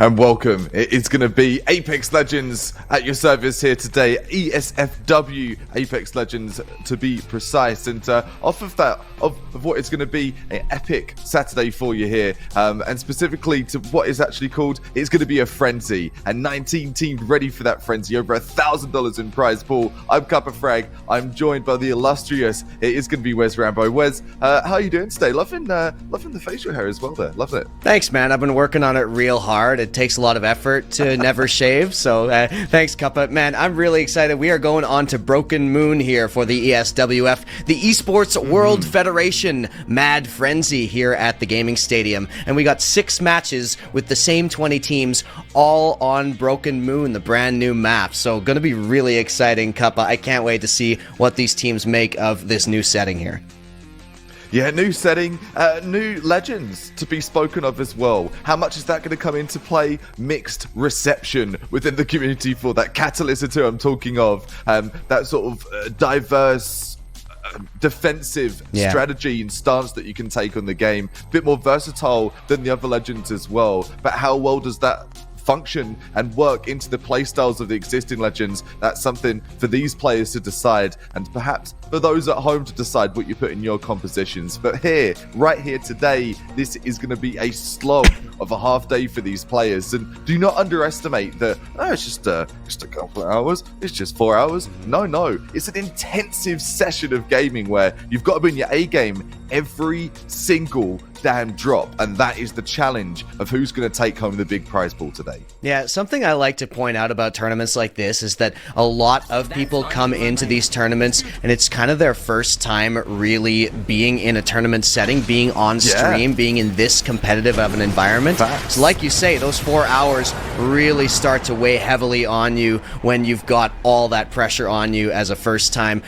And welcome. It is going to be Apex Legends at your service here today. ESFW Apex Legends to be precise. And off of that, of what is going to be an epic Saturday for you here, and specifically to what is actually called, it's going to be a frenzy. And 19 teams ready for that frenzy. Over $1,000 in prize pool. I'm Kappa Frag. I'm joined by the illustrious, it is going to be Wes Rambo. Wes, how are you doing today? Loving the facial hair as well there. Loving it. Thanks, man. I've been working on it real hard. It takes a lot of effort to never shave, so thanks, Kappa. Man, I'm really excited. We are going on to Broken Moon here for the ESWF, the Esports World Federation Mad Frenzy here at the gaming stadium. And we got 6 matches with the same 20 teams, all on Broken Moon, the brand new map. So gonna be really exciting, Kappa. I can't wait to see what these teams make of this new setting here. Yeah, new setting, new legends to be spoken of as well. How much is that going to come into play? Mixed reception within the community for that Catalyst who I'm talking of. That sort of diverse defensive strategy and stance that you can take on the game. A bit more versatile than the other legends as well. But how well does that function and work into the playstyles of the existing legends? That's something for these players to decide, and perhaps for those at home to decide what you put in your compositions. But here, right here today, this is going to be a slog of a half day for these players. And do not underestimate that, oh, it's just a couple of hours, it's just 4 hours. No, it's an intensive session of gaming where you've got to be in your A game every single damn drop, and that is the challenge of who's going to take home the big prize pool today. Yeah, something I like to point out about tournaments like this is that a lot of people come into these tournaments and it's kind of their first time really being in a tournament setting, being on stream, being in this competitive of an environment. So like you say, those 4 hours really start to weigh heavily on you when you've got all that pressure on you as a first time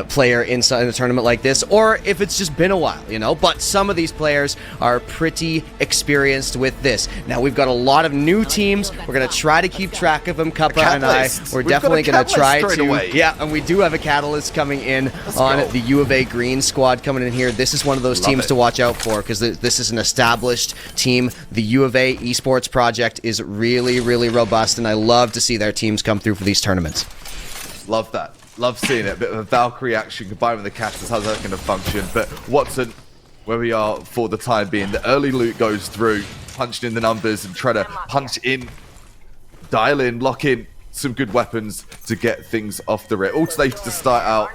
player inside a tournament like this, or if it's just been a while, you know. But some of these players are pretty experienced with this. Now we've got a lot of new teams. We're going to try to keep track of them, Kappa and I. We're definitely going to try to. Yeah, and we do have a Catalyst coming in on the U of A Green squad coming in here. This is one of those teams to watch out for because this is an established team. The U of A Esports project is really, really robust, and I love to see their teams come through for these tournaments. Love that. Love seeing it. A bit of a Valkyrie action combined with the Catalyst. How's that going to function? But Watson, where we are for the time being, the early loot goes through, punching in the numbers and try to punch in, dial in, lock in some good weapons to get things off the rip. Alternator to start out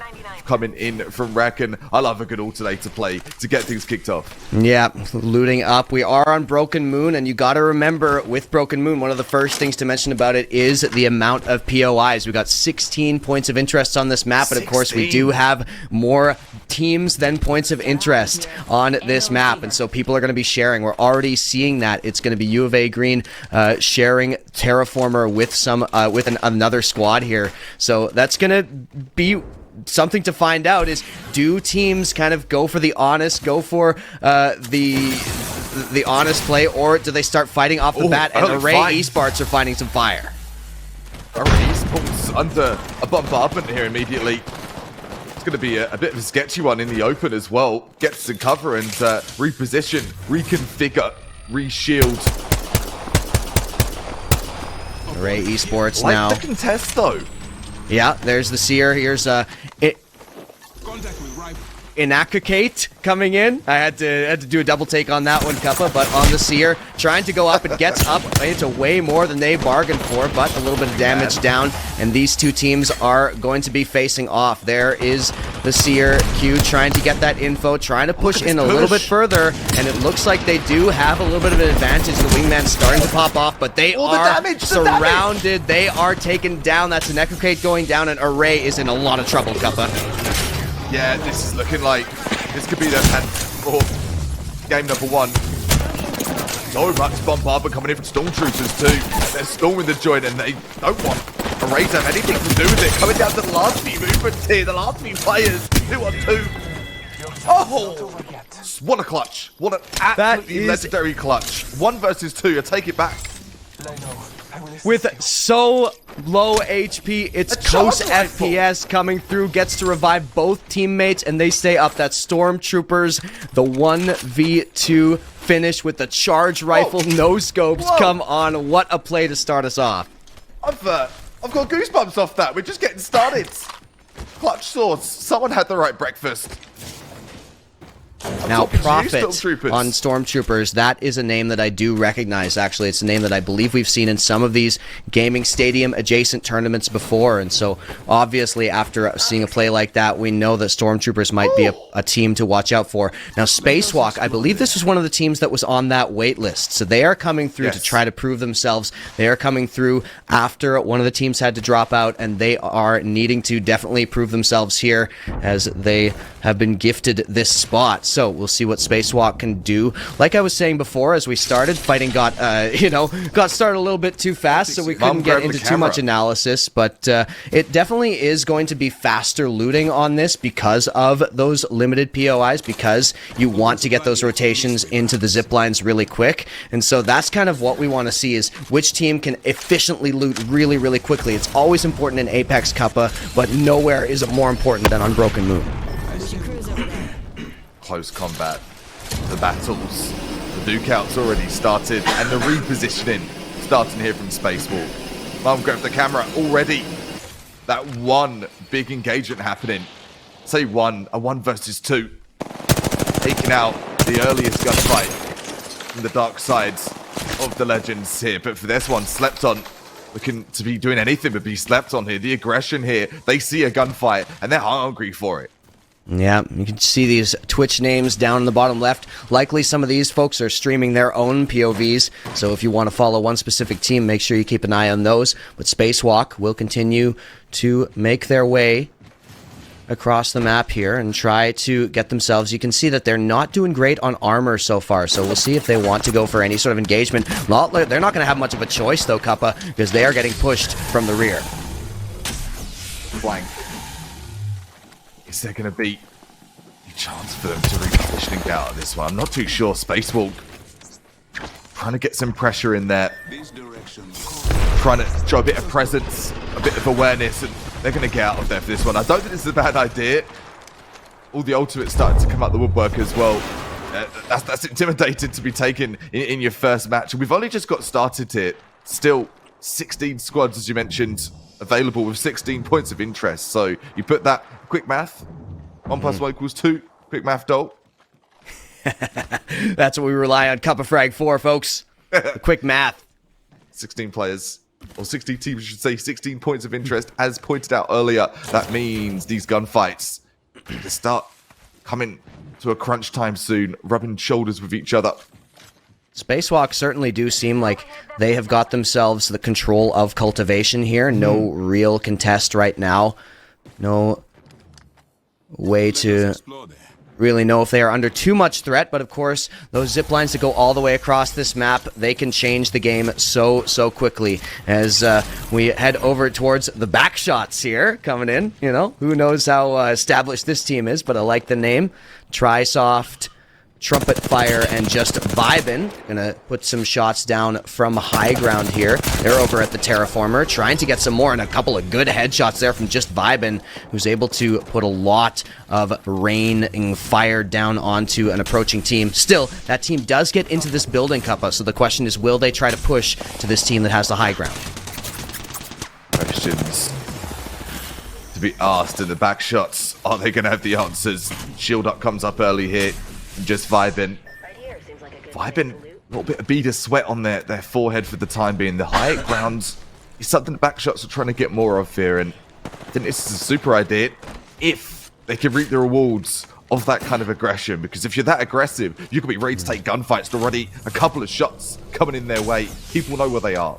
coming in from Racken. I love a good alternator play to get things kicked off. Yeah, looting up. We are on Broken Moon, and you got to remember with Broken Moon, one of the first things to mention about it is the amount of POIs. We got 16 points of interest on this map, and of course we do have more teams than points of interest on this map, and so people are going to be sharing. We're already seeing that. It's going to be U of A Green sharing Terraformer with some another squad here, so that's going to be something to find out. Is do teams kind of go for the honest, go for the honest play, or do they start fighting off the bat? And Array Esports are finding some fire. Array Esports under a bombardment here immediately. It's going to be a bit of a sketchy one in the open as well. Gets to cover and reposition, reconfigure, reshield. Array Esports like now. The contest though. Yeah, there's the Seer. Here's Inacacate coming in. I had to do a double take on that one, Kappa, but on the Seer, trying to go up and gets up into way more than they bargained for, but a little bit of damage down, and these two teams are going to be facing off. There is the Seer Q trying to get that info, trying to push in a little bit further, and it looks like they do have a little bit of an advantage. The wingman's starting to pop off, but they are surrounded. They are taken down. That's Inacacate going down, and Array is in a lot of trouble, Kappa. Yeah, this is looking like this could be their pen for game number 1. So much bombardment coming in from Stormtroopers too. They're storming the joint and they don't want Array to have anything to do with it. Coming down to the last few movements here, the last few players, 2-on-2. Oh! What a clutch. What an absolutely legendary clutch. 1 versus 2, I take it back. With so low HP, it's Coast FPS coming through, gets to revive both teammates, and they stay up. That's Stormtroopers, the 1v2 finish with the charge rifle, no scopes. Come on, what a play to start us off. I've got goosebumps off that. We're just getting started. Clutch sauce. Someone had the right breakfast. Now, Profit on Stormtroopers, that is a name that I do recognize, actually. It's a name that I believe we've seen in some of these gaming stadium adjacent tournaments before, and so obviously after seeing a play like that, we know that Stormtroopers might be a team to watch out for. Now, Spacewalk, I believe this was one of the teams that was on that wait list, so they are coming through to try to prove themselves. They are coming through after one of the teams had to drop out, and they are needing to definitely prove themselves here as they have been gifted this spot. So we'll see what Spacewalk can do. Like I was saying before, as we started, fighting got started a little bit too fast, so we couldn't get into too much analysis. But it definitely is going to be faster looting on this because of those limited POIs, because you want to get those rotations into the zip lines really quick. And so that's kind of what we want to see, is which team can efficiently loot really, really quickly. It's always important in Apex Kappa, but nowhere is it more important than on Broken Moon. Close combat, the battles, the duke-outs already started, and the repositioning starting here from Spacewalk. Mom grabbed the camera already. That one big engagement happening. Say a 1 versus 2. Taking out the earliest gunfight from the dark sides of the Legends here. But for this one, Slept On looking to be doing anything but be slept on here. The aggression here, they see a gunfight and they're hungry for it. Yeah, you can see these Twitch names down in the bottom left. Likely some of these folks are streaming their own POVs, so if you want to follow one specific team, make sure you keep an eye on those. But Spacewalk will continue to make their way across the map here and try to get themselves. You can see that they're not doing great on armor so far, so we'll see if they want to go for any sort of engagement. They're not going to have much of a choice, though, Kappa, because they are getting pushed from the rear. Flank. Is there going to be a chance for them to repositioning out of this one? I'm not too sure. Spacewalk trying to get some pressure in there. Trying to show a bit of presence, a bit of awareness, and they're going to get out of there for this one. I don't think this is a bad idea. All the ultimates starting to come out the woodwork as well. That's intimidating to be taken in your first match. We've only just got started here. Still 16 squads, as you mentioned, available with 16 points of interest. So you put that quick math, 1 + 1 = 2. Quick math, doll. That's what we rely on Kappa Frag for, folks. Quick math. 16 players, or 16 teams, I should say, 16 points of interest. As pointed out earlier, that means these gunfights to start coming to a crunch time soon, rubbing shoulders with each other. Spacewalk certainly do seem like they have got themselves the control of cultivation here. No real contest right now. No way to really know if they are under too much threat, but of course, those zip lines that go all the way across this map, they can change the game so quickly. As we head over towards the back shots here, coming in, you know, who knows how established this team is, but I like the name. Trysoft, Trumpet Fire, and Just Vibin. Gonna put some shots down from high ground here. They're over at the Terraformer, trying to get some more, and a couple of good headshots there from Just Vibin, who's able to put a lot of rain fire down onto an approaching team. Still, that team does get into this building, Kappa, so the question is, will they try to push to this team that has the high ground? Questions to be asked in the back shots. Are they gonna have the answers? Shield Up comes up early here. Just vibing, a little bit of bead of sweat on their forehead for the time being. The high ground is something the backshots are trying to get more of here, and I think this is a super idea if they can reap the rewards of that kind of aggression, because if you're that aggressive, you can be ready to take gunfights already. A couple of shots coming in their way, people know where they are.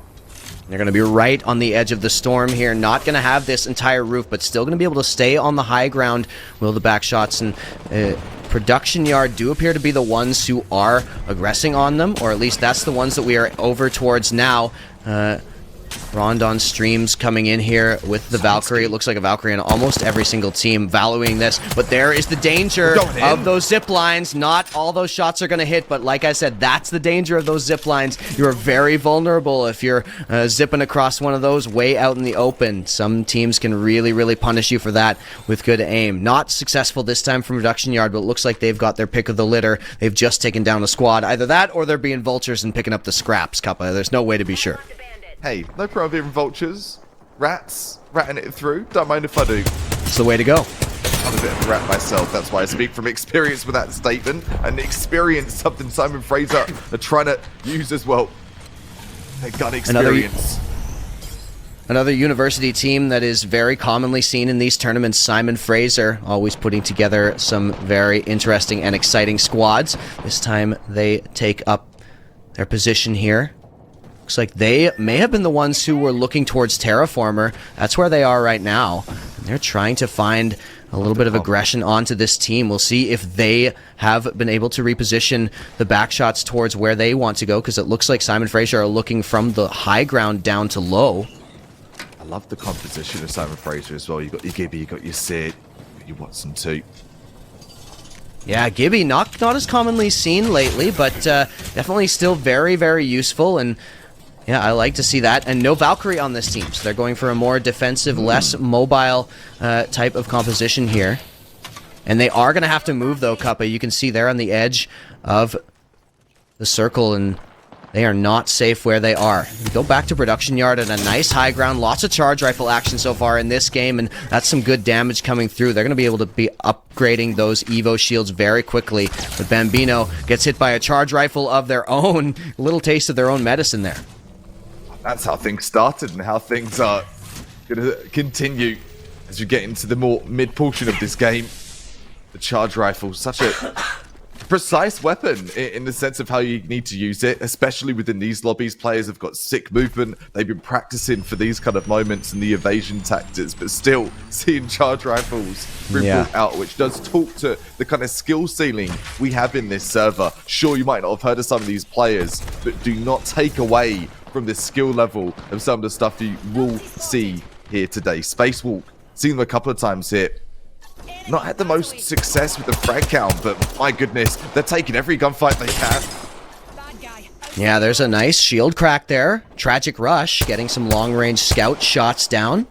They're going to be right on the edge of the storm here. Not going to have this entire roof, but still going to be able to stay on the high ground. Will the backshots and Production Yard do appear to be the ones who are aggressing on them, or at least that's the ones that we are over towards now. Rondon streams coming in here with the Valkyrie. It looks like a Valkyrie on almost every single team valuing this. But there is the danger of those zip lines. Not all those shots are going to hit, but like I said, that's the danger of those zip lines. You are very vulnerable if you're zipping across one of those way out in the open. Some teams can really, really punish you for that with good aim. Not successful this time from Reduction Yard, but it looks like they've got their pick of the litter. They've just taken down a squad. Either that or they're being vultures and picking up the scraps, Kappa. There's no way to be sure. Hey, no problem being vultures. Rats, ratting it through. Don't mind if I do. It's the way to go. I'm a bit of a rat myself. That's why I speak from experience with that statement. And experience, something Simon Fraser are trying to use as well. Their gun experience. Another university team that is very commonly seen in these tournaments, Simon Fraser, always putting together some very interesting and exciting squads. This time they take up their position here. Looks like they may have been the ones who were looking towards Terraformer. That's where they are right now. And they're trying to find a little bit of aggression onto this team. We'll see if they have been able to reposition the back shots towards where they want to go, because it looks like Simon Fraser are looking from the high ground down to low. I love the composition of Simon Fraser as well. You got your Gibby, you got your Sid, your Watson too. Yeah, Gibby, not as commonly seen lately, but definitely still very, very useful. And yeah, I like to see that. And no Valkyrie on this team, so they're going for a more defensive, less mobile type of composition here. And they are going to have to move, though, Kappa. You can see they're on the edge of the circle, and they are not safe where they are. We go back to Production Yard at a nice high ground. Lots of charge rifle action so far in this game, and that's some good damage coming through. They're going to be able to be upgrading those Evo shields very quickly. But Bambino gets hit by a charge rifle of their own. A little taste of their own medicine there. That's how things started and how things are going to continue as you get into the more mid portion of this game. The charge rifle, such a precise weapon in the sense of how you need to use it, especially within these lobbies. Players have got sick movement. They've been practicing for these kind of moments and the evasion tactics, but still seeing charge rifles been brought out, which does talk to the kind of skill ceiling we have in this server. Sure, you might not have heard of some of these players, but do not take away from the skill level of some of the stuff you will see here today. Spacewalk, seen them a couple of times here. Not had the most success with the frag count, but my goodness, they're taking every gunfight they can. Yeah, there's a nice shield crack there. Tragic Rush getting some long-range scout shots down.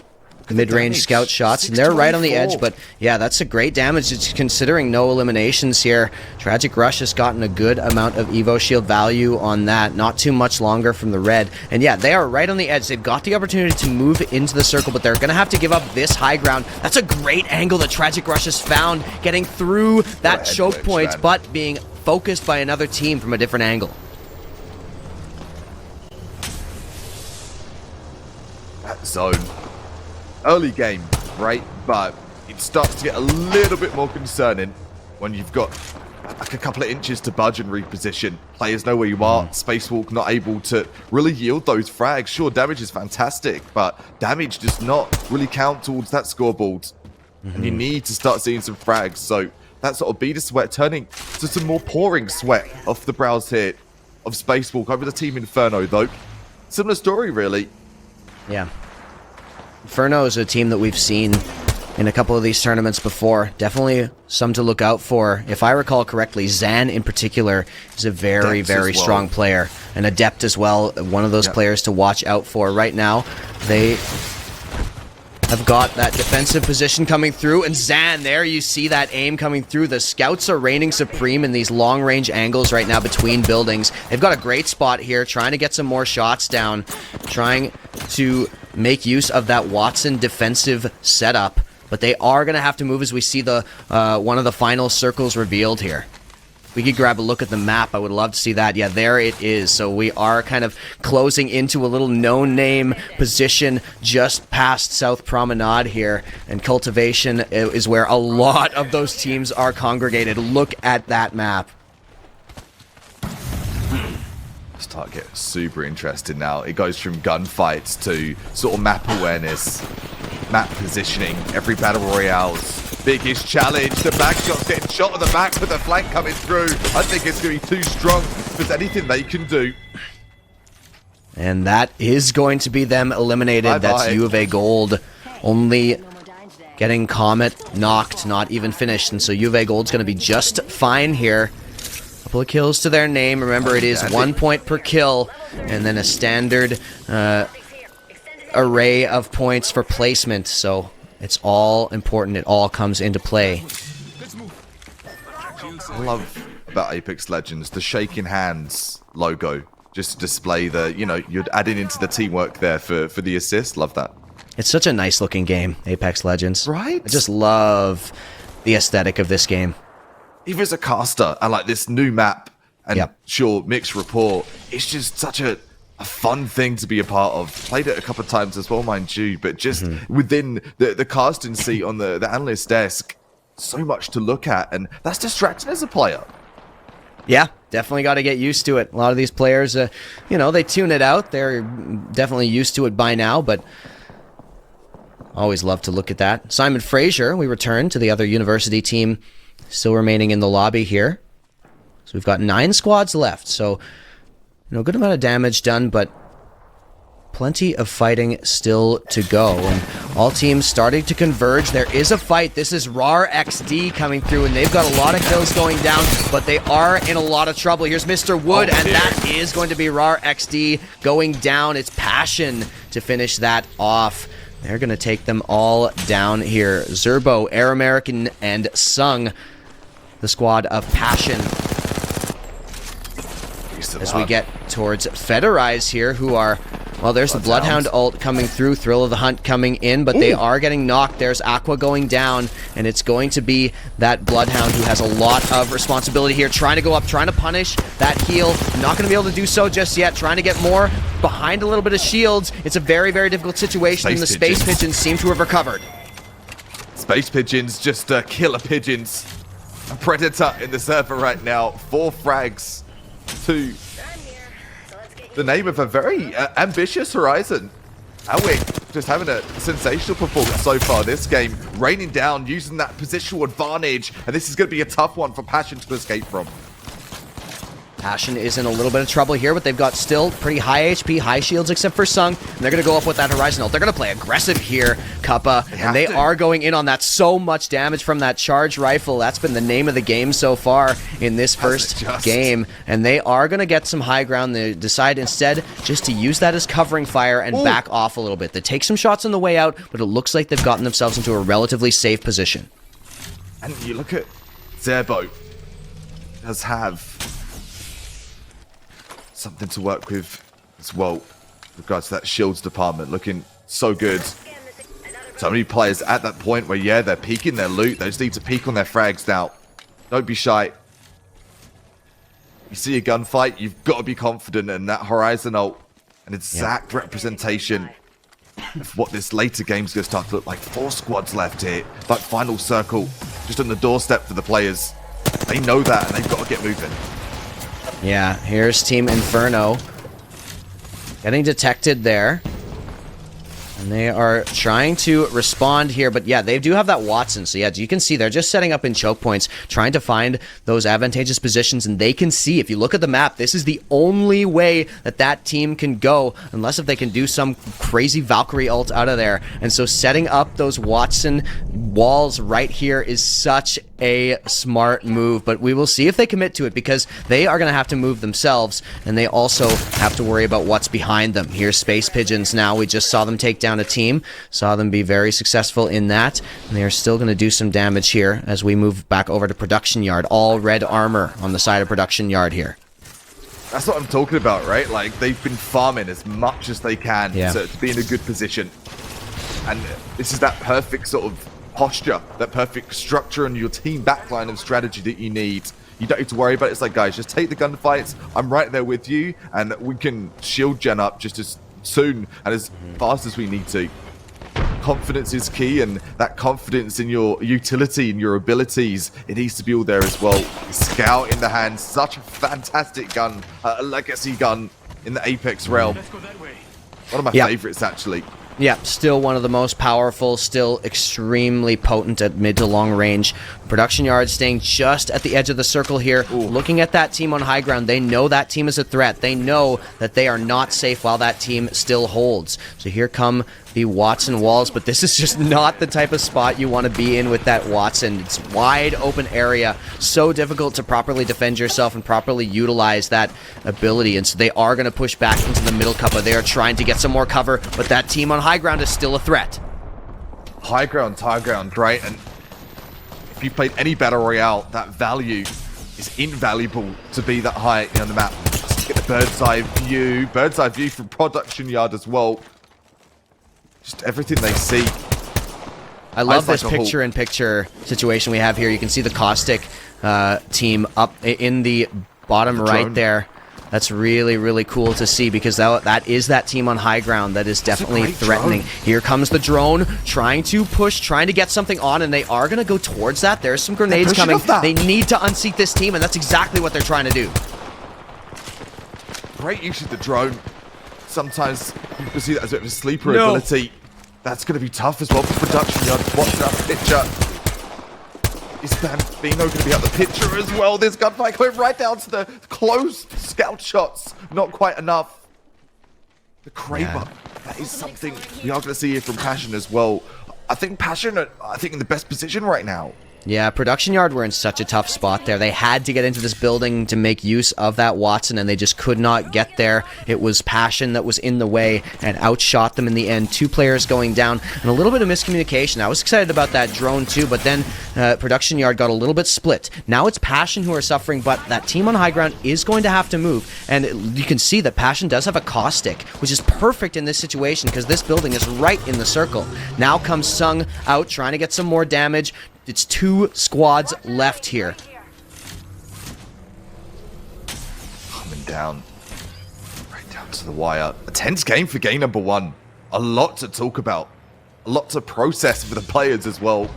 Mid-range scout shots, and they're right on the edge, but yeah, that's a great damage. It's considering no eliminations here. Tragic Rush has gotten a good amount of Evo shield value on that. Not too much longer from the red. And yeah, they are right on the edge. They've got the opportunity to move into the circle, but they're going to have to give up this high ground. That's a great angle that Tragic Rush has found, getting through that choke point, but being focused by another team from a different angle. That zone. Early game, right? But it starts to get a little bit more concerning when you've got like a couple of inches to budge and reposition. Players know where you are. Spacewalk not able to really yield those frags. Sure, damage is fantastic, but damage does not really count towards that scoreboard. And you need to start seeing some frags. So that sort of bead of sweat turning to some more pouring sweat off the brows here of Spacewalk over the Team Inferno, though. Similar story, really. Yeah. Inferno is a team that we've seen in a couple of these tournaments before. Definitely some to look out for. If I recall correctly, Zan in particular is a very, very strong player. An Adept as well, one of those players to watch out for. Right now, they have got that defensive position coming through, and Zan, there you see that aim coming through. The scouts are reigning supreme in these long-range angles right now between buildings. They've got a great spot here, trying to get some more shots down, trying to make use of that Watson defensive setup, but they are going to have to move as we see the one of the final circles revealed here. If we could grab a look at the map, I would love to see that. Yeah, there it is. So we are kind of closing into a little no-name position just past South Promenade here, and Cultivation is where a lot of those teams are congregated. Look at that map. Start getting super interested now. It goes from gunfights to sort of map awareness, map positioning. Every battle royale's biggest challenge. The back shot's getting shot at the back with the flank coming through. I think it's going to be too strong if there's anything they can do. And that is going to be them eliminated. Bye-bye. That's U of A Gold. Only getting Comet knocked, not even finished. And so U of A Gold's going to be just fine here. Couple of kills to their name. Remember, it is 1 point per kill. And then a standard array of points for placement. So it's all important. It all comes into play. I love about Apex Legends, the shaking hands logo. Just to display the, you know, you're adding into the teamwork there for the assist. Love that. It's such a nice looking game, Apex Legends. Right? I just love the aesthetic of this game. Even as a caster, and like this new map, and Yep. sure, mixed report, it's just such a fun thing to be a part of. Played it a couple of times as well, mind you, but just within the casting seat on the analyst desk, so much to look at, and that's distracting as a player. Yeah, definitely got to get used to it. A lot of these players, you know, they tune it out. They're definitely used to it by now, but always love to look at that. Simon Fraser, we return to the other university team, still remaining in the lobby here. So we've got 9 squads left, so, you know, good amount of damage done, but plenty of fighting still to go. And all teams starting to converge. There is a fight. This is RAR XD coming through, and they've got a lot of kills going down, but they are in a lot of trouble. Here's Mr. Wood, and that is going to be RAR XD going down. It's Passion to finish that off. They're going to take them all down here. Zerbo, Air American, and Sung, the squad of Passion. As we get towards Federize here, who are, well, there's the Bloodhound ult coming through, Thrill of the Hunt coming in, but they are getting knocked. There's Aqua going down, and it's going to be that Bloodhound who has a lot of responsibility here, trying to go up, trying to punish that heal. Not going to be able to do so just yet, trying to get more behind a little bit of shields. It's a very, very difficult situation, and the Space Pigeons seem to have recovered. Space Pigeons, just killer pigeons. A predator in the server right now. 4 frags to the name of a very ambitious Horizon. Alwick just having a sensational performance so far this game, raining down, using that positional advantage, and this is going to be a tough one for Passion to escape from. Passion is in a little bit of trouble here, but they've got still pretty high HP, high shields, except for Sung. And they're going to go up with that Horizon ult. They're going to play aggressive here, Kappa. And they are going in on that. So much damage from that charge rifle. That's been the name of the game so far in this first game. And they are going to get some high ground. They decide instead just to use that as covering fire and back off a little bit. They take some shots on the way out, but it looks like they've gotten themselves into a relatively safe position. And you look at Zerbo, does have something to work with as well with regards to that shields department, looking so good. So many players at that point where, yeah, they're peeking their loot. They just need to peek on their frags now. Don't be shy. You see a gunfight, you've got to be confident in that Horizon ult. An exact representation of what this later game's going to start to look like. 4 squads left here. That final circle just on the doorstep for the players. They know that, and they've got to get moving. Yeah, here's Team Inferno getting detected there. And they are trying to respond here, but yeah, they do have that Watson. So yeah, you can see they're just setting up in choke points, trying to find those advantageous positions, and they can see, if you look at the map, this is the only way that that team can go, unless if they can do some crazy Valkyrie ult out of there. And so setting up those Watson walls right here is such a smart move, but we will see if they commit to it, because they are going to have to move themselves, and they also have to worry about what's behind them. Here's Space Pigeons now. We just saw them take down a team, saw them be very successful in that, and they are still going to do some damage here as we move back over to Production Yard. All red armor on the side of Production Yard here. That's what I'm talking about, right? Like, they've been farming as much as they can to be in a good position. And this is that perfect sort of posture, that perfect structure and your team backline and strategy that you need. You don't need to worry about it. It's like, guys, just take the gunfights. I'm right there with you, and we can shield gen up just as soon and as fast as we need to. Confidence is key, and that confidence in your utility and your abilities, it needs to be all there as well. Scout in the hand, such a fantastic gun, a legacy gun in the Apex realm. One of my favorites, actually. Yeah, still one of the most powerful, still extremely potent at mid to long range. Production Yard staying just at the edge of the circle here, looking at that team on high ground. They know that team is a threat. They know that they are not safe while that team still holds. So here come the Watson walls, but this is just not the type of spot you want to be in with that Watson. It's wide open area, so difficult to properly defend yourself and properly utilize that ability, and so they are going to push back into the middle cuppa. They are trying to get some more cover, but that team on high ground is still a threat. High ground, great, and if you played any Battle Royale, that value is invaluable to be that high on the map. Just get the bird's eye view from Production Yard as well. Just everything they see. I love this picture-in-picture situation we have here. You can see the Caustic team up in the bottom right there. That's really, really cool to see, because that is that team on high ground that is definitely threatening. Here comes the drone, trying to push, trying to get something on, and they are going to go towards that. There's some grenades coming. They need to unseat this team, and that's exactly what they're trying to do. Great use of the drone. Sometimes people see that as a bit of a sleeper ability. That's going to be tough as well for Production Yard. Watching out the picture. Is Bambino going to be out the picture as well? This gunfight going right down to the close scout shots. Not quite enough. The Kraber. That is something we are going to see here from Passion as well. I think Passion are, in the best position right now. Yeah, Production Yard were in such a tough spot there. They had to get into this building to make use of that Watson, and they just could not get there. It was Passion that was in the way and outshot them in the end. 2 players going down, and a little bit of miscommunication. I was excited about that drone too, but then Production Yard got a little bit split. Now it's Passion who are suffering, but that team on high ground is going to have to move, and you can see that Passion does have a Caustic, which is perfect in this situation because this building is right in the circle. Now comes Sung out, trying to get some more damage. It's 2 squads left here. Coming down. Right down to the wire. A tense game for game number 1. A lot to talk about. A lot to process for the players as well.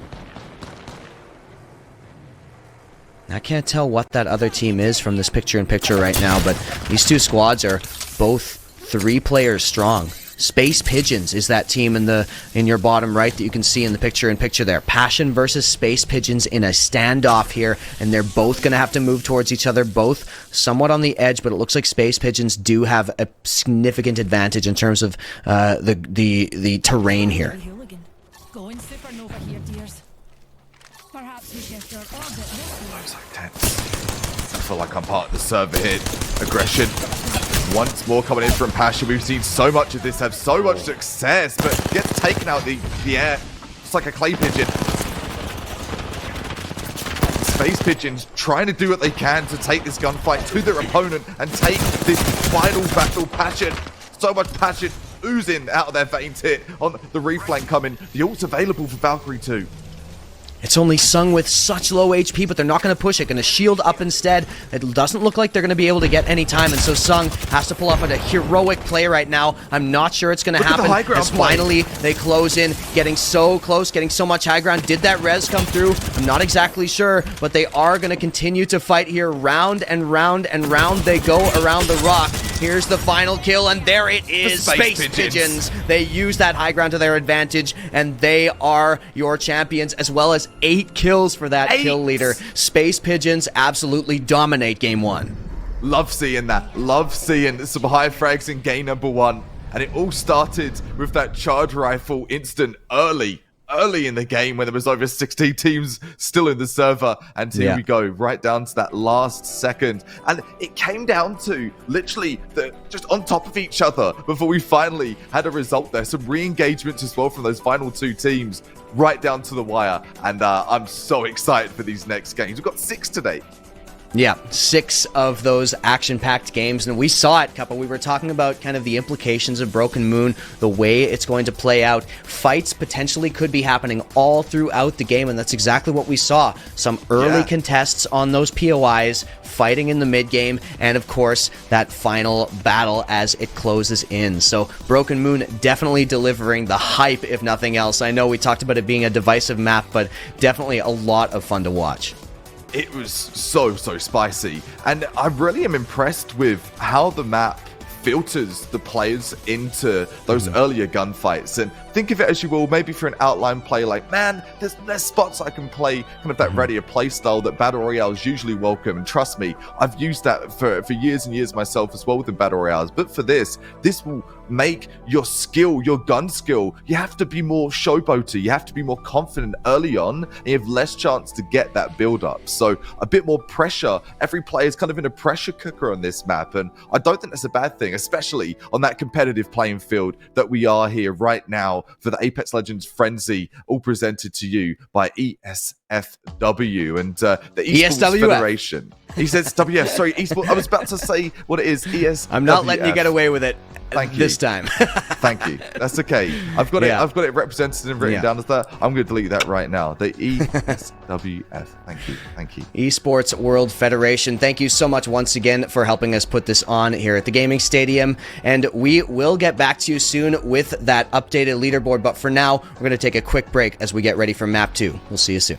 I can't tell what that other team is from this picture-in-picture right now, but these 2 squads are both 3 players strong. Space Pigeons is that team in your bottom right that you can see in the picture-in-picture there. Passion versus Space Pigeons in a standoff here, and they're both going to have to move towards each other, both somewhat on the edge, but it looks like Space Pigeons do have a significant advantage in terms of the terrain here. I feel like I'm part of the server here. Aggression. Once more coming in from Passion. We've seen so much of this have so much success, but gets taken out the air. It's like a clay pigeon. Space Pigeons trying to do what they can to take this gunfight to their opponent and take this final battle. Passion. So much passion oozing out of their veins here on the reflank coming. The ult's available for Valkyrie too. It's only Sung with such low HP, but they're not going to push it. Going to shield up instead. It doesn't look like they're going to be able to get any time, and so Sung has to pull off a heroic play right now. I'm not sure it's going to happen. As finally they close in, getting so close, getting so much high ground. Did that res come through? I'm not exactly sure, but they are going to continue to fight here. Round and round and round they go around the rock. Here's the final kill, and there it is. Space Pigeons. They use that high ground to their advantage, and they are your champions, as well as 8 kills for that kill leader. Space Pigeons absolutely dominate game 1. Love seeing that. Love seeing some high frags in game number 1. And it all started with that charge rifle instant early in the game when there was over 60 teams still in the server, and here we go right down to that last second, and it came down to literally just on top of each other before we finally had a result there. Some re-engagements as well from those final 2 teams right down to the wire, and I'm so excited for these next games. We've got 6 today. Yeah, 6 of those action-packed games, and we saw it, Cuppa. We were talking about kind of the implications of Broken Moon, the way it's going to play out. Fights potentially could be happening all throughout the game, and that's exactly what we saw. Some early contests on those POIs, fighting in the mid-game, and of course, that final battle as it closes in. So Broken Moon definitely delivering the hype, if nothing else. I know we talked about it being a divisive map, but definitely a lot of fun to watch. It was so spicy, and I really am impressed with how the map filters the players into those earlier gunfights. And think of it as you will, maybe for an outline play, like, man, there's spots I can play kind of that readier play style that Battle Royales usually welcome. And trust me, I've used that for years and years myself as well within Battle Royales. But for this will make your skill, your gun skill, you have to be more showboaty, you have to be more confident early on, and you have less chance to get that build up. So a bit more pressure. Every player is kind of in a pressure cooker on this map, and I don't think that's a bad thing, especially on that competitive playing field that we are here right now for the Apex Legends Frenzy, all presented to you by ESFW and the Esports ESWF. Federation. He says WF, sorry, Esports. I was about to say what it is, ESWF. I'm not letting you get away with it. Thank you. This time. Thank you. That's okay. I've got it represented and written down as that. I'm going to delete that right now. The ESWF. Thank you. Esports World Federation. Thank you so much once again for helping us put this on here at the Gaming Stadium. And we will get back to you soon with that updated leaderboard. But for now, we're going to take a quick break as we get ready for Map 2. We'll see you soon.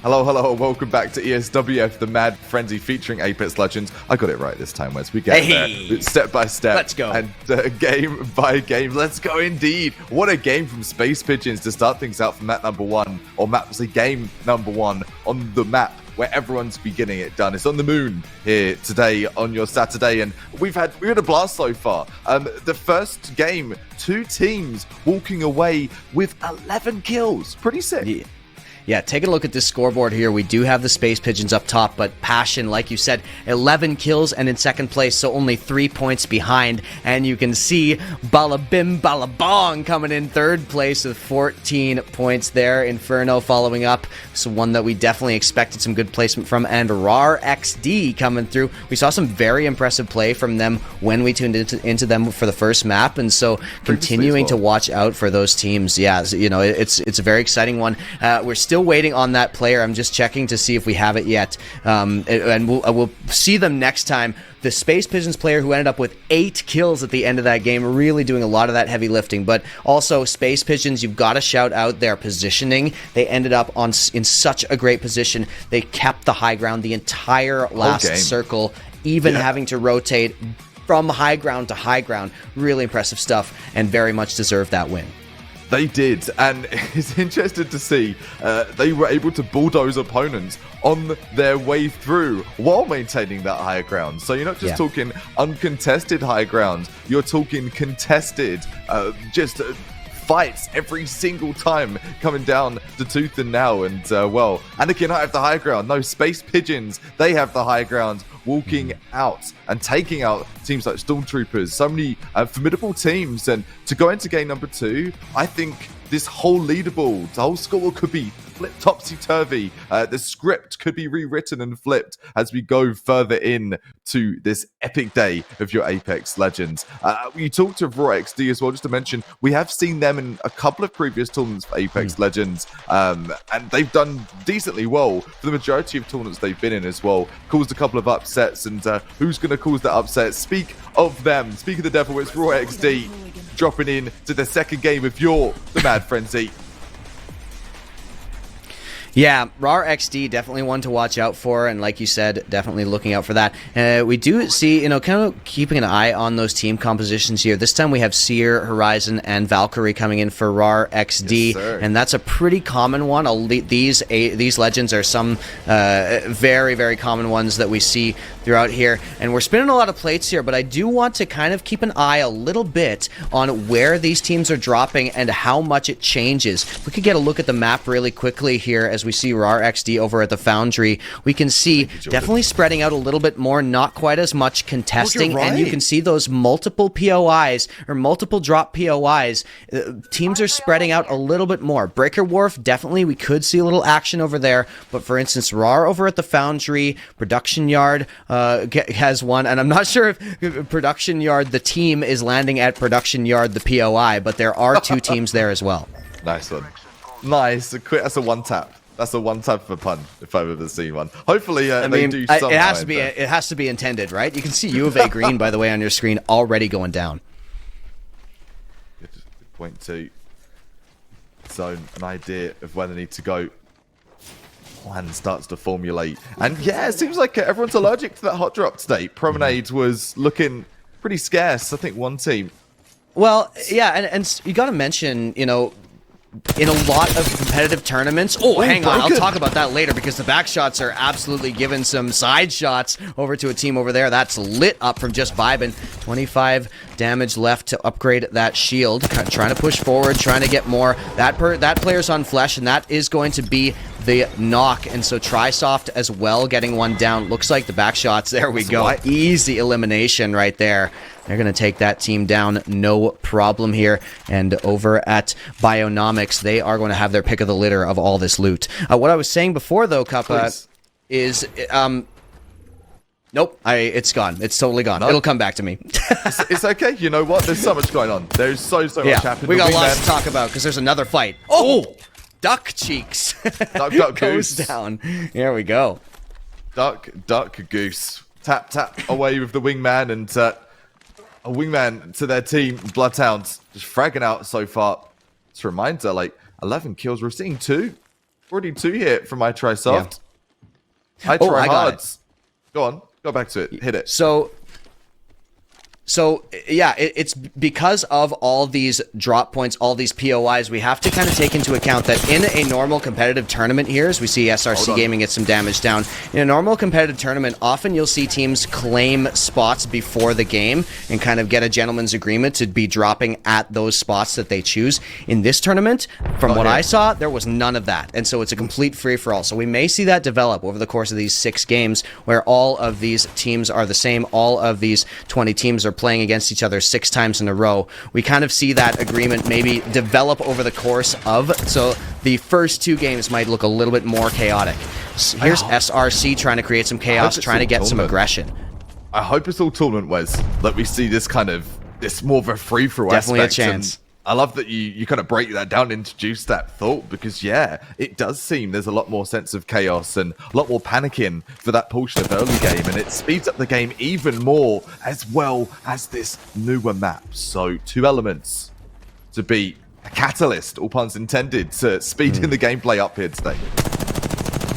Hello, hello, and welcome back to ESWF, the Mad Frenzy featuring Apex Legends. I got it right this time, Wes. We get there step by step. Let's go. And game by game. Let's go indeed. What a game from Space Pigeons to start things out from map number one, or game number one on the map where everyone's been getting it done. It's on the moon here today on your Saturday, and we've had a blast so far. The first game, 2 teams walking away with 11 kills. Pretty sick. Yeah, taking a look at this scoreboard here, we do have the Space Pigeons up top, but Passion, like you said, 11 kills and in second place, so only 3 points behind. And you can see Balabim Balabong coming in third place with 14 points there. Inferno following up, so one that we definitely expected some good placement from. And RAR XD coming through. We saw some very impressive play from them when we tuned into them for the first map, and so continuing to watch out for those teams. Yeah, you know, it's a very exciting one. We're still waiting on that player. I'm just checking to see if we have it yet, and we'll see them next time. The Space Pigeons player who ended up with 8 kills at the end of that game, really doing a lot of that heavy lifting. But also, Space Pigeons, you've got to shout out their positioning. They ended up in such a great position. They kept the high ground the entire last circle, even having to rotate from high ground to high ground. Really impressive stuff, and very much deserved that win. They did, and it's interesting to see they were able to bulldoze opponents on their way through while maintaining that higher ground. So you're not just talking uncontested high ground, you're talking contested, fights every single time coming down to tooth and nail. And well, Anakin I have the high ground. No, Space Pigeons, they have the high ground, walking out and taking out teams like Stormtroopers. So many formidable teams. And to go into game number 2, I think this whole leaderboard, the whole score could be flipped topsy-turvy. The script could be rewritten and flipped as we go further in to this epic day of your Apex Legends. You talked to Raw XD as well, just to mention, we have seen them in a couple of previous tournaments for Apex Legends, and they've done decently well for the majority of tournaments they've been in as well. Caused a couple of upsets, and who's going to cause that upset? Speak of them, speak of the devil, it's Raw XD dropping in to the second game of the Mad Frenzy. Yeah, RAR XD, definitely one to watch out for, and like you said, definitely looking out for that. We do see, kind of keeping an eye on those team compositions here. This time we have Seer, Horizon, and Valkyrie coming in for RAR XD, and that's a pretty common one. These legends are some very, very common ones that we see throughout here, and we're spinning a lot of plates here, but I do want to kind of keep an eye a little bit on where these teams are dropping and how much it changes. If we could get a look at the map really quickly here as we see RAR XD over at the Foundry, we can see definitely spreading out a little bit more, not quite as much contesting, and you can see those multiple POIs, or multiple drop POIs. Teams are spreading out a little bit more. Breaker Wharf, definitely we could see a little action over there, but for instance, RAR over at the Foundry, Production Yard has one, and I'm not sure if Production Yard, the team, is landing at Production Yard, the POI, but there are 2 teams there as well. Nice one. Nice. That's a one tap. That's a one-tap for pun, if I've ever seen one. Hopefully, they do something. It has to be intended, right? You can see U of A Green, by the way, on your screen already going down. Good point to zone an idea of where they need to go. Plan starts to formulate, and yeah, it seems like everyone's allergic to that hot drop today. Promenade was looking pretty scarce. I think one team. Well, yeah, and you got to mention, in a lot of competitive tournaments. Hang on, I'll talk about that later, because the back shots are absolutely giving some side shots over to a team over there. That's lit up from just vibing. 25 damage left to upgrade that shield. Trying to push forward, trying to get more. That player's on flesh, and that is going to be the knock. And so Trisoft as well getting one down. Looks like the back shots. There we go. Easy elimination right there. They're going to take that team down, no problem here. And over at Bionomics, they are going to have their pick of the litter of all this loot. What I was saying before, though, Kappa, is... Nope, it's gone. It's totally gone. It'll come back to me. It's okay. You know what? There's so much going on. There's so much happening. We got lots to talk about, because there's another fight. Oh! Duck cheeks. Duck goes goose. Down. Here we go. Duck goose. Tap away with the wingman, and a wingman to their team. Bloodhounds just fragging out so far. Just a reminder, 11 kills. We're seeing 2 Already 2 hit from my Trisoft. I try hard. Go on. Go back to it. Hit it. So yeah, it's because of all these drop points, all these POIs, we have to kind of take into account that in a normal competitive tournament here, as we see SRC Gaming get some damage down, in a normal competitive tournament, often you'll see teams claim spots before the game and kind of get a gentleman's agreement to be dropping at those spots that they choose. In this tournament, from what I saw, there was none of that. And so it's a complete free-for-all. So we may see that develop over the course of these 6 games where all of these teams are the same, all of these 20 teams are playing against each other 6 times in a row. We kind of see that agreement maybe develop over the course of, so the first 2 games might look a little bit more chaotic. Here's SRC trying to create some chaos, trying to get some aggression. I hope it's all tournament, Wes, that we see this kind of, this more of a free-for-all aspect. Definitely a chance. I love that you kind of break that down and introduce that thought, because yeah, it does seem there's a lot more sense of chaos and a lot more panicking for that portion of early game, and it speeds up the game even more, as well as this newer map. So 2 elements to be a catalyst, all puns intended, to speeding the gameplay up here today.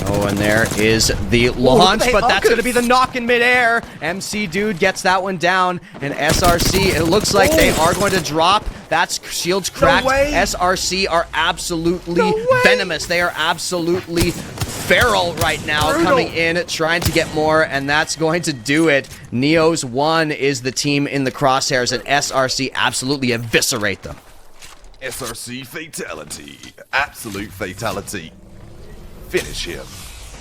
Oh, and there is the launch, but that's going to be the knock in midair. MC Dude gets that one down, and SRC, it looks like they are going to drop. That's shields cracked. SRC are absolutely venomous. They are absolutely feral right now, coming in, trying to get more, and that's going to do it. Neos 1 is the team in the crosshairs, and SRC absolutely eviscerate them. SRC fatality. Absolute fatality. Finish him.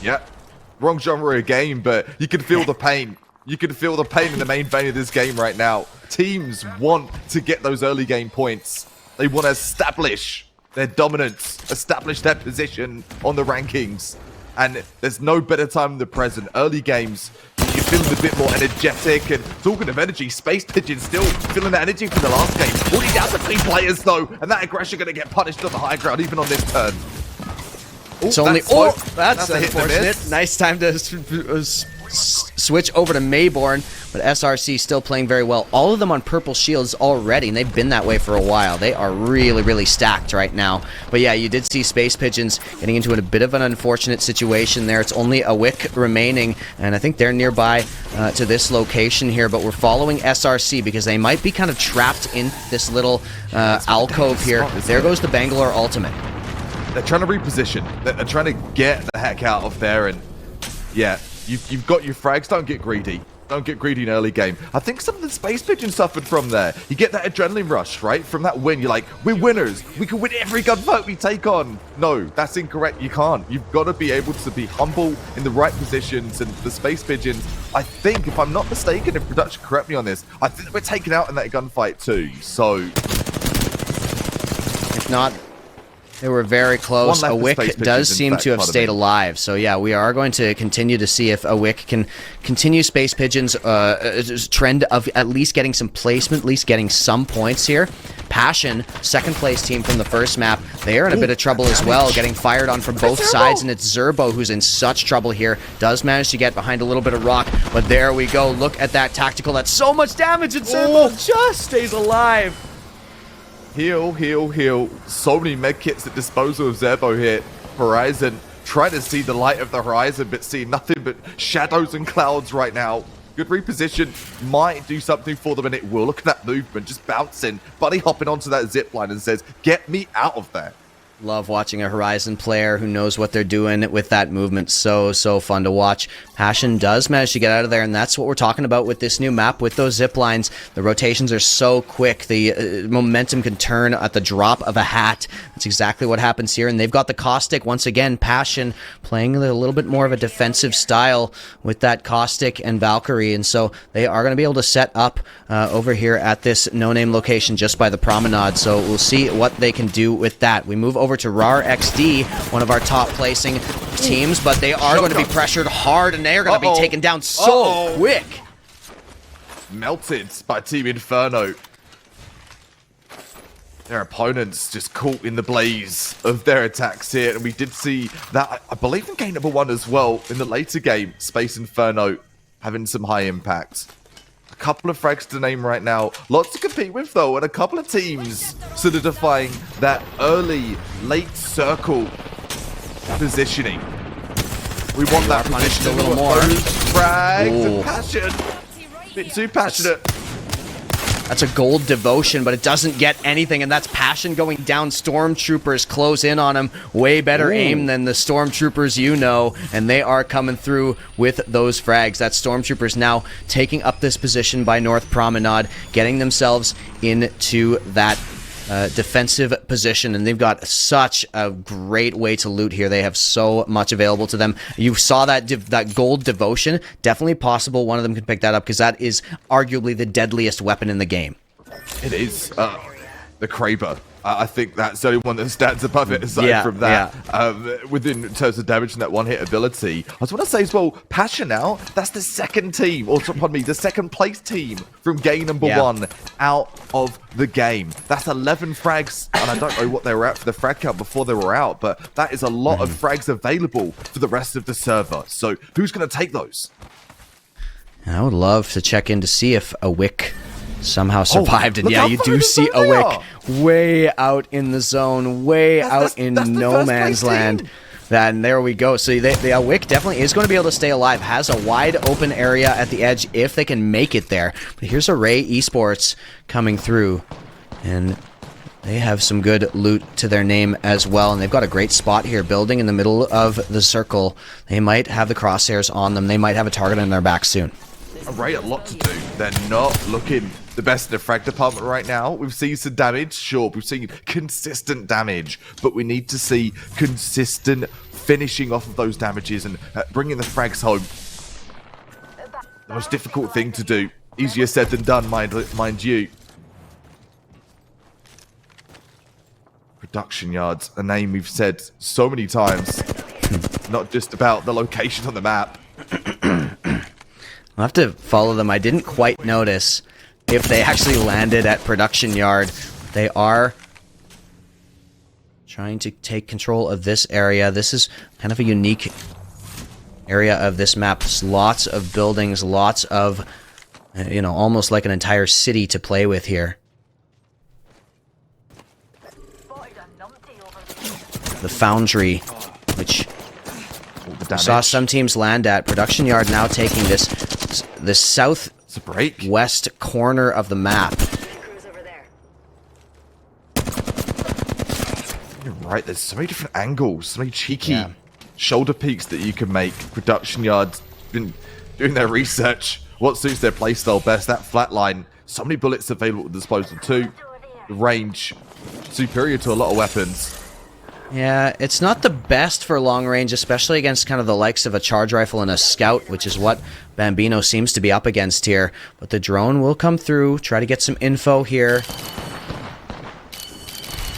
Yep. Wrong genre of game, but you can feel the pain. You can feel the pain in the main vein of this game right now. Teams want to get those early game points. They want to establish their dominance, establish their position on the rankings. And there's no better time than the present. Early games, you're feeling a bit more energetic. And talking of energy, Space Pigeon still feeling that energy from the last game. Already down to 3 players, though. And that aggression going to get punished on the high ground, even on this turn. It's only that's unfortunate. Nice time to switch over to Mayborn, but SRC still playing very well. All of them on purple shields already, and they've been that way for a while. They are really, really stacked right now. But yeah, you did see Space Pigeons getting into a bit of an unfortunate situation there. It's only a wick remaining, and I think they're nearby to this location here, but we're following SRC because they might be kind of trapped in this little alcove here. There goes the Bangalore ultimate. They're trying to reposition. They're trying to get the heck out of there, and yeah, you've got your frags. Don't get greedy. Don't get greedy in early game. I think some of the Space Pigeon suffered from there. You get that adrenaline rush, right? From that win, you're like, we're winners. We can win every gunfight we take on. No, that's incorrect. You can't. You've got to be able to be humble in the right positions, and the Space Pigeons, I think, if I'm not mistaken, if production correct me on this, I think we're taken out in that gunfight too. So, if not, they were very close. A wick does seem to have stayed alive. So yeah, we are going to continue to see if a wick can continue Space Pigeon's trend of at least getting some placement, at least getting some points here. Passion, second place team from the first map, they are in a bit of trouble as well, getting fired on from both sides, and it's Zerbo who's in such trouble here. Does manage to get behind a little bit of rock, but there we go. Look at that tactical. That's so much damage, and Zerbo just stays alive. Heal, heal, heal. So many medkits at disposal of Zerbo here. Horizon trying to see the light of the horizon, but seeing nothing but shadows and clouds right now. Good reposition. Might do something for them, and it will. Look at that movement. Just bouncing. Buddy hopping onto that zip line and says, get me out of there. Love watching a Horizon player who knows what they're doing with that movement. So fun to watch. Passion does manage to get out of there, and that's what we're talking about with this new map, with those zip lines. The rotations are so quick. The momentum can turn at the drop of a hat. That's exactly what happens here, and they've got the Caustic. Once again, Passion playing a little bit more of a defensive style with that Caustic and Valkyrie, and so they are going to be able to set up over here at this no-name location just by the promenade, so we'll see what they can do with that. We move over to RAR XD, one of our top placing teams, but they are going to be pressured hard, and they are going to be taken down so quick. Melted by Team Inferno. Their opponents just caught in the blaze of their attacks here, and we did see that, I believe, in game number 1 as well, in the later game, Space Inferno having some high impact. A couple of frags to name right now. Lots to compete with, though, and a couple of teams solidifying that early, late circle positioning. We want that position a little more. Frags and passion. Bit too passionate. That's a gold devotion, but it doesn't get anything, and that's passion going down. Stormtroopers close in on him. Way better aim than the Stormtroopers you know, and they are coming through with those frags. That Stormtroopers now taking up this position by North Promenade, getting themselves into that defensive position, and they've got such a great way to loot here. They have so much available to them. You saw that that gold devotion. Definitely possible one of them could pick that up, because that is arguably the deadliest weapon in the game. It is. The Kraber. I think that's the only one that stands above it, aside from that. Within terms of damage and that one-hit ability. I just want to say as well, Passion now, that's the second team, or pardon me, the second place team from game number 1 out of the game. That's 11 frags, and I don't know what they were at for the frag count before they were out, but that is a lot of frags available for the rest of the server. So who's going to take those? I would love to check in to see if a Wick somehow survived, and yeah, you do see a Wick way out in the zone, way out in no man's land. Then there we go. So the Wick definitely is going to be able to stay alive. Has a wide open area at the edge if they can make it there. But here's Array Esports coming through, and they have some good loot to their name as well, and they've got a great spot here, building in the middle of the circle. They might have the crosshairs on them. They might have a target in their back soon. Array a lot to do. They're not looking the best in the frag department right now. We've seen some damage, sure. We've seen consistent damage, but we need to see consistent finishing off of those damages and bringing the frags home. The most difficult thing to do. Easier said than done, mind you. Production yards, a name we've said so many times. Not just about the location on the map. I'll have to follow them. I didn't quite notice if they actually landed at production yard. They are trying to take control of this area. This is kind of a unique area of this map. There's lots of buildings, lots of, you know, almost like an entire city to play with here. The Foundry, which saw some teams land at. Production yard now taking the southwest corner of the map. You're right, there's so many different angles, so many cheeky shoulder peeks that you can make. Production yards been doing their research. What suits their playstyle best? That flat line. So many bullets available at disposal too. The range superior to a lot of weapons. Yeah, it's not the best for long range, especially against kind of the likes of a charge rifle and a scout, which is what Bambino seems to be up against here. But the drone will come through, try to get some info here.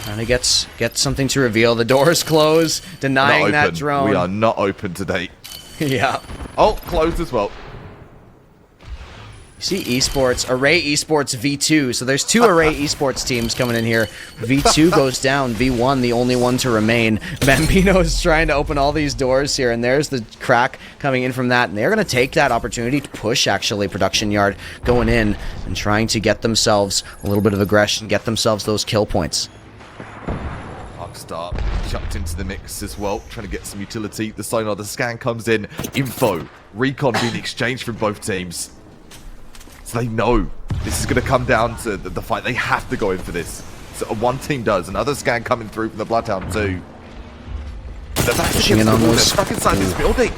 Trying to get something to reveal. The doors close, denying that drone. We are not open today. Yeah. Oh, closed as well. You see Esports, Array Esports V2. So there's two Array Esports teams coming in here. V2 goes down, V1 the only one to remain. Bambino is trying to open all these doors here, and there's the crack coming in from that. And they're going to take that opportunity to push, actually, production yard going in and trying to get themselves a little bit of aggression, get themselves those kill points. Rockstar chucked into the mix as well, trying to get some utility. The sonar, the scan comes in. Info, recon being exchanged from both teams. So they know this is going to come down to the fight. They have to go in for this. So one team does. Another scan coming through from the Bloodhound too. They're pushing in on those. They're stuck inside this building.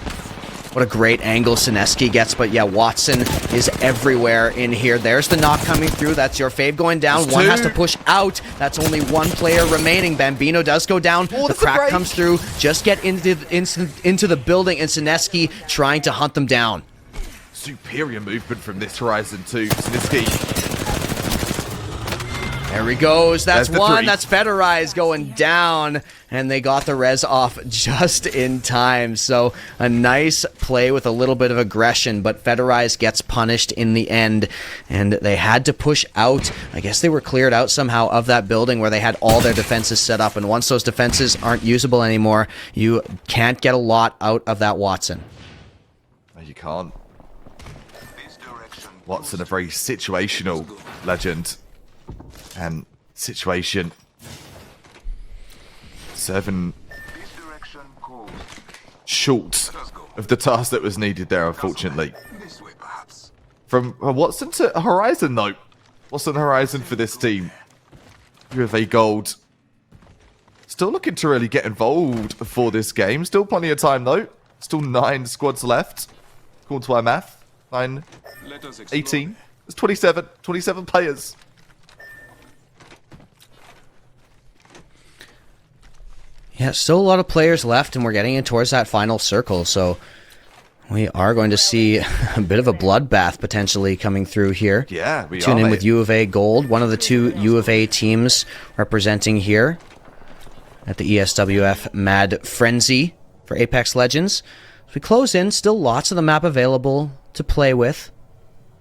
What a great angle Sineski gets, but yeah, Watson is everywhere in here. There's the knock coming through. That's your fave going down. One has to push out. That's only one player remaining. Bambino does go down. The crack comes through. Just get into the building, and Sineski trying to hunt them down. Superior movement from this horizon to Sineski. There he goes. That's one. That's Federize going down. And they got the res off just in time. So a nice play with a little bit of aggression. But Federize gets punished in the end. And they had to push out. I guess they were cleared out somehow of that building where they had all their defenses set up. And once those defenses aren't usable anymore, you can't get a lot out of that Watson. No, you can't. Watson, a very situational legend. And situation serving short of the task that was needed there, unfortunately. From Watson to Horizon, though. What's on the horizon for this team? ESWF Gold. Still looking to really get involved for this game. Still plenty of time, though. Still 9 squads left. According to our math. 9, 18. It's 27 players. Yeah, still a lot of players left, and we're getting in towards that final circle, so we are going to see a bit of a bloodbath potentially coming through here. Yeah, we Tune are, in with ESWF Gold, one of the 2 ESWF teams representing here at the ESWF Mad Frenzy for Apex Legends. As we close in, still lots of the map available to play with.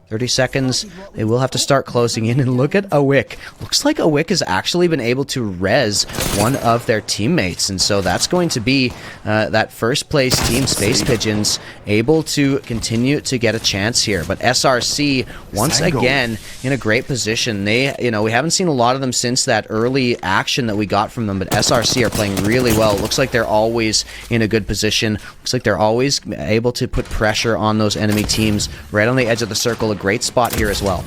30 seconds, they will have to start closing in, and look at ESWF. Looks like ESWF has actually been able to res one of their teammates, and so that's going to be that first place team, Space Pigeons, able to continue to get a chance here. But SRC, once again, in a great position. They, we haven't seen a lot of them since that early action that we got from them, but SRC are playing really well. Looks like they're always in a good position. Looks like they're always able to put pressure on those enemy teams right on the edge of the circle. Great spot here as well.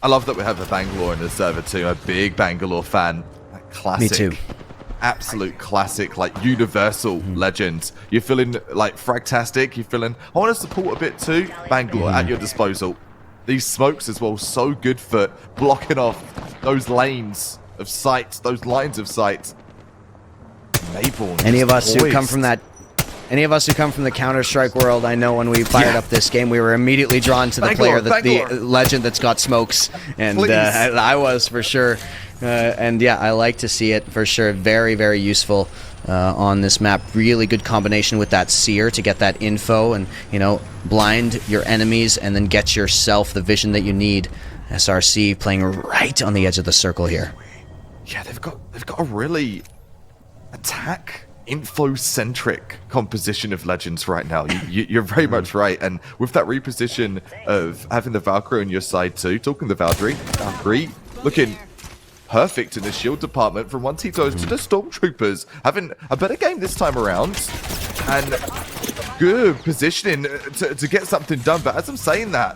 I love that we have the Bangalore in the server too. I'm a big Bangalore fan. That classic. Me too. Absolute classic, like universal legend. You're feeling like fragtastic. You're feeling, I want to support a bit too. Bangalore at your disposal. These smokes as well, so good for blocking off those lanes of sight, those lines of sight. Mayborn. Any of us who come from the Counter-Strike world, I know when we fired up this game, we were immediately drawn to the player, the legend that's got smokes, and I was for sure. And yeah, I like to see it for sure. Very, very useful on this map. Really good combination with that seer to get that info and blind your enemies and then get yourself the vision that you need. SRC playing right on the edge of the circle here. Yeah, they've got a really attack info-centric composition of legends right now. You're very much right, and with that reposition of having the Valkyrie on your side too, talking the Valkyrie looking perfect in the shield department from once he goes to the Stormtroopers, having a better game this time around, and good positioning to get something done. But as I'm saying that,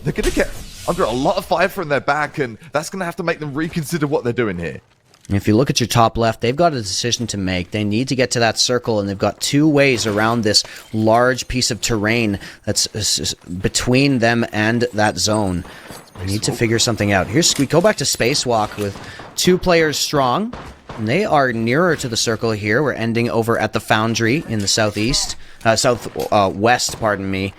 they're going to get under a lot of fire from their back, and that's going to have to make them reconsider what they're doing here. If you look at your top left, they've got a decision to make. They need to get to that circle, and they've got 2 ways around this large piece of terrain that's between them and that zone. They need to figure something out. We go back to Spacewalk with 2 players strong, and they are nearer to the circle here. We're ending over at the Foundry in the southwest, pardon me,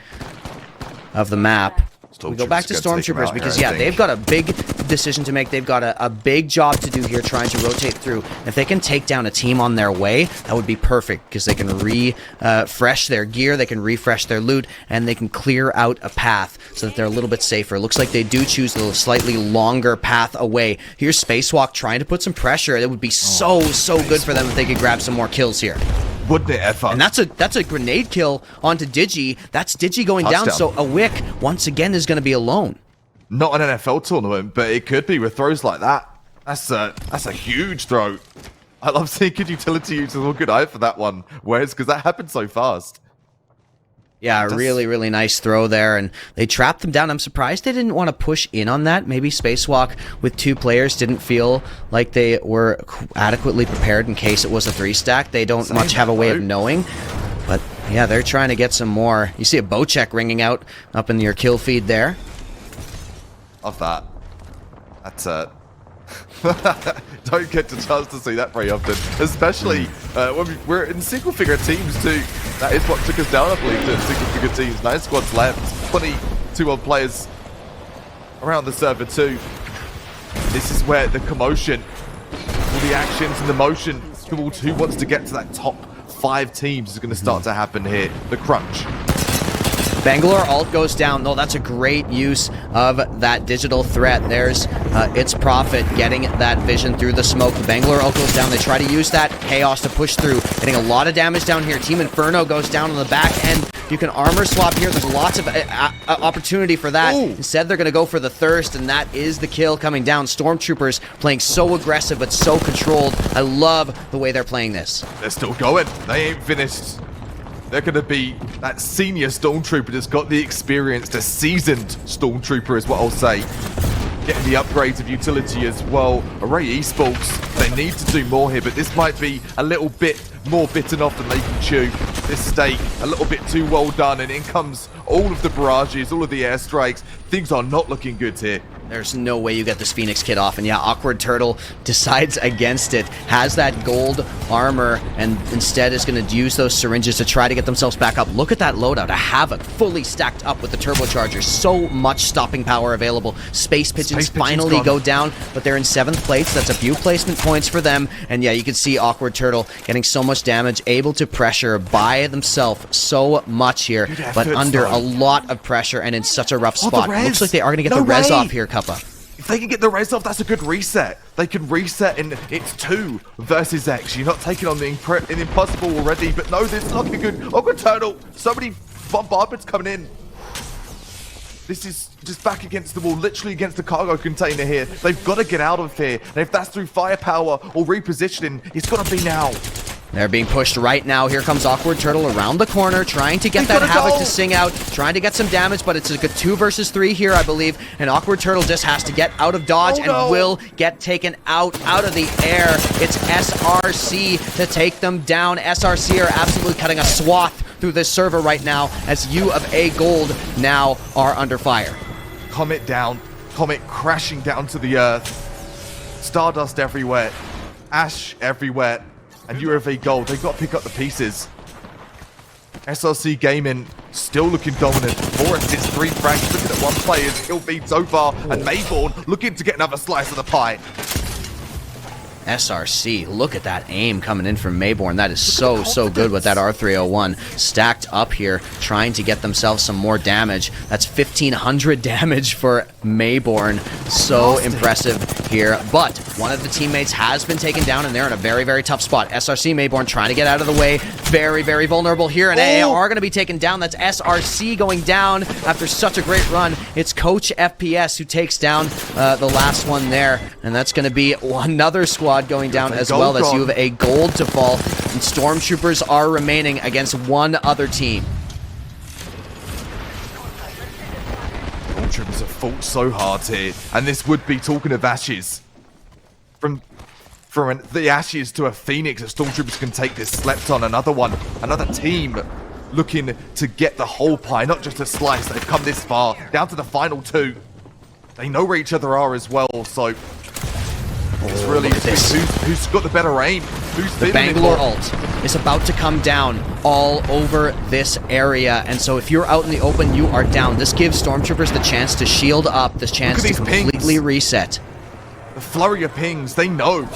of the map. We go back to Stormtroopers because, yeah, they've got a big decision to make. They've got a big job to do here trying to rotate through. If they can take down a team on their way, that would be perfect because they can refresh their gear, they can refresh their loot, and they can clear out a path so that they're a little bit safer. It looks like they do choose a slightly longer path away. Here's Spacewalk trying to put some pressure. It would be so good for them if they could grab some more kills here. Wouldn't it ever? And that's a grenade kill onto Digi. That's Digi going down, so ESWF once again is going to be alone. Not an NFL tournament, but it could be with throws like that. That's a huge throw. I love seeing good utility users. Well, good eye for that one, Wes, because that happened so fast. Yeah, really, really nice throw there, and they trapped them down. I'm surprised they didn't want to push in on that. Maybe Spacewalk with 2 players didn't feel like they were adequately prepared in case it was a 3-stack. They don't much have a way of knowing, but yeah, they're trying to get some more. You see a bow check ringing out up in your kill feed there. Love that. That's don't get the chance to see that very often, especially when we're in single-figure teams too. That is what took us down, I believe, to single-figure teams. 9 squads left, 22 odd players around the server too. This is where the commotion, all the actions and the motion towards who wants to get to that top 5 teams is going to start to happen here. The crunch. Bangalore ult goes down. No, that's a great use of that digital threat. There's its Prophet getting that vision through the smoke. The Bangalore ult goes down. They try to use that chaos to push through. Getting a lot of damage down here. Team Inferno goes down on the back end. You can armor swap here. There's lots of opportunity for that. Ooh. Instead, they're going to go for the Thirst, and that is the kill coming down. Stormtroopers playing so aggressive but so controlled. I love the way they're playing this. They're still going. They ain't finished. they're going to be that senior Stormtrooper that's got the experience, the seasoned Stormtrooper is what I'll say. Getting the upgrades of utility as well. Array Esports, they need to do more here, but this might be a little bit more bitten off than they can chew. This steak, a little bit too well done, and in comes all of the barrages, all of the airstrikes. Things are not looking good here. There's no way you get this Phoenix kit off, and yeah, Awkward Turtle decides against it, has that gold armor, and instead is going to use those syringes to try to get themselves back up. Look at that loadout, a Havoc fully stacked up with the turbocharger, so much stopping power available. Space Pigeons finally go down, but they're in 7th place. That's a few placement points for them, and yeah, you can see Awkward Turtle getting so much damage, able to pressure by themselves so much here, but under a lot of pressure and in such a rough spot. Looks like they are going to get the res off here, Kappa. If they can get the res off, that's a good reset. They can reset, and it's 2 versus X. You're not taking on the impossible already, but no, this is looking good. Awkward Turtle, so many bombardments coming in. This is just back against the wall, literally against the cargo container here. They've got to get out of here, and if that's through firepower or repositioning, it's got to be now. They're being pushed right now. Here comes Awkward Turtle around the corner, trying to get that Havoc to sing out, trying to get some damage, but it's a good 2 versus 3 here, I believe. And Awkward Turtle just has to get out of dodge and will get taken out of the air. It's SRC to take them down. SRC are absolutely cutting a swath through this server right now as U of A Gold now are under fire. Comet down, Comet crashing down to the earth. Stardust everywhere, ash everywhere. And URV Gold, they've got to pick up the pieces. SRC Gaming still looking dominant. 4 assists, 3 frags, looking at 1 player's kill feed so far. And Mayborn looking to get another slice of the pie. SRC, look at that aim coming in from Mayborn. That is so good with that R301. Stacked up here, trying to get themselves some more damage. That's 1,500 damage for Mayborn. So impressive here. But one of the teammates has been taken down, and they're in a very tough spot. SRC Mayborn trying to get out of the way. Very vulnerable here, and they are going to be taken down. That's SRC going down after such a great run. It's Coach FPS who takes down the last one there, and that's going to be another squad going down as well. As you have a gold to fall, and Stormtroopers are remaining against one other team. Stormtroopers have fought so hard here, and this would be talking of ashes. From the ashes to a Phoenix, if Stormtroopers can take this. Slept on another team looking to get the whole pie, not just a slice. They've come this far, down to the final 2. They know where each other are as well, so it's really who's got the better aim. Who's the Bangalore ult is about to come down all over this area, and so if you're out in the open, you are down. This gives Stormtroopers the chance to shield up, the chance to completely reset. The flurry of pings, they know.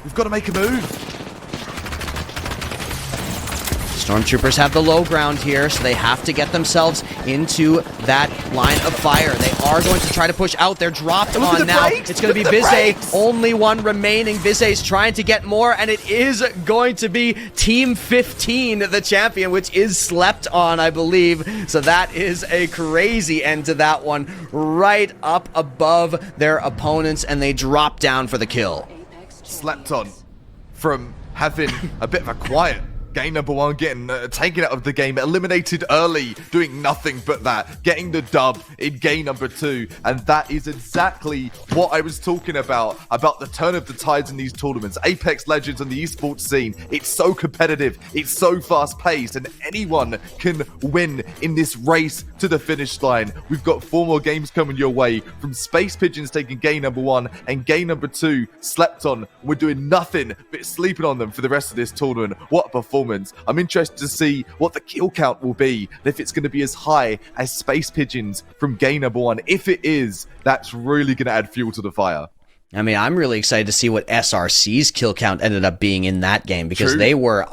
We've got to make a move. Stormtroopers have the low ground here, so they have to get themselves into that line of fire. They are going to try to push out. They're dropped on now. It's going to be Bizay, only one remaining. Bizay's trying to get more, and it is going to be Team 15, the champion, which is slept on, I believe. So that is a crazy end to that one, right up above their opponents, and they drop down for the kill. Slept on from having a bit of a quiet game number 1, getting taken out of the game, eliminated early, doing nothing but that, getting the dub in game number 2, and that is exactly what I was talking about the turn of the tides in these tournaments. Apex Legends on the esports scene, it's so competitive, it's so fast-paced, and anyone can win in this race to the finish line. We've got 4 more games coming your way, from Space Pigeons taking game number 1, and game number 2 slept on. We're doing nothing but sleeping on them for the rest of this tournament. What a performance. I'm interested to see what the kill count will be, and if it's going to be as high as Space Pigeons from game number 1. If it is, that's really going to add fuel to the fire. I mean, I'm really excited to see what SRC's kill count ended up being in that game, because they were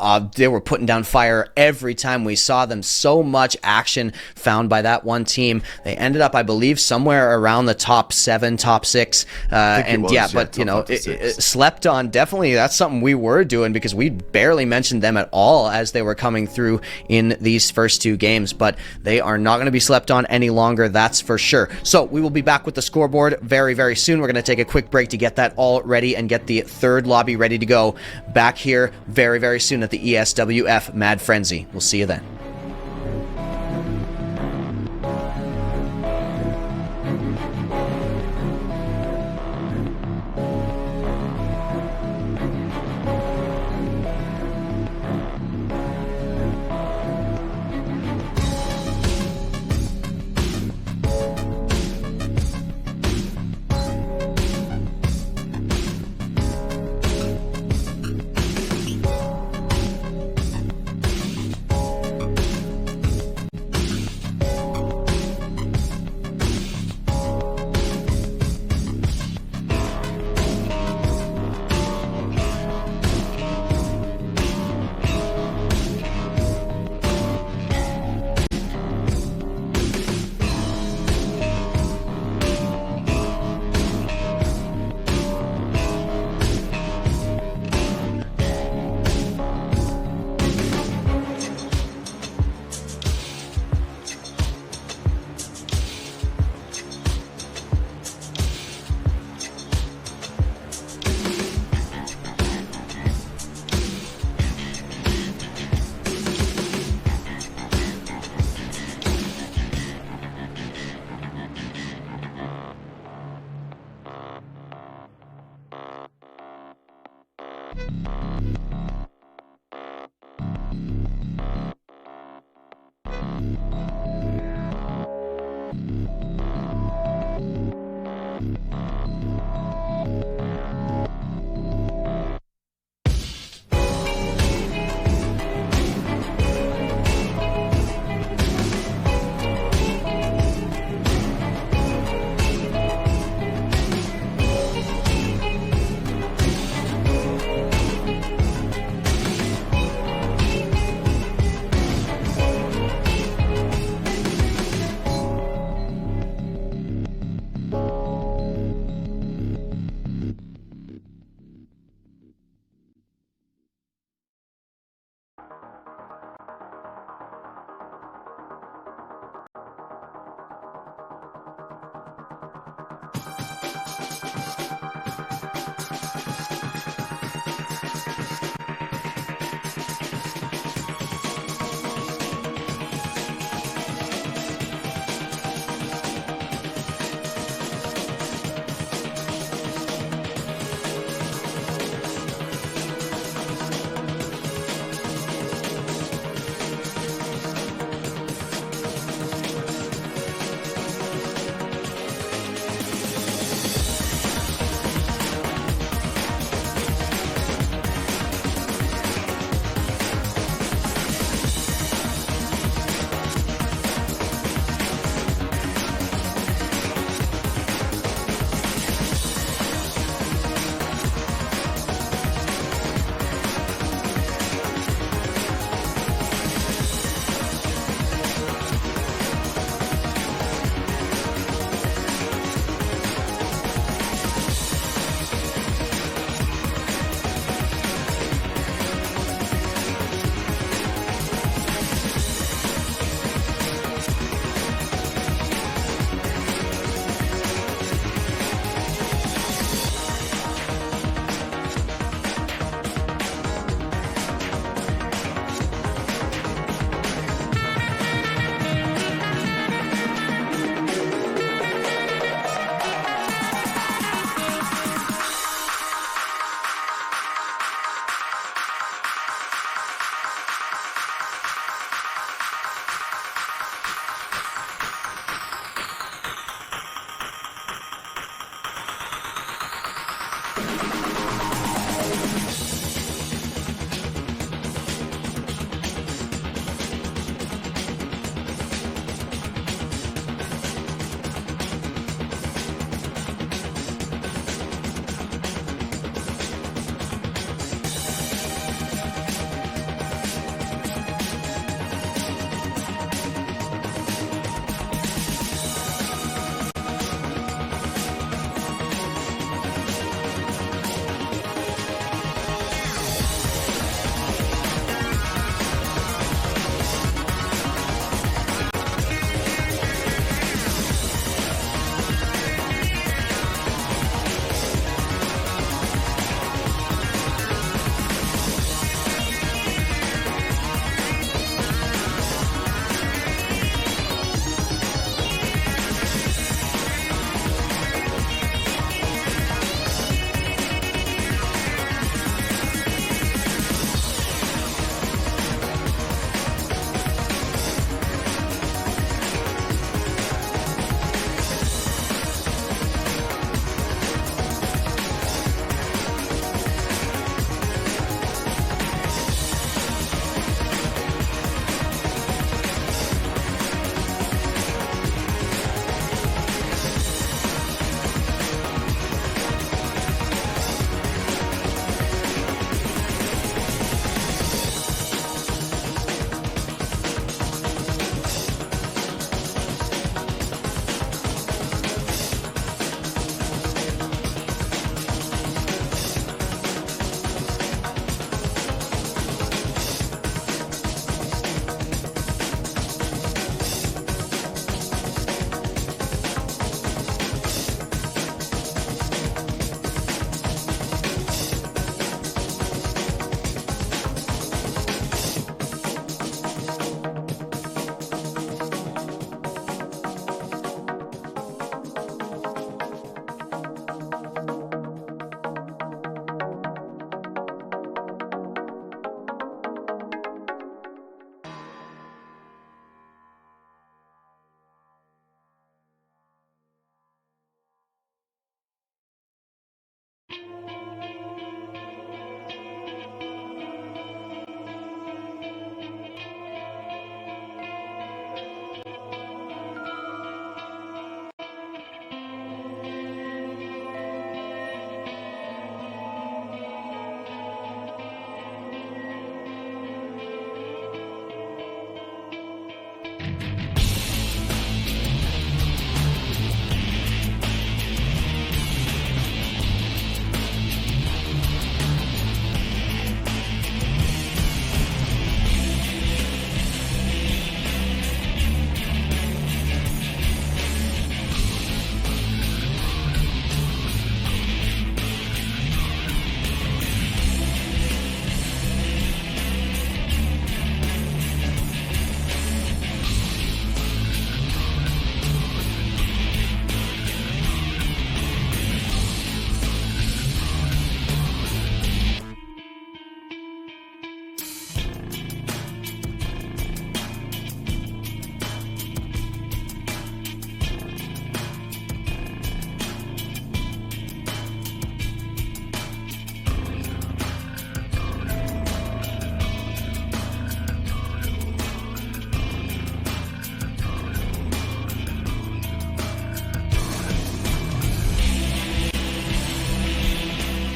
putting down fire every time we saw them. So much action found by that one team. They ended up, I believe, somewhere around the top 7, top 6. And yeah, but you know, it slept on. Definitely, that's something we were doing, because we barely mentioned them at all as they were coming through in these first 2 games. But they are not going to be slept on any longer, that's for sure. So we will be back with the scoreboard very soon. We're going to take a quick break break to get that all ready and get the third lobby ready to go. Back here very, very soon at the ESWF Mad Frenzy. We'll see you then.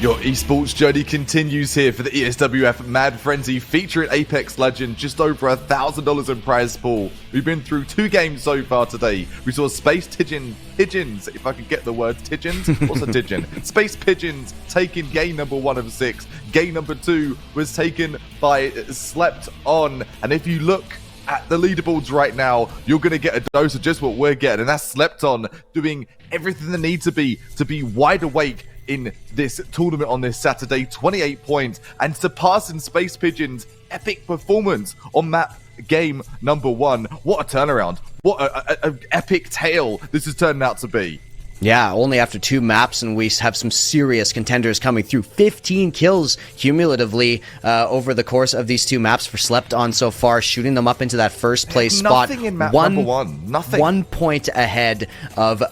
Your esports journey continues here for the ESWF Mad Frenzy featuring Apex Legend, just over $1,000 in prize pool. We've been through 2 games so far today. We saw Space Pigeons, if I could get the words Pigeons. What's a Pigeon? Space Pigeons taking game number 1 of 6. Game number 2 was taken by Slept On. And if you look at the leaderboards right now, you're going to get a dose of just what we're getting. And that's Slept On doing everything they need to be wide awake in this tournament on this Saturday. 28 points and surpassing Space Pigeon's epic performance on map game number 1. What a turnaround. What a epic tale this is turning out to be. Yeah, only after 2 maps, and we have some serious contenders coming through. 15 kills cumulatively over the course of these 2 maps for Slept On so far, shooting them up into that first place spot. Nothing in map number 1. Nothing. 1 point ahead of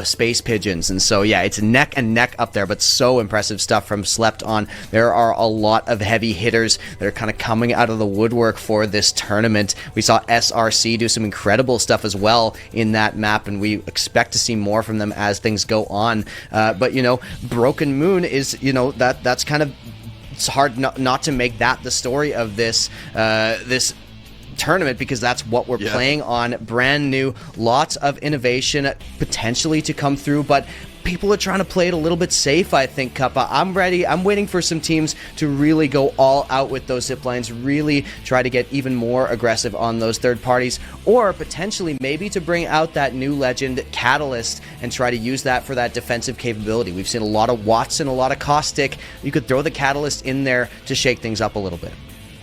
Space Pigeons. And so, yeah, it's neck and neck up there, but so impressive stuff from Slept On. There are a lot of heavy hitters that are kind of coming out of the woodwork for this tournament. We saw SRC do some incredible stuff as well in that map, and we expect to see more from them as things go on. But, you know, Broken Moon is, you know, that's kind of, it's hard not to make that the story of this this tournament, because that's what we're playing on. Brand new, lots of innovation potentially to come through, but people are trying to play it a little bit safe, I think, Kappa. I'm ready. I'm waiting for some teams to really go all out with those zip lines, really try to get even more aggressive on those third parties, or potentially maybe to bring out that new legend Catalyst and try to use that for that defensive capability. We've seen a lot of Watson, a lot of Caustic. You could throw the Catalyst in there to shake things up a little bit.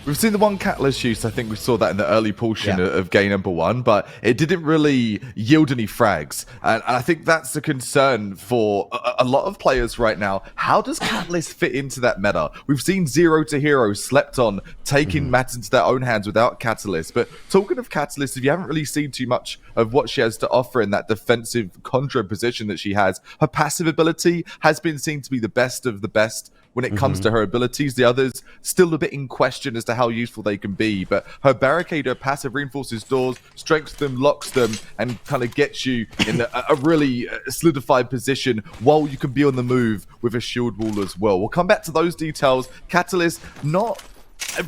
We've seen the one Catalyst use. I think we saw that in the early portion of game number 1, but it didn't really yield any frags. And I think that's a concern for a lot of players right now. How does Catalyst fit into that meta? We've seen Zero to Hero, Slept On, taking matters into their own hands without Catalyst. But talking of Catalyst, if you haven't really seen too much of what she has to offer in that defensive contra position that she has, her passive ability has been seen to be the best of the best when it comes to her abilities. The others still a bit in question as to how useful they can be, but her barricade, her passive reinforces doors, strengthens them, locks them, and kind of gets you in a really solidified position while you can be on the move with a shield wall as well. We'll come back to those details. Catalyst, not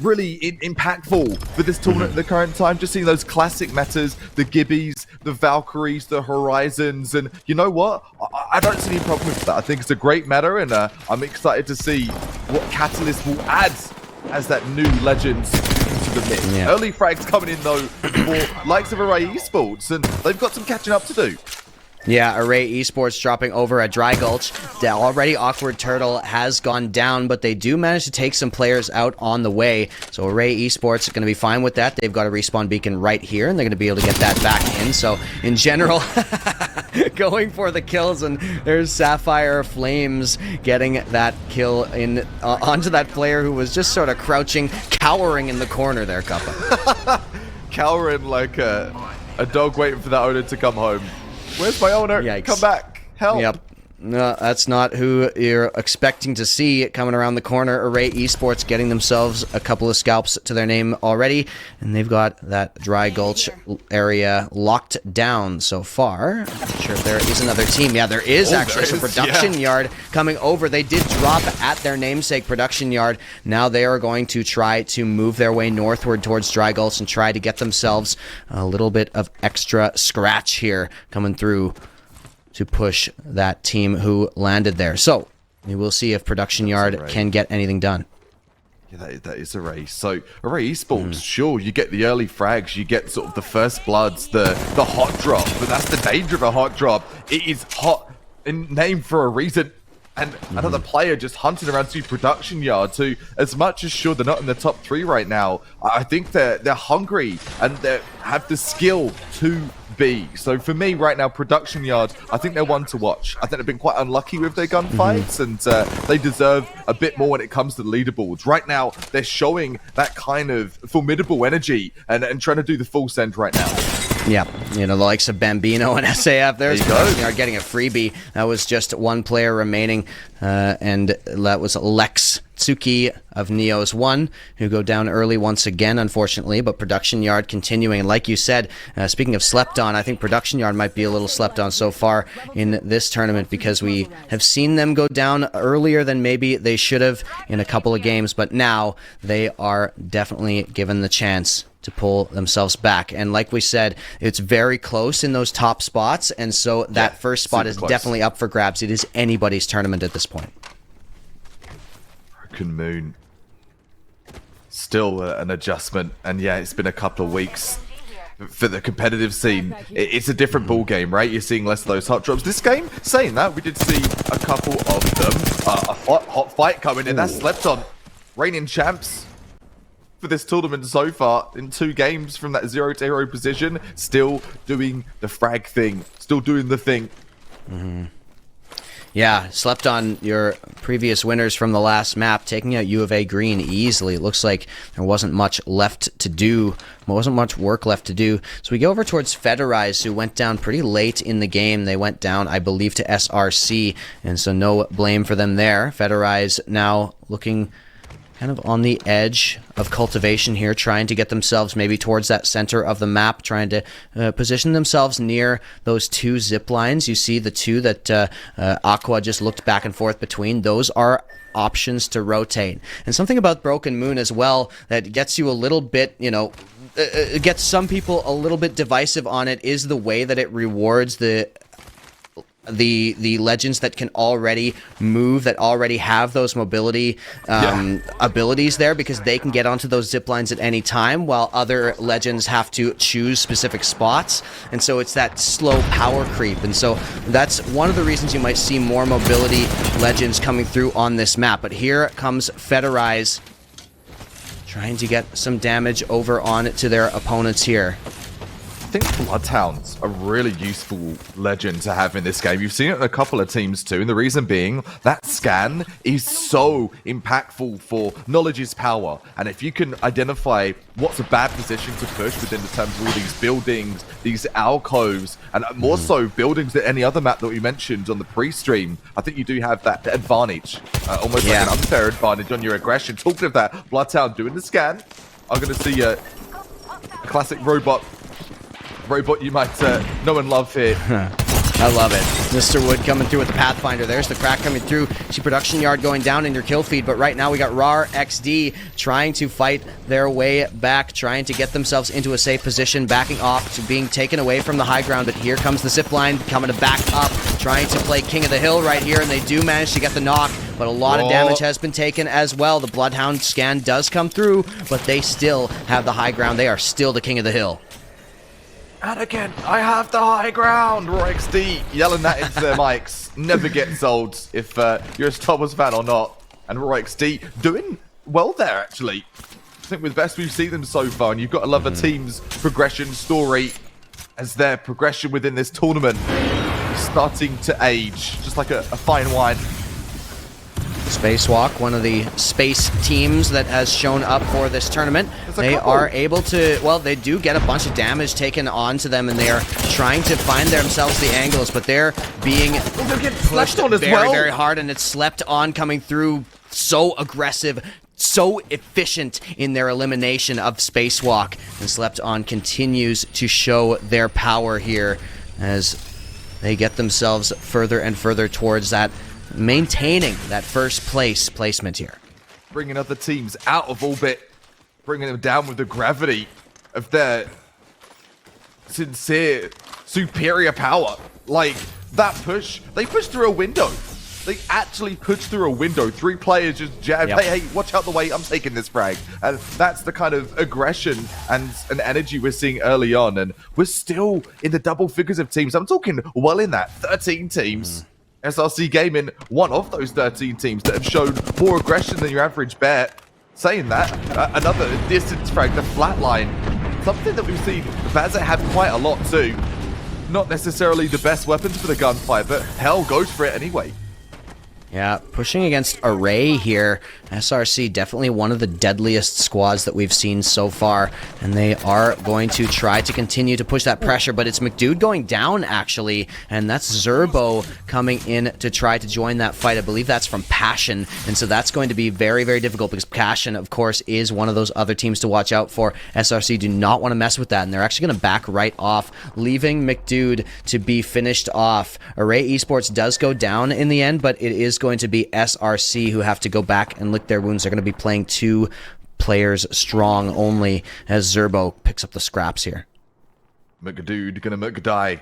really impactful for this tournament at the current time. Just seeing those classic metas, the Gibbies, the Valkyries, the Horizons, and you know what? I don't see any problem with that. I think it's a great meta, and I'm excited to see what Catalyst will add as that new legend into the mix. Early frags coming in though for likes of Array Esports, and they've got some catching up to do. Yeah, Array Esports dropping over at Dry Gulch. The already awkward turtle has gone down, but they do manage to take some players out on the way. So Array Esports is going to be fine with that. They've got a respawn beacon right here, and they're going to be able to get that back in. So in general, going for the kills, and there's Sapphire Flames getting that kill in onto that player who was just sort of crouching, cowering in the corner there, Kappa. Cowering like a dog waiting for that owner to come home. Where's my owner? Yikes. Come back. Help. Yep. No, that's not who you're expecting to see coming around the corner. Array Esports getting themselves a couple of scalps to their name already, and they've got that Dry Gulch area locked down so far. Not sure if there is another team. Yeah, there is actually. So Production Yard coming over. They did drop at their namesake Production Yard. Now they are going to try to move their way northward towards Dry Gulch and try to get themselves a little bit of extra scratch here coming through to push that team who landed there. So we will see if Production Yard can get anything done. Yeah, that is Array. So Array Esports, sure, you get the early frags, you get sort of the first bloods, the hot drop, but that's the danger of a hot drop. It is hot in name for a reason. And another player just hunting around to Production Yard, who, as much as sure they're not in the top 3 right now, I think they're hungry and they have the skill to be. So for me right now, Production Yard, I think they're one to watch. I think they've been quite unlucky with their gunfights, and they deserve a bit more when it comes to the leaderboards. Right now, they're showing that kind of formidable energy and trying to do the full send right now. Yeah, you know, the likes of Bambino and SAF. There's Production Yard getting a freebie. That was just one player remaining, and that was Lex Tsuki of Neos 1, who go down early once again, unfortunately, but Production Yard continuing. And like you said, speaking of slept on, I think Production Yard might be a little slept on so far in this tournament because we have seen them go down earlier than maybe they should have in a couple of games, but now they are definitely given the chance to pull themselves back. And like we said, it's very close in those top spots, and so that first spot is definitely up for grabs. It is anybody's tournament at this point. Broken Moon. Still an adjustment, and yeah, it's been a couple of weeks for the competitive scene. It's a different ball game, right? You're seeing less of those hot drops. This game, saying that, we did see a couple of them. A hot fight coming in. That's slept on. Reigning champs for this tournament so far in 2 games from that 0-0 position. Still doing the frag thing. Still doing the thing. Yeah, slept on your previous winners from the last map, taking out U of A Green easily. It looks like there wasn't much left to do. Wasn't much work left to do. So we go over towards Federize, who went down pretty late in the game. They went down, I believe, to SRC, and so no blame for them there. Federize now looking kind of on the edge of cultivation here, trying to get themselves maybe towards that center of the map, trying to position themselves near those 2 zip lines. You see the 2 that Aqua just looked back and forth between. Those are options to rotate. And something about Broken Moon as well that gets you a little bit, you know, gets some people a little bit divisive on it is the way that it rewards the legends that can already move, that already have those mobility abilities there, because they can get onto those zip lines at any time, while other legends have to choose specific spots. And so it's that slow power creep. And so that's one of the reasons you might see more mobility legends coming through on this map. But here comes Federize, trying to get some damage over on to their opponents here. I think Bloodhound's a really useful legend to have in this game. You've seen it in a couple of teams too, and the reason being that scan is so impactful for knowledge is power. And if you can identify what's a bad position to push within the terms of all these buildings, these alcoves, and more so buildings than any other map that we mentioned on the pre-stream, I think you do have that advantage, almost like an unfair advantage on your aggression. Talking of that, Bloodhound doing the scan. I'm going to see a classic robot you might know and love here. I love it. Mr. Wood coming through with the Pathfinder. There's the crack coming through. See Production Yard going down in your kill feed, but right now we got RAR XD trying to fight their way back, trying to get themselves into a safe position, backing off to being taken away from the high ground, but here comes the zipline coming to back up, trying to play King of the Hill right here, and they do manage to get the knock, but a lot of damage has been taken as well. The Bloodhound scan does come through, but they still have the high ground. They are still the King of the Hill. And again, I have the high ground. RXD yelling that into their mics. Never gets old if you're a Star Wars fan or not. And RXD doing well there, actually. I think with the best we've seen them so far. And you've got to love a team's progression story as their progression within this tournament is starting to age. Just like a fine wine. Spacewalk, one of the space teams that has shown up for this tournament. They are able to, well, they do get a bunch of damage taken onto them, and they are trying to find themselves the angles, but they're being pushed on as very, very hard, and it's slept on coming through, so aggressive, so efficient in their elimination of Spacewalk. And Slept On continues to show their power here as they get themselves further and further towards that, maintaining that first place placement here. Bringing other teams out of orbit, bringing them down with the gravity of their sincere, superior power. Like, that push, they pushed through a window. They actually pushed through a window. 3 players just jabbed, hey, watch out the way, I'm taking this frag. And that's the kind of aggression and energy we're seeing early on. And we're still in the double figures of teams. I'm talking well in that, 13 teams. SRC Gaming, one of those 13 teams that have shown more aggression than your average bear. Saying that, another distance frag, the flatline. Something that we've seen Vazza have quite a lot too. Not necessarily the best weapons for the gunfight, but hell, goes for it anyway. Yeah, pushing against Array here. SRC definitely one of the deadliest squads that we've seen so far, and they are going to try to continue to push that pressure, but it's McDude going down, actually, and that's Zerbo coming in to try to join that fight. I believe that's from Passion, and so that's going to be very, very difficult because Passion, of course, is one of those other teams to watch out for. SRC do not want to mess with that, and they're actually going to back right off, leaving McDude to be finished off. Array Esports does go down in the end, but it is going to be SRC who have to go back and lick their wounds. They're going to be playing 2 players strong only as Zerbo picks up the scraps here. McDude gonna McDie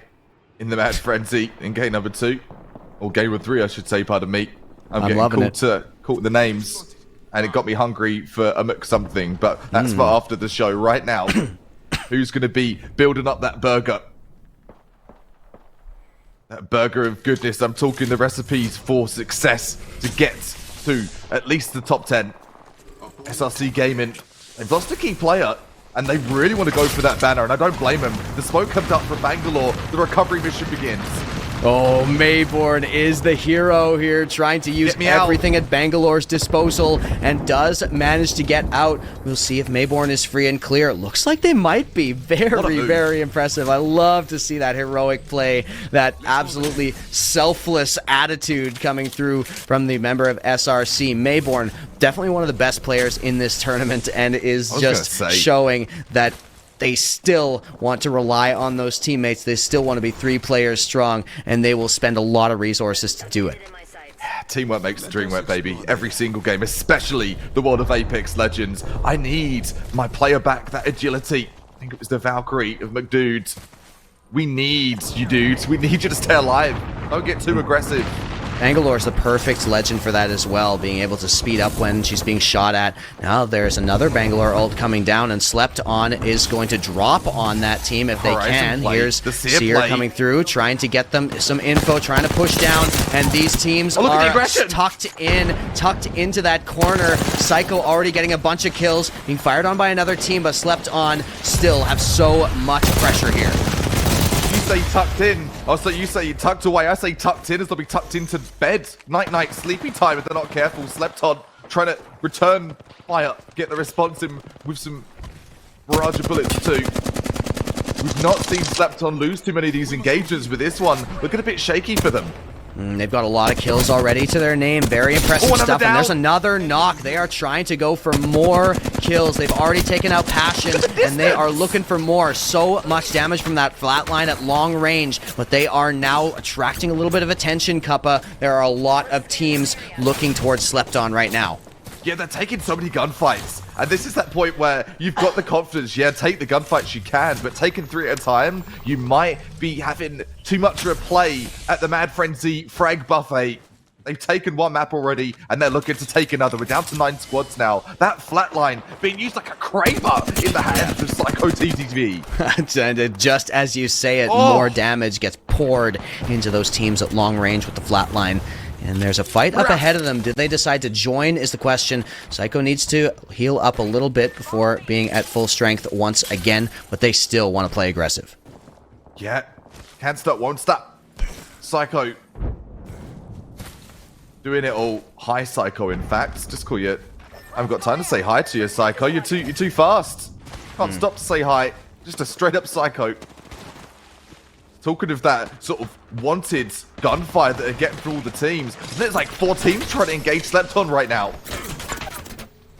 in the Mad Frenzy in game number 2. Or game number 3, I should say, pardon me. I'm getting caught the names, and it got me hungry for a Mc something, but that's for after the show. Right now, who's going to be building up that burger? That burger of goodness. I'm talking the recipes for success to get to at least the top 10. SRC Gaming, they've lost a key player, and they really want to go for that banner, and I don't blame them. The smoke comes up from Bangalore. The recovery mission begins. Oh, Mayborn is the hero here, trying to use everything at Bangalore's disposal, and does manage to get out. We'll see if Mayborn is free and clear. It looks like they might be. Very, very impressive. I love to see that heroic play, that absolutely selfless attitude coming through from the member of SRC. Mayborn, definitely one of the best players in this tournament, and is just showing that they still want to rely on those teammates. They still want to be 3 players strong, and they will spend a lot of resources to do it. Teamwork makes the dream work, baby. Every single game, especially the World of Apex Legends. I need my player back, that agility. I think it was the Valkyrie of McDude. We need you, dudes. We need you to stay alive. Don't get too aggressive. Bangalore's the perfect legend for that as well, being able to speed up when she's being shot at. Now there's another Bangalore ult coming down, and Slept On is going to drop on that team if they can. Here's Seer coming through, trying to get them some info, trying to push down, and these teams are tucked into that corner. Psycho already getting a bunch of kills, being fired on by another team, but Slept On still have so much pressure here. You say tucked in. Also, you say tucked away. I say tucked in as they'll be tucked into bed. Night, sleepy time if they're not careful. Slept On, trying to return fire, get the response in with some barrage of bullets too. We've not seen Slept On lose too many of these engagements, but this one looking a bit shaky for them. They've got a lot of kills already to their name. Very impressive stuff. And there's another knock. They are trying to go for more kills. They've already taken out Passion, and they are looking for more. So much damage from that flatline at long range, but they are now attracting a little bit of attention, Cuppa. There are a lot of teams looking towards Slept On right now. Yeah, they're taking so many gunfights. And this is that point where you've got the confidence, yeah, take the gunfights you can, but taking 3 at a time, you might be having too much of a play at the Mad Frenzy frag buffet. They've taken 1 map already, and they're looking to take another. We're down to 9 squads now. That flatline being used like a Kraber in the hands of Psycho TTV. And just as you say it, more damage gets poured into those teams at long range with the flatline. And there's a fight up ahead of them. Did they decide to join is the question. Psycho needs to heal up a little bit before being at full strength once again, but they still want to play aggressive. Yeah, can't stop, won't stop. Psycho doing it all. Hi, Psycho, in fact. Just call you. I haven't got time to say hi to you, Psycho. You're too fast. Can't stop to say hi. Just a straight up Psycho. Talking of that sort of wanted gunfire that are getting through all the teams. There's like 4 teams trying to engage Slept On right now.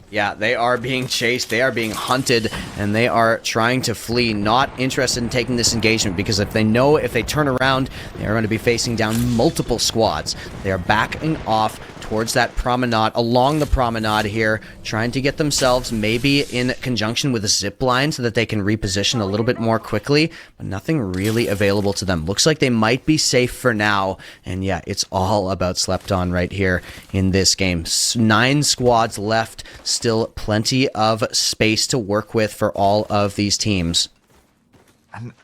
Yeah, they are being chased, they are being hunted, and they are trying to flee. Not interested in taking this engagement because if they know if they turn around, they are going to be facing down multiple squads. They are backing off towards that promenade, along the promenade here, trying to get themselves maybe in conjunction with a zip line so that they can reposition a little bit more quickly, but nothing really available to them. Looks like they might be safe for now, and yeah, it's all about Slept On right here in this game. 9 squads left, still plenty of space to work with for all of these teams. And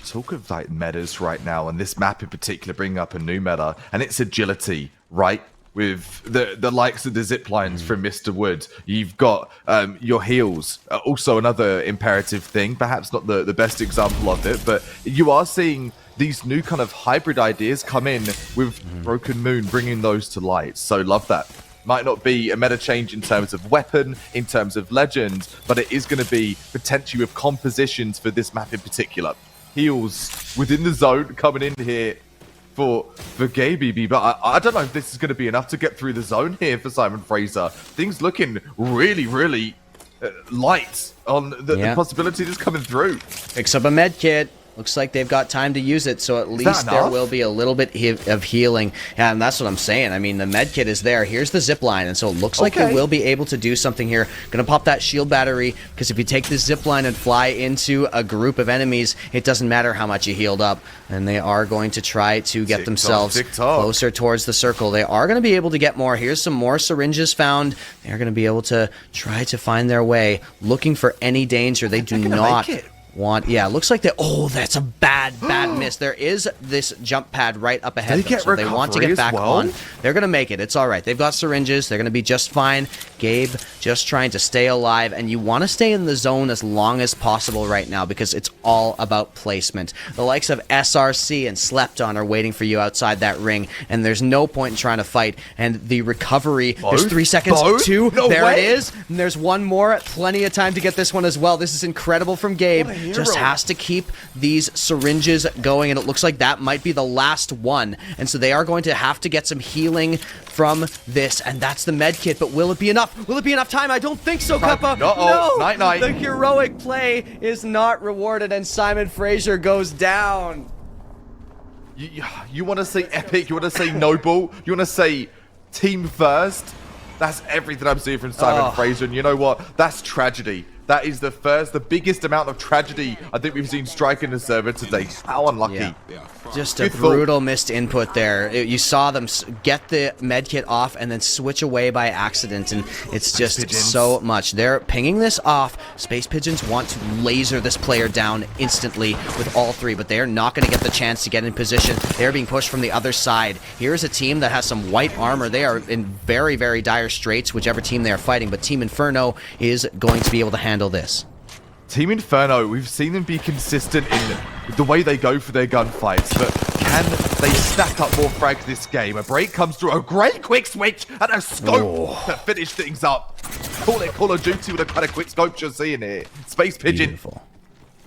talk of like metas right now, and this map in particular bringing up a new meta, and it's agility, right? With the likes of the zip lines from Mr. Wood. You've got your heals, also another imperative thing, perhaps not the best example of it, but you are seeing these new kind of hybrid ideas come in with Broken Moon, bringing those to light. So love that. Might not be a meta change in terms of weapon, in terms of legend, but it is going to be potentially with compositions for this map in particular. Heals within the zone coming in here for GameBB, but I don't know if this is going to be enough to get through the zone here for Simon Fraser. Things looking really, really light on the possibility that's coming through. Picks up a med kit. Looks like they've got time to use it, so at least there will be a little bit of healing. Yeah, and that's what I'm saying. I mean, the med kit is there. Here's the zip line, and so it looks like they will be able to do something here. Gonna pop that shield battery, because if you take this zip line and fly into a group of enemies, it doesn't matter how much you healed up. And they are going to try to get themselves closer towards the circle. They are going to be able to get more. Here's some more syringes found. They're going to be able to try to find their way, looking for any danger. They do not want. Yeah, it looks like they. Oh, that's a bad miss. There is this jump pad right up ahead. So they want to get back on. They're going to make it. It's all right. They've got syringes. They're going to be just fine. Gabe just trying to stay alive, and you want to stay in the zone as long as possible right now because it's all about placement. The likes of SRC and Slepton are waiting for you outside that ring, and there's no point in trying to fight. And the recovery, there's 3 seconds. Two. There it is. And there's one more. Plenty of time to get this one as well. This is incredible from Gabe. Just has to keep these syringes going, and it looks like that might be the last one. And so they are going to have to get some healing from this, and that's the med kit. But will it be enough? Will it be enough time? I don't think so, Kappa. No. Night. The heroic play is not rewarded, and Simon Fraser goes down. You want to say epic? You want to say noble? You want to say team first? That's everything I'm seeing from Simon Fraser, and you know what? That's tragedy. That is the biggest amount of tragedy I think we've seen strike in the server today. How unlucky. Yeah. Just a brutal missed input there. You saw them get the medkit off and then switch away by accident, and it's just so much. They're pinging this off. Space Pigeons want to laser this player down instantly with all three, but they are not going to get the chance to get in position. They're being pushed from the other side. Here's a team that has some white armor. They are in very, very dire straits, whichever team they are fighting, but Team Inferno is going to be able to handle this. Team Inferno, we've seen them be consistent in the way they go for their gunfights, but can they stack up more frags this game? A break comes through, a great quick switch, and a scope to finish things up. Call it Call of Duty with a kind of quick scope you're seeing here. Space Pigeon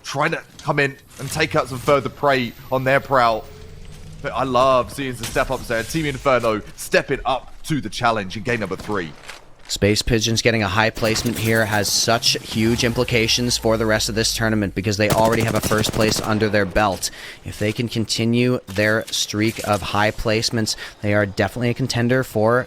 trying to come in and take out some further prey on their prowl. But I love seeing the step-ups there. Team Inferno stepping up to the challenge in game number 3. Space Pigeons getting a high placement here has such huge implications for the rest of this tournament because they already have a first place under their belt. If they can continue their streak of high placements, they are definitely a contender for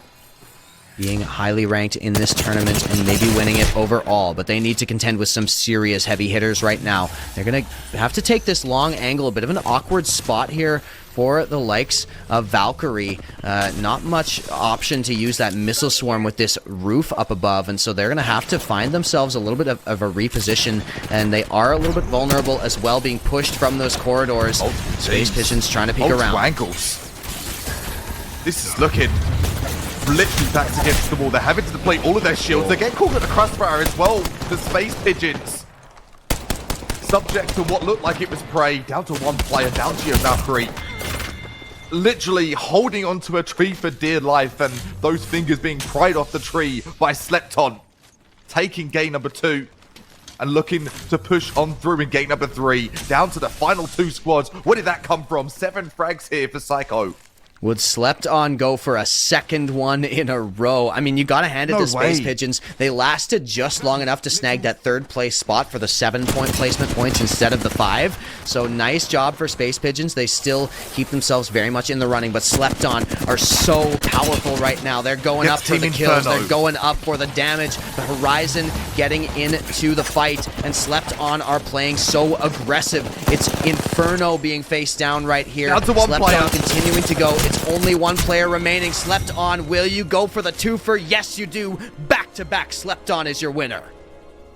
being highly ranked in this tournament and maybe winning it overall, but they need to contend with some serious heavy hitters right now. They're going to have to take this long angle, a bit of an awkward spot here for the likes of Valkyrie. Not much option to use that missile swarm with this roof up above, and so they're going to have to find themselves a little bit of a reposition, and they are a little bit vulnerable as well, being pushed from those corridors. Space Pigeons trying to peek around. Ankles. This is looking literally backed against the wall. They're having to deploy all of their shields. They get caught at the crossfire as well. The Space Pigeons, subject to what looked like it was prey, down to one player, down to your Valkyrie. Literally holding onto a tree for dear life, and those fingers being pried off the tree by Slepton. Taking game number 2 and looking to push on through in game number 3. Down to the final 2 squads. Where did that come from? 7 frags here for Psycho. Would Slepton go for a second one in a row? I mean, you gotta hand it to Space Pigeons. They lasted just long enough to snag that 3rd place spot for the 7-point placement points instead of the 5. So nice job for Space Pigeons. They still keep themselves very much in the running, but Slepton are so powerful right now. They're going up for the kills. They're going up for the damage. The Horizon getting into the fight, and Slepton are playing so aggressive. It's Inferno being face down right here. Down to one player. Slepton continuing to go. It's only 1 player remaining. Slepton, will you go for the 2-fer? Yes, you do. Back-to-back, Slepton is your winner.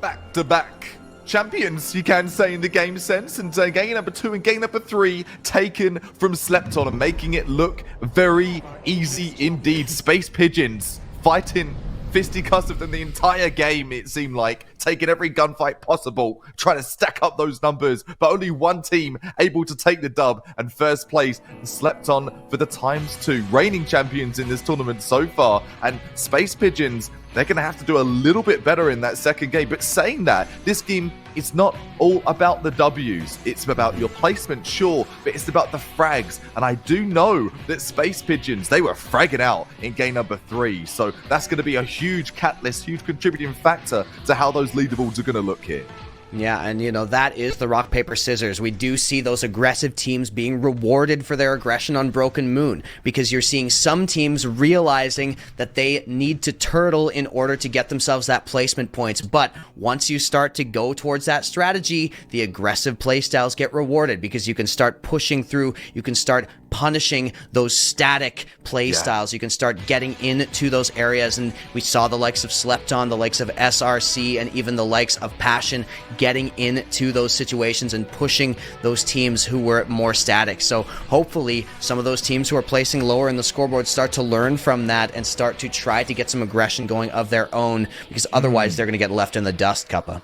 Back-to-back champions, you can say, in the game sense. And game number 2 and game number 3 taken from Slepton and making it look very easy indeed. Space Pigeons fighting fisticuffs of them the entire game, it seemed like. taking every gunfight possible, trying to stack up those numbers, but only one team able to take the dub, and first place slept on for the ×2. Reigning champions in this tournament so far, and Space Pigeons, they're going to have to do a little bit better in that second game. But saying that, this game is not all about the W's. It's about your placement, sure, but it's about the frags. And I do know that Space Pigeons, they were fragging out in game number 3. So that's going to be a huge catalyst, huge contributing factor to how those leaderboards are going to look here. Yeah, and that is the rock, paper, scissors. We do see those aggressive teams being rewarded for their aggression on Broken Moon, because you're seeing some teams realizing that they need to turtle in order to get themselves that placement points. But once you start to go towards that strategy, the aggressive playstyles get rewarded, because you can start pushing through, you can start punishing those static playstyles. You can start getting into those areas, and we saw the likes of Slepton, the likes of SRC, and even the likes of Passion getting into those situations and pushing those teams who were more static. So hopefully some of those teams who are placing lower in the scoreboard start to learn from that and start to try to get some aggression going of their own, because otherwise they're going to get left in the dust, Kappa.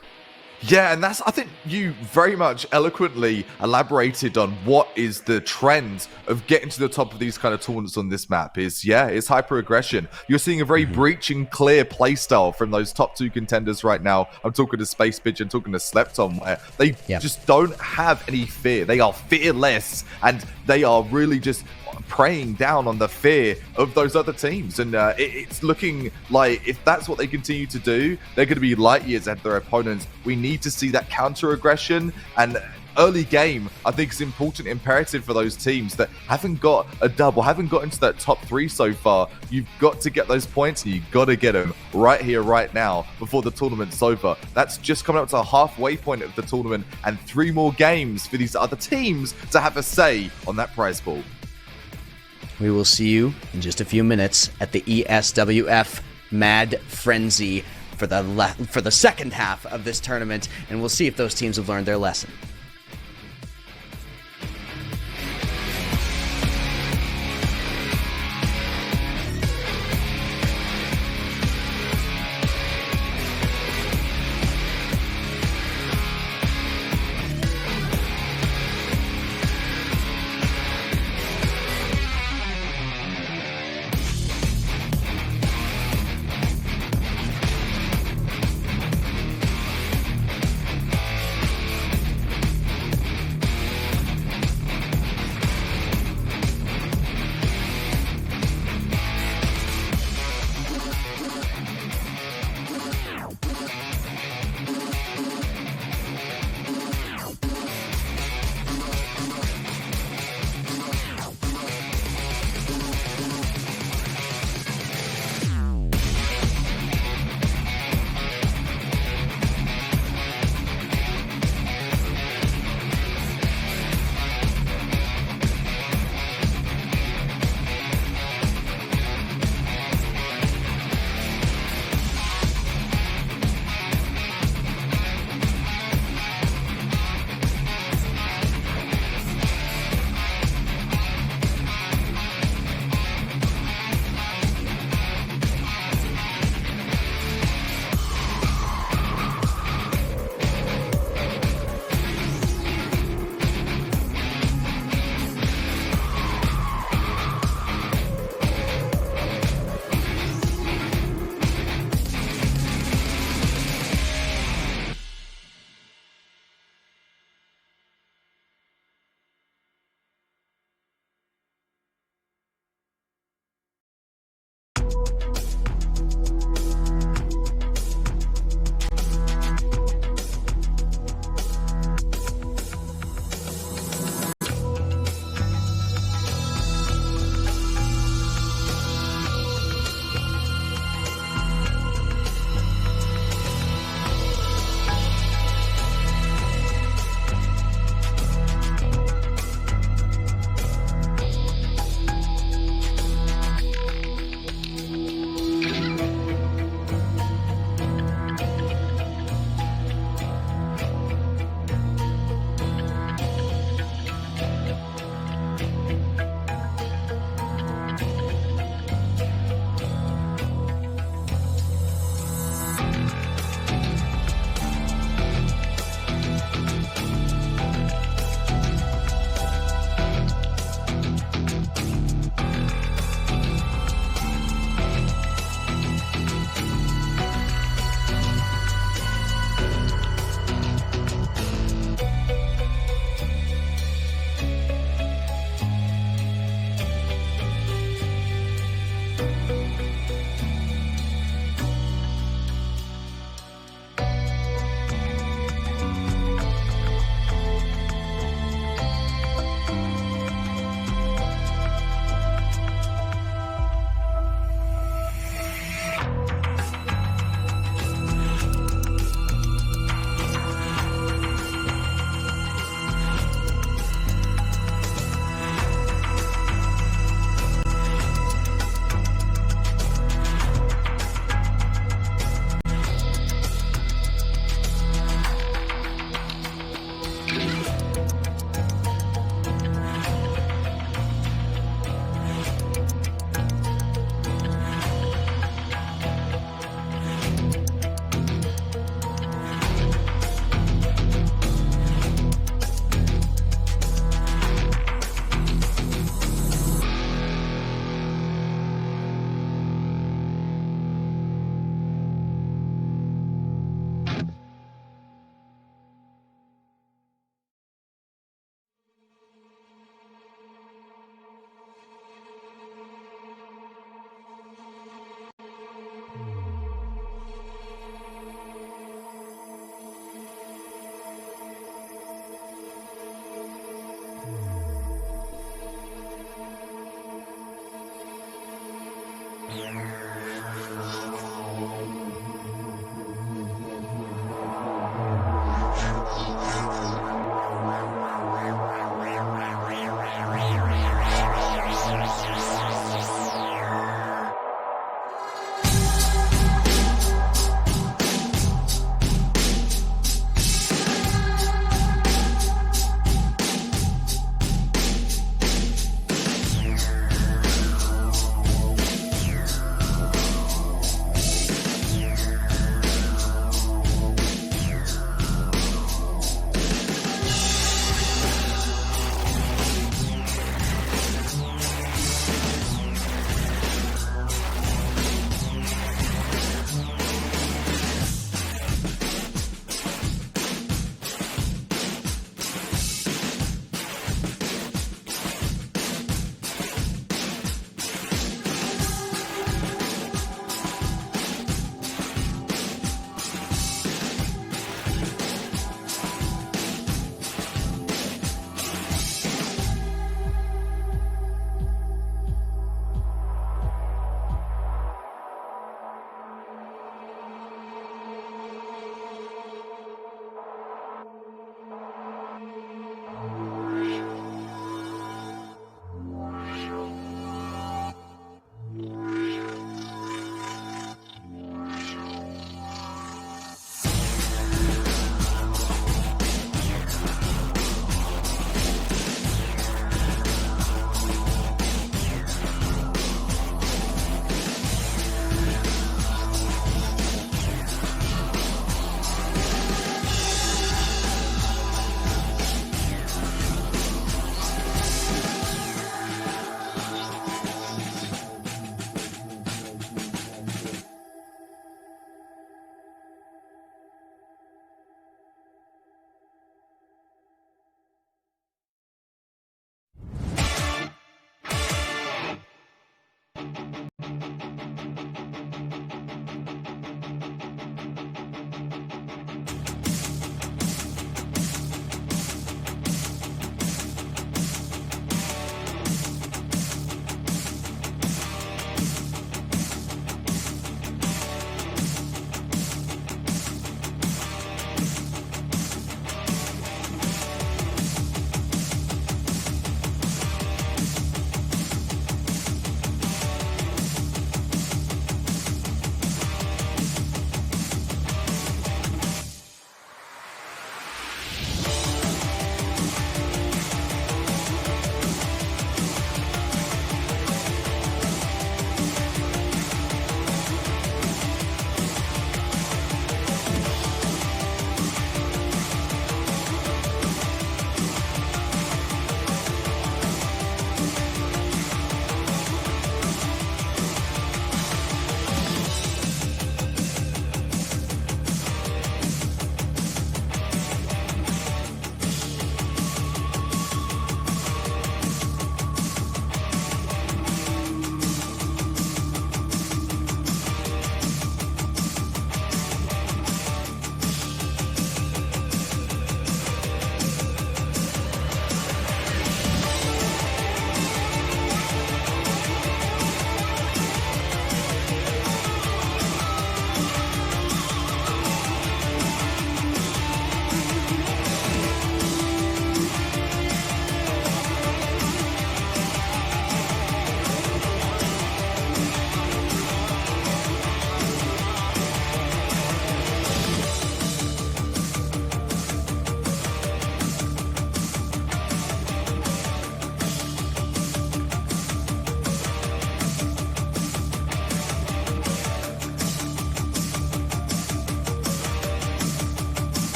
Yeah, and I think you very much eloquently elaborated on what is the trend of getting to the top of these kind of tournaments on this map it's hyper aggression. You're seeing a very breaching clear playstyle from those top 2 contenders right now. I'm talking to Space Pigeon, talking to Slepton, where they just don't have any fear. They are fearless, and they are really just preying down on the fear of those other teams. And it's looking like if that's what they continue to do, they're going to be light years ahead of their opponents. We need to see that counter aggression, and early game I think is important, imperative for those teams that haven't got a double, haven't got into that top 3 so far. You've got to get those points, and you've got to get them right here, right now, before the tournament's over. That's just coming up to a halfway point of the tournament, and 3 more games for these other teams to have a say on that prize pool. We will see you in just a few minutes at the ESWF Mad Frenzy for the second half of this tournament, and we'll see if those teams have learned their lesson.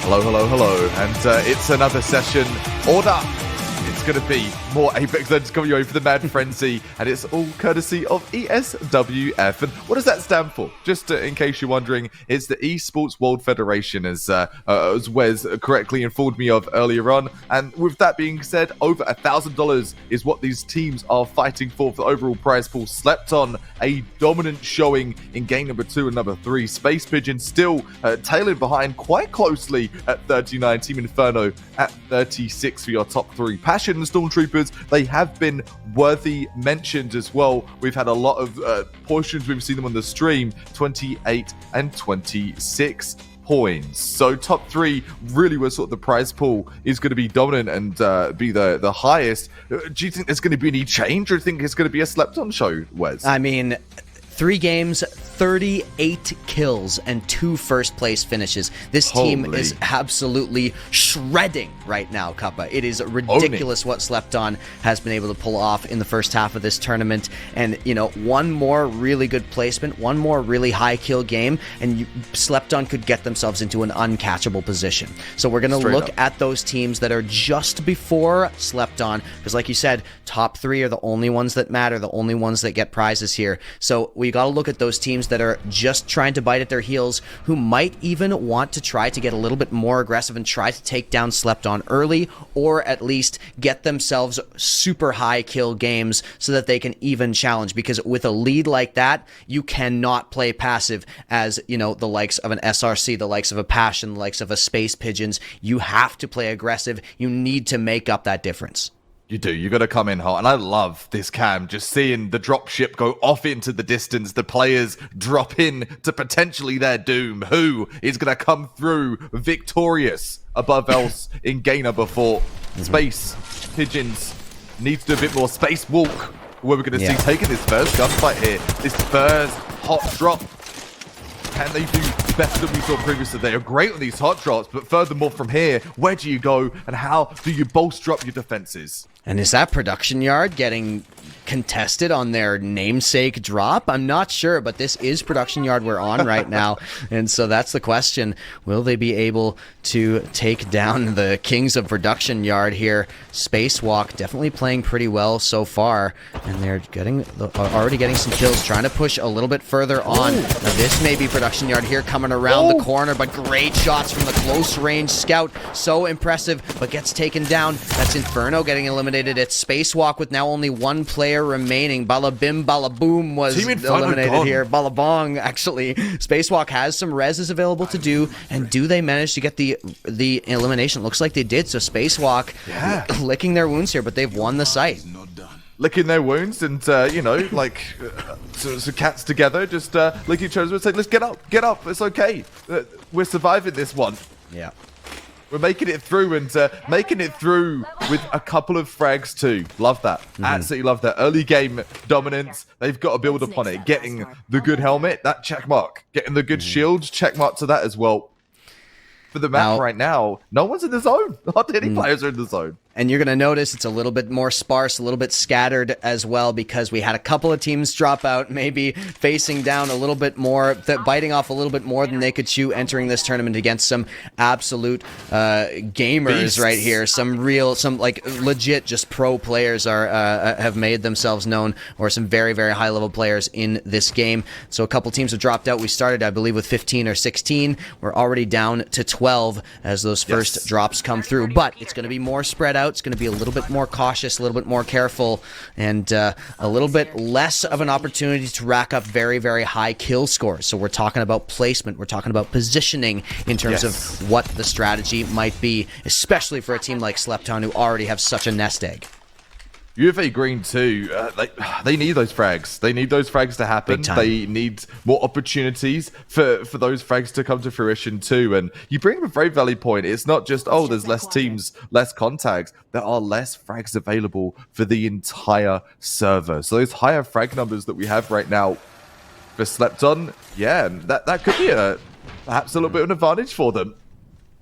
Hello, hello, hello. And it's another session. Order! It's going to be more Apex Legends coming your way for the Mad Frenzy, and it's all courtesy of ESWF. And what does that stand for? Just in case you're wondering, it's the Esports World Federation, as Wes correctly informed me of earlier on. And with that being said, over $1,000 is what these teams are fighting for the overall prize pool. Slept on a dominant showing in game number 2 and number 3. Space Pigeon still tailing behind quite closely at 39. Team Inferno at 36 for your top 3. Passion and Stormtroopers, they have been worthy mentioned as well. We've had a lot of portions, we've seen them on the stream, 28 and 26 points. So top 3 really was sort of the prize pool is going to be dominant and be the highest. Do you think there's going to be any change, or do you think it's going to be a slept on show, Wes? I mean, 3 games, 38 kills, and 2 first place finishes. This team is absolutely shredding right now, Kappa. It is ridiculous what Slept On has been able to pull off in the first half of this tournament. And, you know, one more really good placement, one more really high kill game, and Slept On could get themselves into an uncatchable position. So we're going to look at those teams that are just before Slept On, because like you said, top 3 are the only ones that matter, the only ones that get prizes here. So we got to look at those teams that are just trying to bite at their heels, who might even want to try to get a little bit more aggressive and try to take down Slept On early, or at least get themselves super high kill games so that they can even challenge. Because with a lead like that, you cannot play passive as, you know, the likes of an SRC, the likes of a Passion, the likes of a Space Pigeons. You have to play aggressive. You need to make up that difference. You do. You got to come in hot. And I love this cam, just seeing the dropship go off into the distance, the players drop in to potentially their doom. Who is going to come through victorious above else in game number 4? Space Pigeons needs to do a bit more. Space Walk, where we're going to see taking this first gunfight here. This first hot drop. Can they do better than we saw previously? They are great on these hot drops, but furthermore from here, where do you go and how do you bolster up your defenses? And is that production yard getting contested on their namesake drop? I'm not sure, but this is production yard we're on right now. And so that's the question. Will they be able to take down the kings of production yard here? Spacewalk definitely playing pretty well so far. And they're already getting some kills, trying to push a little bit further on. Now this may be production yard here coming around the corner, but great shots from the close range scout. So impressive, but gets taken down. That's Inferno getting eliminated. It's Spacewalk with now only 1 player remaining. Balabim Balaboom was eliminated here. Balabong, actually. Spacewalk has some reses available to do, and do they manage to get the elimination? Looks like they did, so Spacewalk licking their wounds here, but they've won the site. Licking their wounds and, you know, like, so cats together, just lick each other and say, let's get up, it's okay. We're surviving this one. Yeah. We're making it through, and making it through with a couple of frags too. Love that. Absolutely love that. Early game dominance. They've got to build upon it. Getting the good helmet, that check mark. Getting the good shields, check mark to that as well. For the map right now, no one's in the zone. Not any players are in the zone. And you're going to notice it's a little bit more sparse, a little bit scattered as well, because we had a couple of teams drop out, maybe facing down a little bit more, biting off a little bit more than they could chew entering this tournament against some absolute gamers beasts right here. Some like legit just pro players are have made themselves known, or some very, very high level players in this game. So a couple teams have dropped out. We started, I believe, with 15 or 16. We're already down to 12 as those first drops come through, but it's going to be more spread out. It's going to be a little bit more cautious, a little bit more careful, and a little bit less of an opportunity to rack up very, very high kill scores. So we're talking about placement. We're talking about positioning in terms of what the strategy might be, especially for a team like Slept On, who already have such a nest egg. UFA Green too, they need those frags. They need those frags to happen. They need more opportunities for those frags to come to fruition too. And you bring up a very valid point. It's not just, oh, there's less teams, less contacts. There are less frags available for the entire server. So those higher frag numbers that we have right now for Slept On, yeah, that could be perhaps a little bit of an advantage for them.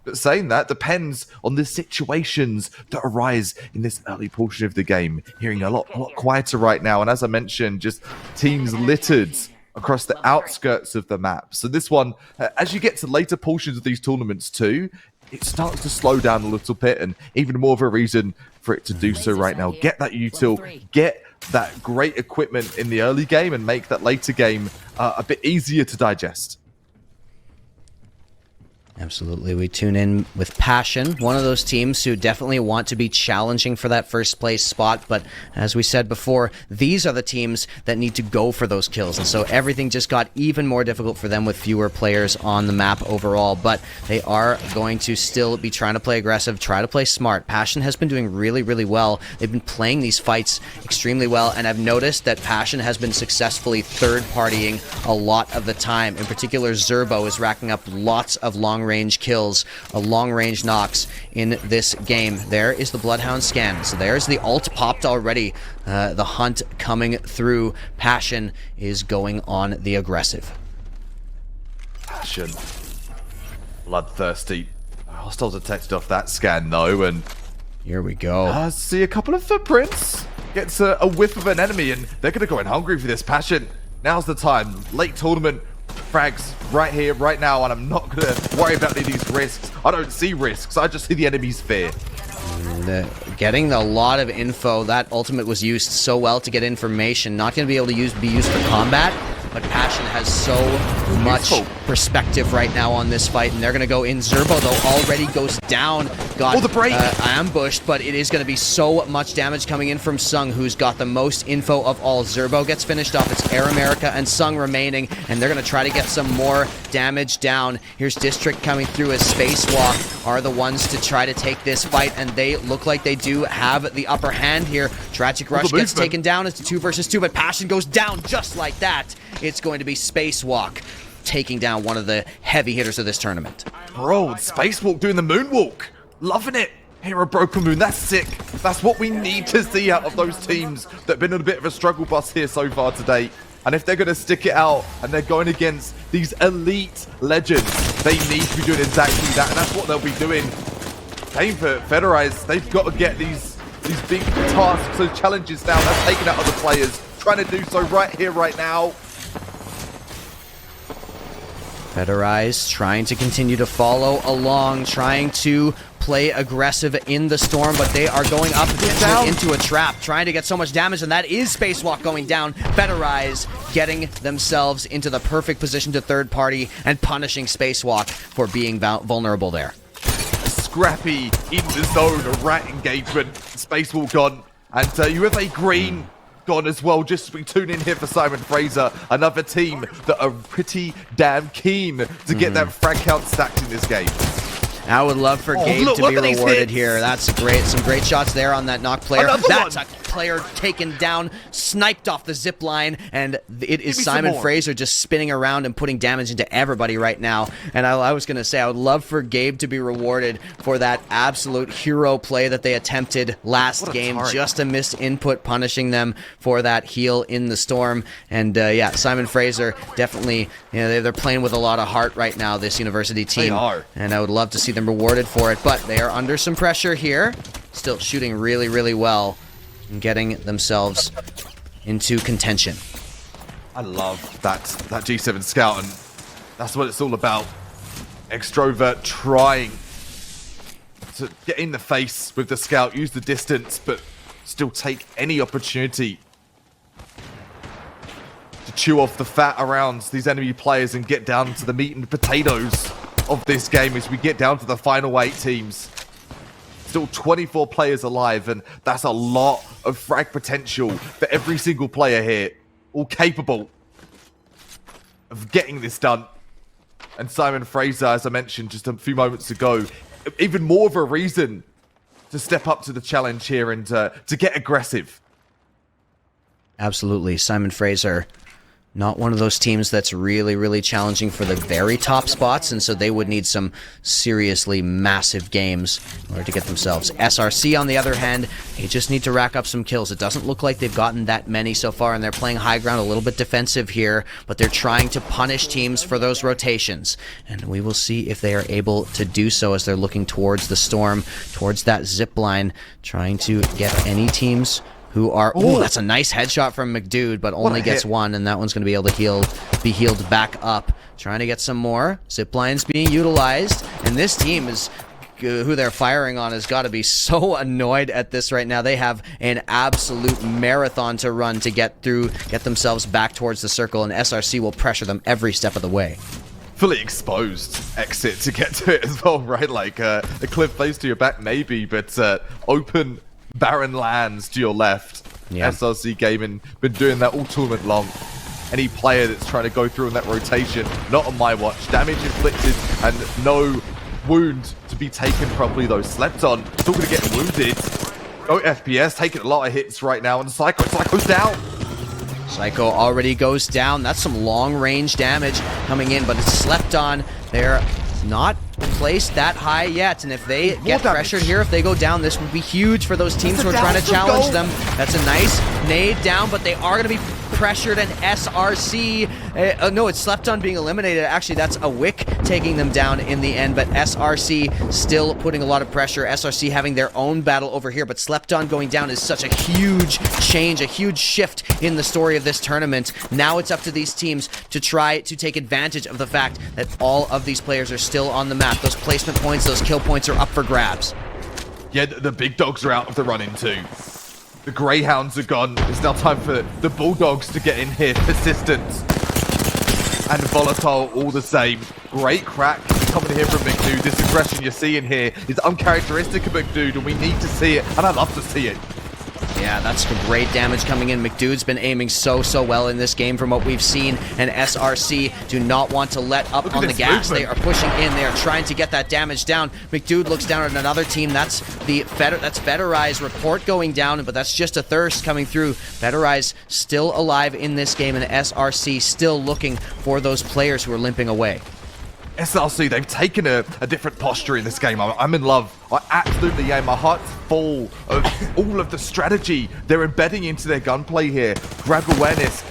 But saying that depends on the situations that arise in this early portion of the game. Hearing a lot quieter right now. And as I mentioned, just teams littered across the outskirts of the map. So this one, as you get to later portions of these tournaments too, it starts to slow down a little bit, and even more of a reason for it to do so right now. Get that util, get that great equipment in the early game, and make that later game a bit easier to digest. Absolutely. We tune in with Passion, one of those teams who definitely want to be challenging for that first place spot. But as we said before, these are the teams that need to go for those kills. And so everything just got even more difficult for them with fewer players on the map overall. But they are going to still be trying to play aggressive, try to play smart. Passion has been doing really, really well. They've been playing these fights extremely well. And I've noticed that Passion has been successfully third-partying a lot of the time. In particular, Zerbo is racking up lots of long-range kills, long-range knocks in this game. There is the Bloodhound scan. So there's the ult popped already. The hunt coming through. Passion is going on the aggressive. Passion. Bloodthirsty. Hostile detected off that scan though, and here we go. See a couple of footprints. Gets a whiff of an enemy, and they're going to go in hungry for this. Passion. Now's the time. Late tournament. Frags right here, right now, and I'm not going to worry about any of these risks. I don't see risks. I just see the enemy's fear. Getting a lot of info. That ultimate was used so well to get information. Not going to be able to be used for combat, but Passion has so much perspective right now on this fight, and they're going to go in. Zerbo, though, already goes down. Got the break. Ambushed, but it is going to be so much damage coming in from Sung, who's got the most info of all. Zerbo gets finished off. It's Air America and Sung remaining, and they're going to try to get some more damage down. Here's District coming through as Spacewalk are the ones to try to take this fight, and they look like they do have the upper hand here. Tragic Rush gets taken down. It's a 2 versus 2, but Passion goes down just like that. It's going to be Spacewalk taking down one of the heavy hitters of this tournament. Bro, Spacewalk doing the moonwalk. Loving it. Hero Broken Moon, that's sick. That's what we need to see out of those teams that have been on a bit of a struggle bus here so far today. And if they're going to stick it out and they're going against these elite legends, they need to be doing exactly that. And that's what they'll be doing. Same for Federize. They've got to get these big tasks, those challenges now. That's taking out other players. Trying to do so right here, right now. Federize trying to continue to follow along, trying to play aggressive in the storm, but they are going up into a trap, trying to get so much damage, and that is Spacewalk going down. Federize getting themselves into the perfect position to third party and punishing Spacewalk for being vulnerable there. Scrappy in the zone, a rat engagement. Spacewalk gone, and UFA Green gone as well. Just we tune in here for Simon Fraser, another team that are pretty damn keen to get that frag count stacked in this game. I would love for Gabe to be rewarded here. That's great. Some great shots there on that knock player. That's a player taken down, sniped off the zip line, and it is Simon Fraser just spinning around and putting damage into everybody right now. And I was going to say, I would love for Gabe to be rewarded for that absolute hero play that they attempted last game. Just a missed input, punishing them for that heal in the storm. And yeah, Simon Fraser definitely, you know, they're playing with a lot of heart right now, this university team. They are. And I would love to see them rewarded for it, but they are under some pressure here. Still shooting really, really well and getting themselves into contention. I love that G7 Scout, and that's what it's all about. Extrovert trying to get in the face with the Scout, use the distance, but still take any opportunity to chew off the fat around these enemy players and get down to the meat and potatoes of this game as we get down to the final 8 teams. Still 24 players alive, and that's a lot of frag potential for every single player here, all capable of getting this done. And Simon Fraser, as I mentioned just a few moments ago, even more of a reason to step up to the challenge here and to get aggressive. Absolutely. Simon Fraser, not one of those teams that's really, really challenging for the very top spots, and so they would need some seriously massive games in order to get themselves. SRC, on the other hand, they just need to rack up some kills. It doesn't look like they've gotten that many so far, and they're playing high ground, a little bit defensive here, but they're trying to punish teams for those rotations, and we will see if they are able to do so as they're looking towards the storm, towards that zip line, trying to get any teams who are... Oh, that's a nice headshot from McDude, but only gets one, and that one's going to be able to be healed back up. Trying to get some more. Zip lines being utilized, and this team is who they're firing on has got to be so annoyed at this right now. They have an absolute marathon to run to get themselves back towards the circle, and SRC will pressure them every step of the way. Fully exposed exit to get to it as well, right? Like a cliff face to your back maybe, but open barren lands to your left. Yeah. SRC Gaming been doing that all tournament long. Any player that's trying to go through in that rotation, not on my watch. Damage inflicted and no wound to be taken properly though. Slept on, still gonna get wounded. Oh, FPS taking a lot of hits right now, and Psycho's down. Psycho already goes down. That's some long-range damage coming in, but it's slept on. They're not placed that high yet, and if they get pressured here, if they go down, this would be huge for those teams who are trying to challenge them. That's a nice nade down, but they are going to be pressured, and SRC, no, it's slept on being eliminated. Actually, that's a wick taking them down in the end, but SRC still putting a lot of pressure. SRC having their own battle over here, but slept on going down is such a huge change, a huge shift in the story of this tournament. Now it's up to these teams to try to take advantage of the fact that all of these players are still on the map. Those placement points, those kill points are up for grabs. Yeah, the big dogs are out of the running too. The Greyhounds are gone. It's now time for the Bulldogs to get in here. Persistence and Volatile all the same. Great crack coming here from McDude. This aggression you're seeing here is uncharacteristic of McDude, and we need to see it, and I love to see it. Yeah, that's great damage coming in. McDude's been aiming so well in this game from what we've seen, and SRC do not want to let up on the gas. They are pushing in. They are trying to get that damage down. McDude looks down at another team. That's Federai's report going down, but that's just a thirst coming through. Federai's still alive in this game, and SRC still looking for those players who are limping away. SRC, they've taken a different posture in this game. I'm in love. I absolutely am. My heart's full of all of the strategy they're embedding into their gunplay here. Grab awareness,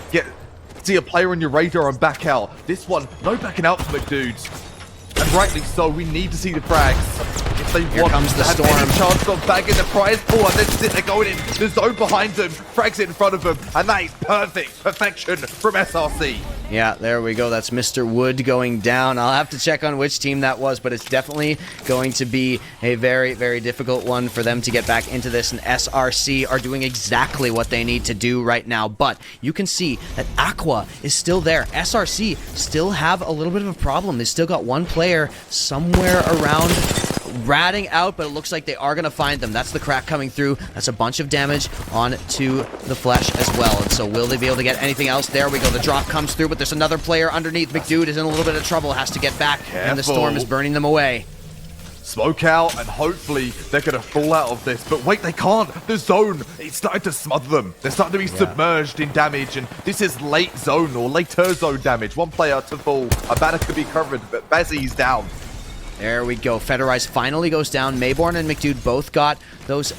see a player on your radar and back out. This one, no backing out for McDudes. And rightly so, we need to see the frags. If they want comes the to have storm. any chance of bagging the prize pool, and they're going in the zone behind them, frags in front of them, and that is perfection from SRC. Yeah, there we go. That's Mr. Wood going down. I'll have to check on which team that was, but it's definitely going to be a very difficult one for them to get back into this, and SRC are doing exactly what they need to do right now. But you can see that Aqua is still there. SRC still have a little bit of a problem. They still got one player somewhere around ratting out, but it looks like they are going to find them. That's the crack coming through. That's a bunch of damage onto the flesh as well. And so will they be able to get anything else? There we go. The drop comes through, but there's another player underneath. McDude is in a little bit of trouble, has to get back, and the storm is burning them away. Smoke out, and hopefully they're going to fall out of this. But wait, they can't. The zone, it's starting to smother them. They're starting to be submerged in damage, and this is late zone or later zone damage. One player to fall. A banner could be covered, but Bazzy's down. There we go. Federai's finally goes down. Mayborn and McDude both got those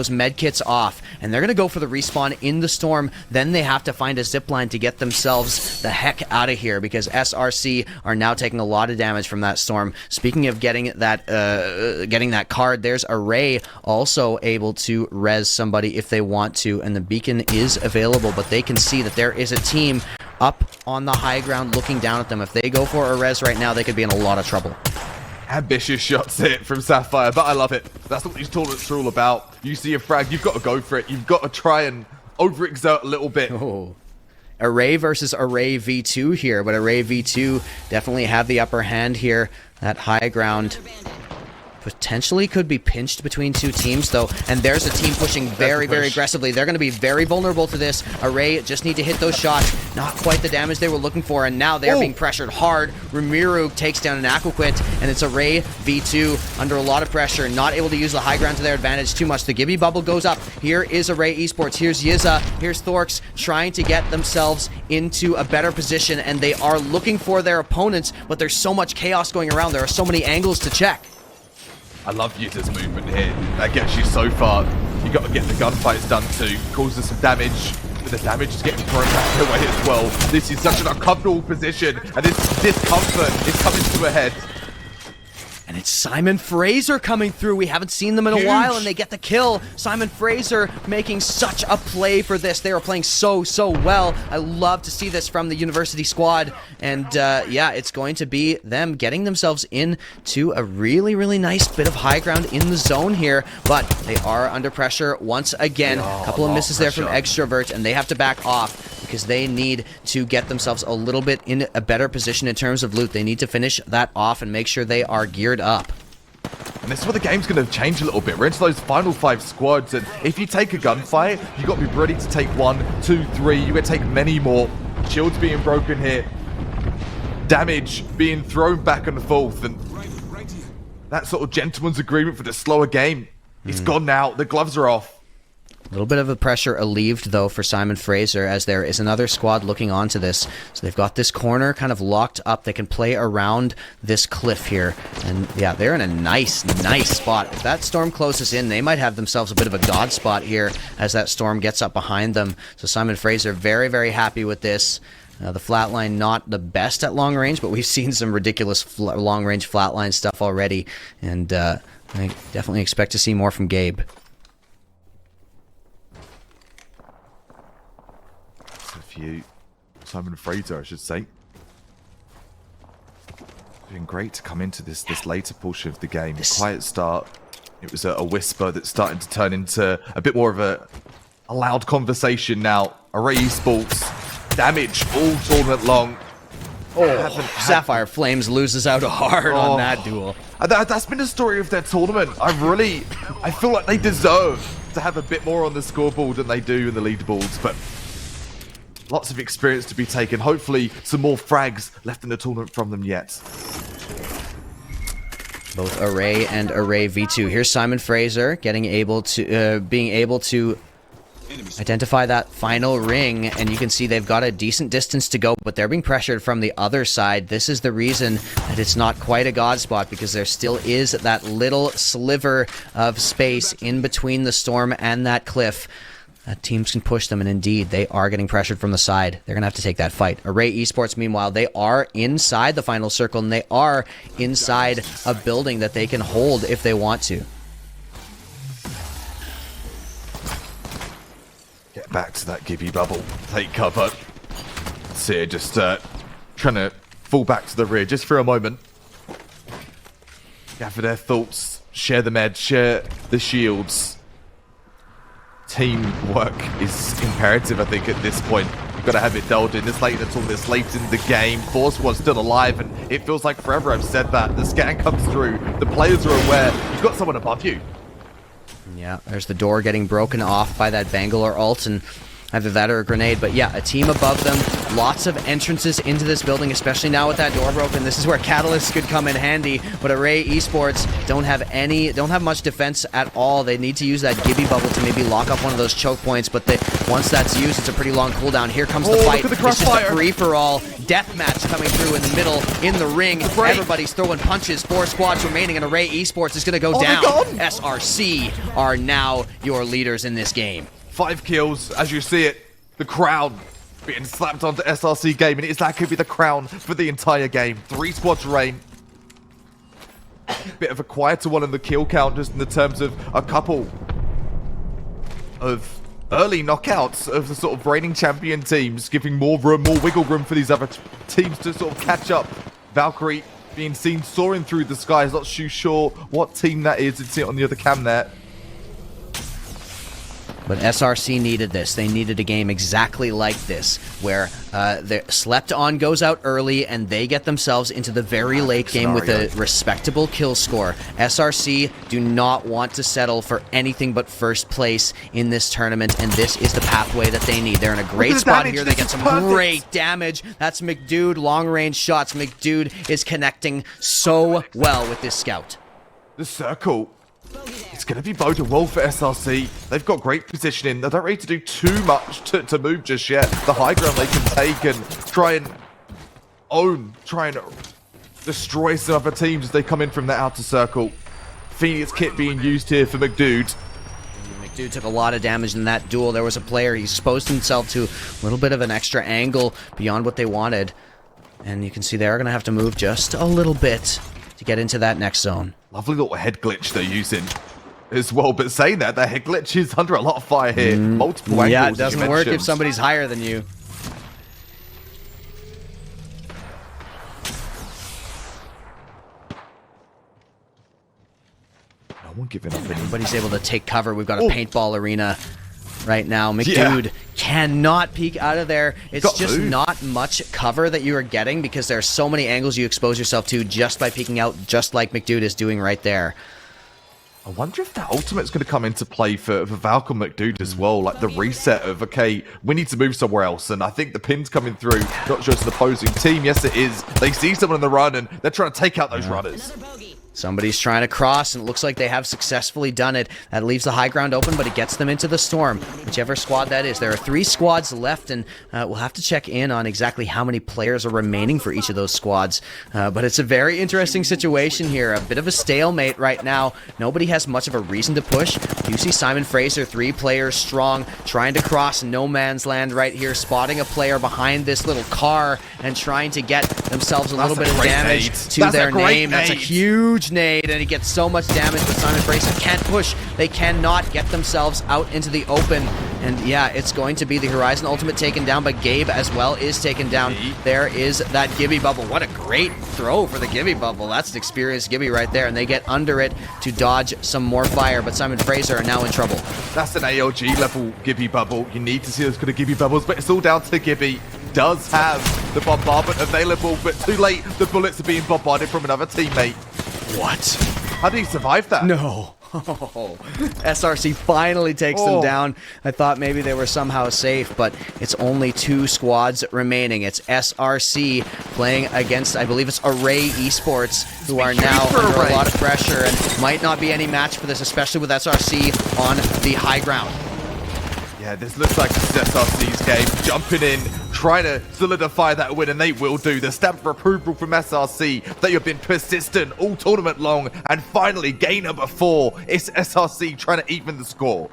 med kits off, and they're going to go for the respawn in the storm. Then they have to find a zipline to get themselves the heck out of here, because SRC are now taking a lot of damage from that storm. Speaking of getting that card, there's Array also able to res somebody if they want to, and the beacon is available, but they can see that there is a team up on the high ground looking down at them. If they go for a res right now, they could be in a lot of trouble. Ambitious shots hit from Sapphire, but I love it. That's what these tournaments are all about. You see a frag, you've got to go for it. You've got to try and overexert a little bit. Oh. Array versus Array V2 here, but Array V2 definitely have the upper hand here. That high ground potentially could be pinched between two teams, though, and there's a team pushing very aggressively. They're going to be very vulnerable to this. Array just need to hit those shots. Not quite the damage they were looking for, and now they're being pressured hard. Ramiru takes down an Aquaquint, and it's Array V2 under a lot of pressure, not able to use the high ground to their advantage too much. The Gibby bubble goes up. Here is Array Esports. Here's Yizza. Here's Thorx trying to get themselves into a better position, and they are looking for their opponents, but there's so much chaos going around. There are so many angles to check. I love Yuta's movement here. That gets you so far. You got to get the gunfights done too. Causes some damage, but the damage is getting thrown back their way as well. This is such an uncomfortable position, and this discomfort is coming to a head. And it's Simon Fraser coming through. We haven't seen them in a while, and they get the kill. Simon Fraser making such a play for this. They are playing so well. I love to see this from the University squad. And yeah, it's going to be them getting themselves into a really nice bit of high ground in the zone here. But they are under pressure once again. A couple of misses there from Extrovert, and they have to back off because they need to get themselves a little bit in a better position in terms of loot. They need to finish that off and make sure they are geared up. And this is where the game's going to change a little bit. We're into those final 5 squads, and if you take a gunfight, you've got to be ready to take 1, 2, 3. You're going to take many more. Shields being broken here. Damage being thrown back and forth, and that sort of gentleman's agreement for the slower game, it's gone now. The gloves are off. A little bit of a pressure alleviated, though, for Simon Fraser, as there is another squad looking onto this. So they've got this corner kind of locked up. They can play around this cliff here. And yeah, they're in a nice spot. If that storm closes in, they might have themselves a bit of a god spot here as that storm gets up behind them. So Simon Fraser very happy with this. The flatline not the best at long range, but we've seen some ridiculous long range flatline stuff already. And I definitely expect to see more from Gabe. Simon Fraser, I should say. Been great to come into this later portion of the game. Quiet start. It was a whisper that's starting to turn into a bit more of a loud conversation now. Array Esports, damage all tournament long. Sapphire Flames loses out hard on that duel. That's been the story of their tournament. I feel like they deserve to have a bit more on the scoreboard than they do in the leaderboards, but lots of experience to be taken. Hopefully, some more frags left in the tournament from them yet. Both Array and Array V2. Here's Simon Fraser being able to identify that final ring, and you can see they've got a decent distance to go, but they're being pressured from the other side. This is the reason that it's not quite a god spot, because there still is that little sliver of space in between the storm and that cliff. Teams can push them, and indeed, they are getting pressured from the side. They're going to have to take that fight. Array Esports, meanwhile, they are inside the final circle, and they are inside a building that they can hold if they want to. Get back to that Gibby bubble. Take cover. Seer just trying to fall back to the rear just for a moment. Gather their thoughts. Share the meds. Share the shields. Teamwork is imperative, I think, at this point. You've got to have it dialed in. This late in the tournament, this late in the game. 4 squad's still alive, and it feels like forever I've said that. The scan comes through. The players are aware. You've got someone above you. Yeah, there's the door getting broken off by that Bangalore ult, and either that or a grenade. But yeah, a team above them. Lots of entrances into this building, especially now with that door broken. This is where Catalyst could come in handy. But Array Esports don't have much defense at all. They need to use that Gibby bubble to maybe lock up one of those choke points. But once that's used, it's a pretty long cooldown. Here comes the fight. Look at the it's just crossfire. a free-for-all deathmatch coming through in the middle, in the ring. Everybody's throwing punches. 4 squads remaining, and Array Esports is going to go down. SRC are now your leaders in this game. 5 kills, as you see it. The crown being slapped onto SRC game, and that could be the crown for the entire game. 3 squads reign. Bit of a quieter one in the kill count, just in the terms of a couple of early knockouts of the sort of reigning champion teams, giving more wiggle room for these other teams to sort of catch up. Valkyrie being seen soaring through the skies. Not too sure what team that is. It's it on the other cam there. But SRC needed this. They needed a game exactly like this, where Slept On goes out early and they get themselves into the very late game with a respectable kill score. SRC do not want to settle for anything but first place in this tournament, and this is the pathway that they need. They're in a great spot here. They get some great damage. That's McDude, long-range shots. McDude is connecting so well with this scout. The circle. It's going to be boding well for SRC. They've got great positioning. They don't need to do too much to move just yet. The high ground they can take and try and destroy some other teams as they come in from the outer circle. Phoenix kit being used here for McDude. McDude took a lot of damage in that duel. There was a player, he exposed himself to a little bit of an extra angle beyond what they wanted. And you can see they are going to have to move just a little bit to get into that next zone. Lovely little head glitch they're using as well, but saying that, the head glitch is under a lot of fire here. Multiple angles, Yeah, it as you doesn't work if mentioned. somebody's higher than you. No one giving up any. Everybody's able to take cover. We've got a paintball arena right now. McDude cannot peek out of there. It's just not much cover that you are getting because there are so many angles you expose yourself to just by peeking out, just like McDude is doing right there. I wonder if that ultimate's going to come into play for Valkyr McDude as well, like the reset of, okay, we need to move somewhere else, and I think the pin's coming through, not just the opposing team. Yes, it is. They see someone on the run, and they're trying to take out those runners. Somebody's trying to cross, and it looks like they have successfully done it. That leaves the high ground open, but it gets them into the storm, whichever squad that is. There are 3 squads left, and we'll have to check in on exactly how many players are remaining for each of those squads. But it's a very interesting situation here. A bit of a stalemate right now. Nobody has much of a reason to push. You see Simon Fraser, 3 players strong, trying to cross no man's land right here, spotting a player behind this little car and trying to get themselves a little bit of damage to their name. That's a huge nade, and he gets so much damage, but Simon Fraser can't push. They cannot get themselves out into the open. And yeah, it's going to be the Horizon ultimate taken down, but Gabe as well is taken down. There is that Gibby bubble. What a great throw for the Gibby bubble. That's an experienced Gibby right there, and they get under it to dodge some more fire, but Simon Fraser are now in trouble. That's an ALG level Gibby bubble. You need to see those kind of Gibby bubbles, but it's all down to Gibby. Does have the bombardment available, but too late. The bullets are being bombarded from another teammate. What? How did he survive that? No. SRC finally takes them down. I thought maybe they were somehow safe, but it's only 2 squads remaining. It's SRC playing against, I believe it's Array Esports, who are now under a lot of pressure and might not be any match for this, especially with SRC on the high ground. Yeah, this looks like this is SRC's game. Jumping in, trying to solidify that win, and they will do. The stamp of approval from SRC. They have been persistent all tournament long, and finally, game number 4. It's SRC trying to even the score.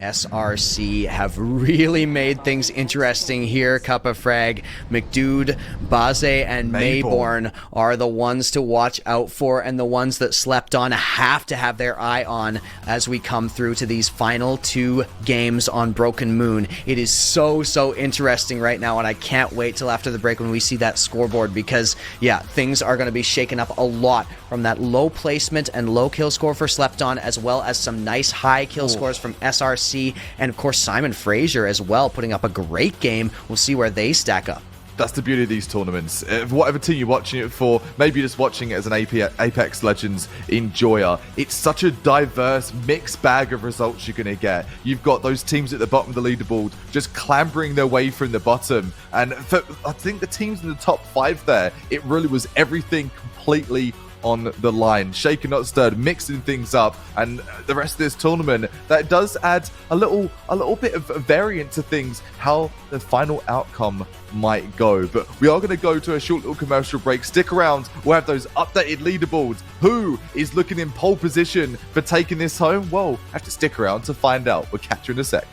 SRC have really made things interesting here. Kappa Frag, McDude, Baze, and Mayborn are the ones to watch out for, and the ones that slept on have to have their eye on as we come through to these final 2 games on Broken Moon. It is so interesting right now, and I can't wait till after the break when we see that scoreboard, because yeah, things are going to be shaken up a lot from that low placement and low kill score for Slepton, as well as some nice high kill scores from SRC, and of course Simon Fraser as well, putting up a great game. We'll see where they stack up. That's the beauty of these tournaments. Whatever team you're watching it for, maybe you're just watching it as an Apex Legends enjoyer. It's such a diverse, mixed bag of results you're going to get. You've got those teams at the bottom of the leaderboard just clambering their way from the bottom. And for, I think the teams in the top 5 there, it really was everything completely on the line, shaken not stirred, mixing things up, and the rest of this tournament, that does add a little bit of variant to things, how the final outcome might go. But we are going to go to a short little commercial break. Stick around, we'll have those updated leaderboards. Who is looking in pole position for taking this home? Well, have to stick around to find out. We'll catch you in a sec.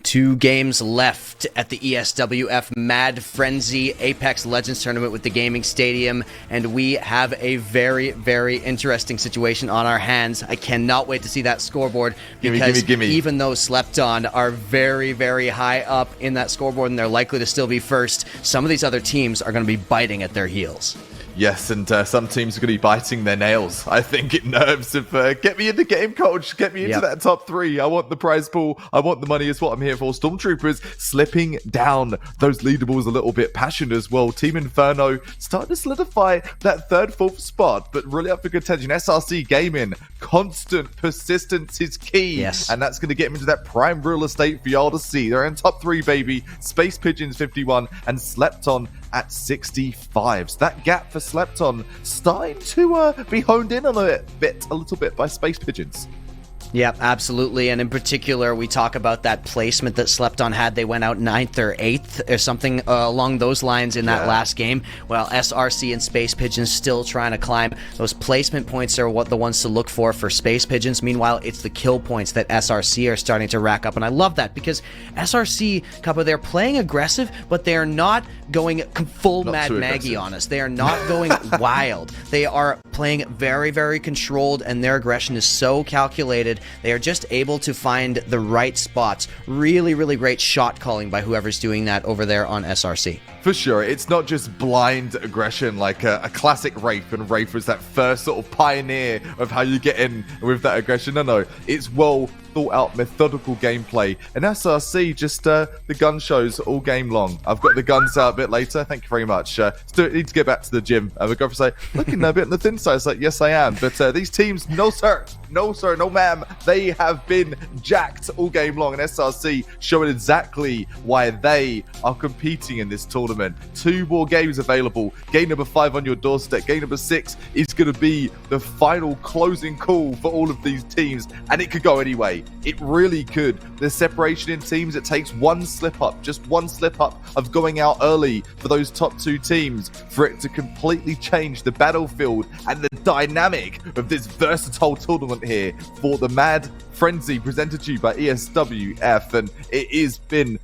2 games left at the ESWF Mad Frenzy Apex Legends tournament with the gaming stadium, and we have a very, very interesting situation on our hands. I cannot wait to see that scoreboard because gimme. even though Slepton are very, very high up in that scoreboard and they're likely to still be first, some of these other teams are going to be biting at their heels. Yes, and some teams are going to be biting their nails. I think it nerves of, get me in the game, coach. Get me into that top 3. I want the prize pool. I want the money is what I'm here for. Stormtroopers slipping down those leaderboards a little bit. Passion as well. Team Inferno starting to solidify that 3rd, 4th spot, but really up for contention. SRC Gaming, constant persistence is key. Yes. And that's going to get them into that prime real estate for y'all to see. They're in top 3, baby. Space Pigeons 51 and Slepton at 65. So that gap for Slepton starting to be honed in on a little bit by Space Pigeons. Yep, absolutely. And in particular, we talk about that placement that Slepton had. They went out 9th or 8th or something along those lines in that last game. Well, SRC and Space Pigeons still trying to climb. Those placement points are what the ones to look for Space Pigeons. Meanwhile, it's the kill points that SRC are starting to rack up. And I love that because SRC, Kappa, they're playing aggressive, but they are not going full Mad Maggie on us. They are not going wild. They are playing very, very controlled, and their aggression is so calculated. They are just able to find the right spots. Really, really great shot calling by whoever's doing that over there on SRC. For sure, it's not just blind aggression like a classic Wraith, and Wraith was that first sort of pioneer of how you get in with that aggression. No, it's well thought out, methodical gameplay. And SRC, just the gun shows all game long. I've got the guns out a bit later. Thank you very much. Still need to get back to the gym. The girlfriend say, looking a bit on the thin side. It's like, yes, I am. But these teams, no, sir. No, sir. No, ma'am. They have been jacked all game long. And SRC showing exactly why they are competing in this tournament. 2 more games available. Game number 5 on your doorstep. Game number 6 is going to be the final closing call for all of these teams. And it could go anyway. It really could. The separation in teams, it takes one slip up, just one slip up of going out early for those top 2 teams for it to completely change the battlefield and the dynamic of this versatile tournament here for the Mad Frenzy presented to you by ESWF. And it has been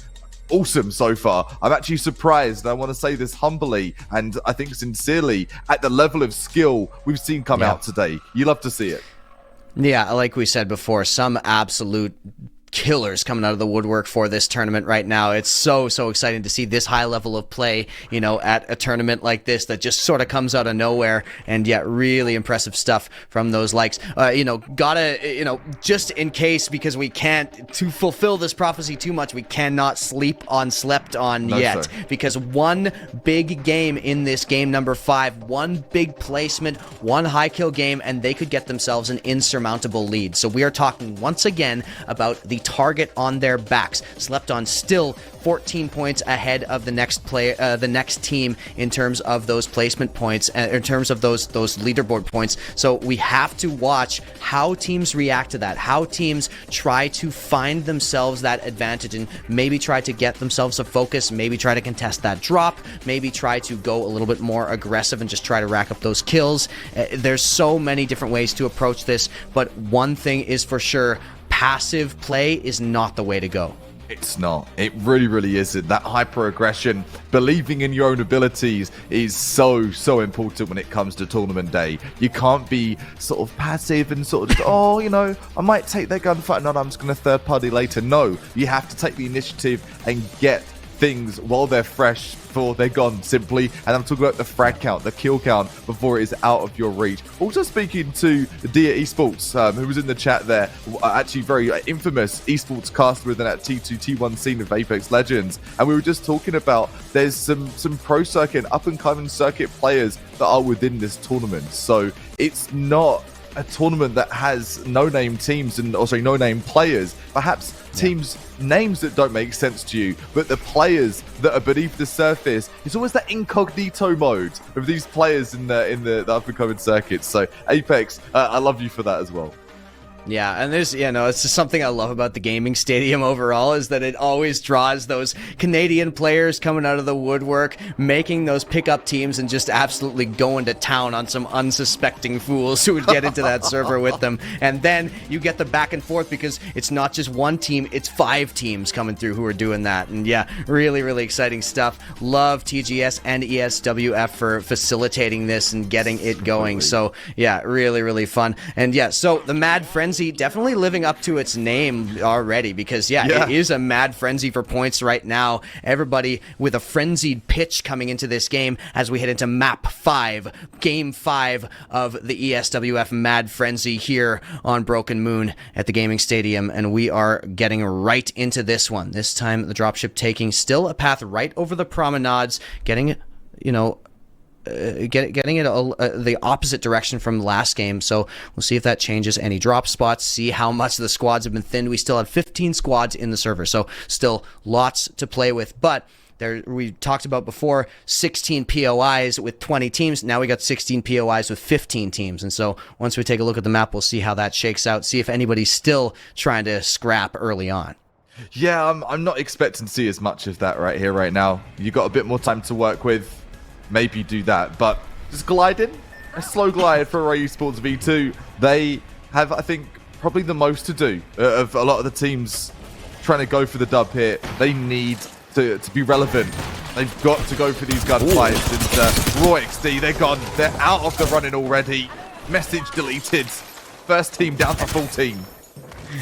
awesome so far. I'm actually surprised, and I want to say this humbly and I think sincerely, at the level of skill we've seen come out today. You love to see it. Yeah, like we said before, some absolute killers coming out of the woodwork for this tournament right now. It's so exciting to see this high level of play, you know, at a tournament like this that just sort of comes out of nowhere, and yet really impressive stuff from those likes. Just in case, because we can't, to fulfill this prophecy too much, we cannot sleep on Slepton yet, because one big game in this game number 5, one big placement, one high kill game, and they could get themselves an insurmountable lead. So we are talking once again about the target on their backs. Slepton still 14 points ahead of the next team in terms of those placement points, in terms of those leaderboard points. So we have to watch how teams react to that, how teams try to find themselves that advantage and maybe try to get themselves a focus, maybe try to contest that drop, maybe try to go a little bit more aggressive and just try to rack up those kills. There's so many different ways to approach this, but one thing is for sure, passive play is not the way to go. It's not. It really isn't. That hyper-aggression, believing in your own abilities is so important when it comes to tournament day. You can't be sort of passive and sort of just, I might take their gunfight. No, I'm just going to third party later. No, you have to take the initiative and get things while they're fresh before they're gone, simply. And I'm talking about the frag count, the kill count, before it is out of your reach. Also speaking to TGS Esports, who was in the chat there, actually very infamous esports caster within that T2, T1 scene of Apex Legends. And we were just talking about there's some pro circuit, up-and-coming circuit players that are within this tournament. So it's not a tournament that has no-name teams and also no-name players. Perhaps teams' names that don't make sense to you, but the players that are beneath the surface. It's always that incognito mode of these players in the up-and-coming circuits. So Apex, I love you for that as well. Yeah, and there's, it's just something I love about the gaming stadium overall is that it always draws those Canadian players coming out of the woodwork, making those pickup teams and just absolutely going to town on some unsuspecting fools who would get into that server with them. And then you get the back and forth because it's not just one team, it's 5 teams coming through who are doing that. And yeah, really, really exciting stuff. Love TGS and ESWF for facilitating this and getting it going. So yeah, really, really fun. And yeah, so the Mad Frenzy definitely living up to its name already because, it is a mad frenzy for points right now. Everybody with a frenzied pitch coming into this game as we head into map 5, game 5 of the ESWF Mad Frenzy here on Broken Moon at the gaming stadium, and we are getting right into this one. This time the dropship taking still a path right over the promenades, getting, getting it the opposite direction from the last game. So we'll see if that changes any drop spots, see how much the squads have been thinned. We still have 15 squads in the server, so still lots to play with. But there, we talked about before, 16 POIs with 20 teams. Now we got 16 POIs with 15 teams. And so once we take a look at the map, we'll see how that shakes out, see if anybody's still trying to scrap early on. Yeah, I'm not expecting to see as much of that right here, right now. You got a bit more time to work with. Maybe do that, but just gliding, a slow glide for Array Esports V2. They have, I think, probably the most to do of a lot of the teams trying to go for the dub here. They need to be relevant. They've got to go for these gunfights. And Raw XD, they're gone. They're out of the running already. Message deleted. First team down to 14.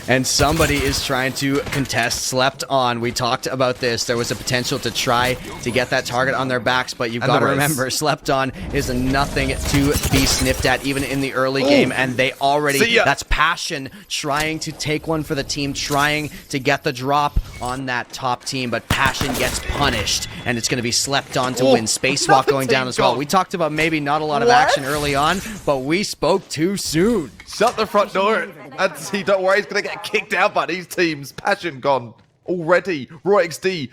And somebody is trying to contest Slept On. We talked about this. There was a potential to try to get that target on their backs, but you've got to remember, Slept On is nothing to be sniffed at, even in the early game, and they already, that's Passion trying to take one for the team, trying to get the drop on that top team, but Passion gets punished, and it's going to be Slept On to win. Spacewalk going down as well. We talked about maybe not a lot of action early on, but we spoke too soon. Shut the front door. And see, don't worry, he's going to get kicked out by these teams. Passion gone already. Raw XD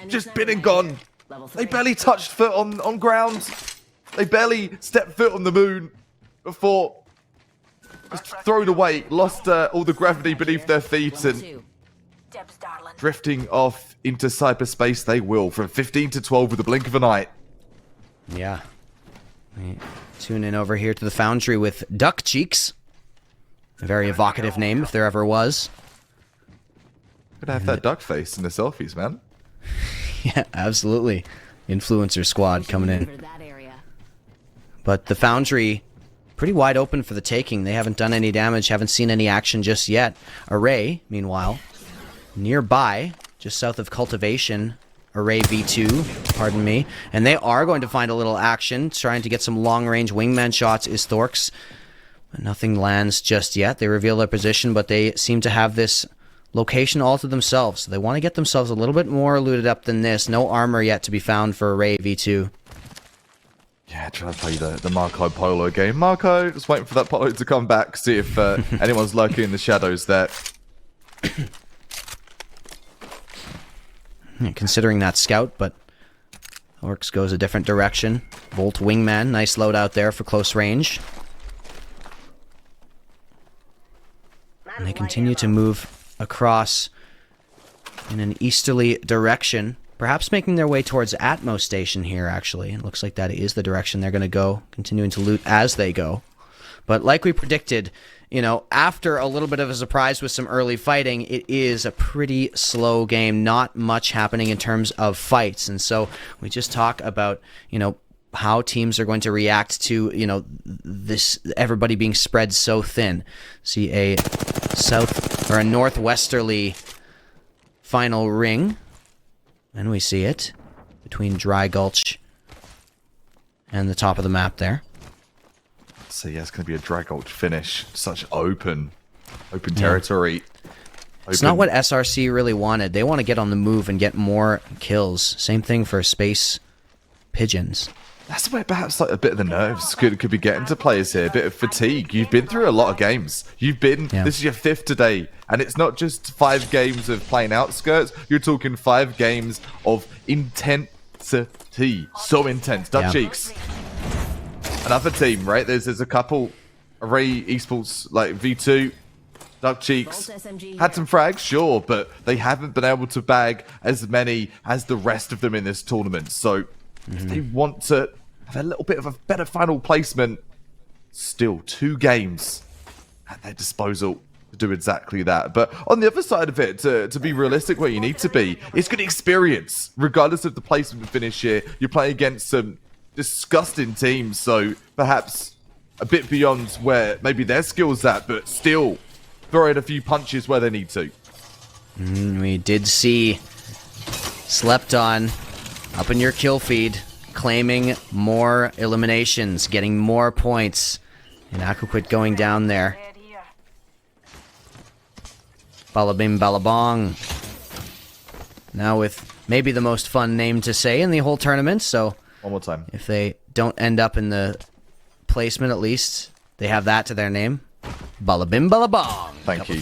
just been and gone. They barely touched foot on ground. They barely stepped foot on the moon before just thrown away. Lost all the gravity beneath their feet and drifting off into cyberspace they will from 15 to 12 with the blink of an eye. Yeah. Tune in over here to the Foundry with Duck Cheeks. A very evocative name, if there ever was. Gonna have that duck face in the selfies, man. Yeah, absolutely. Influencer squad coming in. But the Foundry, pretty wide open for the taking. They haven't done any damage, haven't seen any action just yet. Array, meanwhile, nearby, just south of Cultivation. Array V2, pardon me. And they are going to find a little action, trying to get some long-range wingman shots is Thorx. But nothing lands just yet. They reveal their position, but they seem to have this location all to themselves. So they want to get themselves a little bit more looted up than this. No armor yet to be found for Array V2. Yeah, trying to play the Marco Polo game. Marco, just waiting for that Polo to come back, see if anyone's lurking in the shadows there. Yeah, considering that scout, but Thorx goes a different direction. Volt Wingman, nice loadout there for close range. And they continue to move across in an easterly direction, perhaps making their way towards Atmo Station here, actually. It looks like that is the direction they're going to go, continuing to loot as they go. But like we predicted, after a little bit of a surprise with some early fighting, it is a pretty slow game, not much happening in terms of fights. And so we just talk about, how teams are going to react to, this everybody being spread so thin. See a south or a northwesterly final ring, and we see it between Dry Gulch and the top of the map there. So yeah, it's going to be a Dry Gulch finish. Such open territory. It's not what SRC really wanted. They want to get on the move and get more kills. Same thing for Space Pigeons. That's where perhaps like a bit of the nerves could be getting to players here. A bit of fatigue. You've been through a lot of games. This is your 5th today. And it's not just 5 games of playing outskirts. You're talking 5 games of intensity. So intense. Duck Cheeks. Another team, right? There's a couple. Array Esports, like V2. Duck Cheeks had some frags, sure, but they haven't been able to bag as many as the rest of them in this tournament. So if they want to have a little bit of a better final placement, still 2 games at their disposal to do exactly that. But on the other side of it, to be realistic where you need to be, it's good experience. Regardless of the placement finish here, you're playing against some disgusting teams, so perhaps a bit beyond where maybe their skill's at, but still throwing a few punches where they need to. We did see Slept On up in your kill feed, claiming more eliminations, getting more points, and Aquaquit going down there. Balabim Balabong. Now with maybe the most fun name to say in the whole tournament, so one more time. If they don't end up in the placement, at least they have that to their name. Balabim Balabong. Thank you.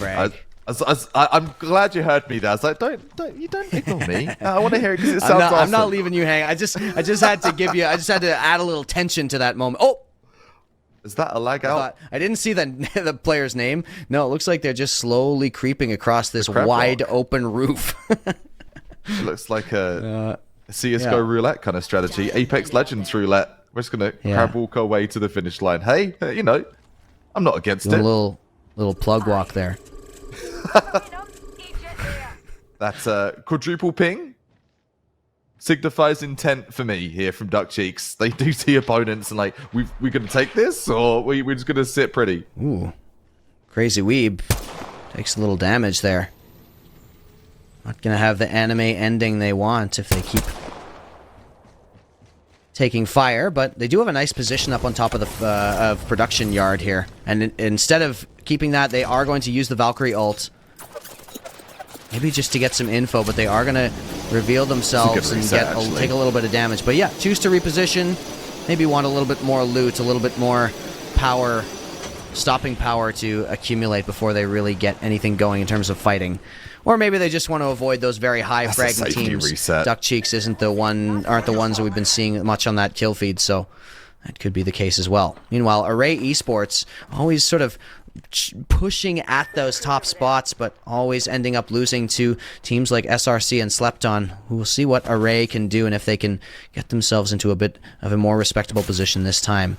I'm glad you heard me there. I was like, don't ignore me. I want to hear it because it sounds awesome. I'm not leaving you hanging. I just had to give you. I just had to add a little tension to that moment. Oh, is that a lag out? I didn't see the player's name. No, it looks like they're just slowly creeping across this wide open roof. It looks like a CSGO roulette kind of strategy. Apex Legends roulette. We're just going to crab walk our way to the finish line. Hey, you know, I'm not against it. Little plug walk there. That quadruple ping signifies intent for me here from Duck Cheeks. They do see opponents and like, we're going to take this, or we're just going to sit pretty. Ooh. Crazy Weeb takes a little damage there. Not going to have the anime ending they want if they keep taking fire, but they do have a nice position up on top of the production yard here. And instead of keeping that, they are going to use the Valkyrie ult. Maybe just to get some info, but they are going to reveal themselves and take a little bit of damage. But yeah, choose to reposition. Maybe want a little bit more loot, a little bit more power, stopping power to accumulate before they really get anything going in terms of fighting. Or maybe they just want to avoid those very high fragging teams. Reset. Duck Cheeks aren't the ones that we've been seeing much on that kill feed, so that could be the case as well. Meanwhile, Array Esports always sort of pushing at those top spots, but always ending up losing to teams like SRC and Slept On. We'll see what Array can do and if they can get themselves into a bit of a more respectable position this time.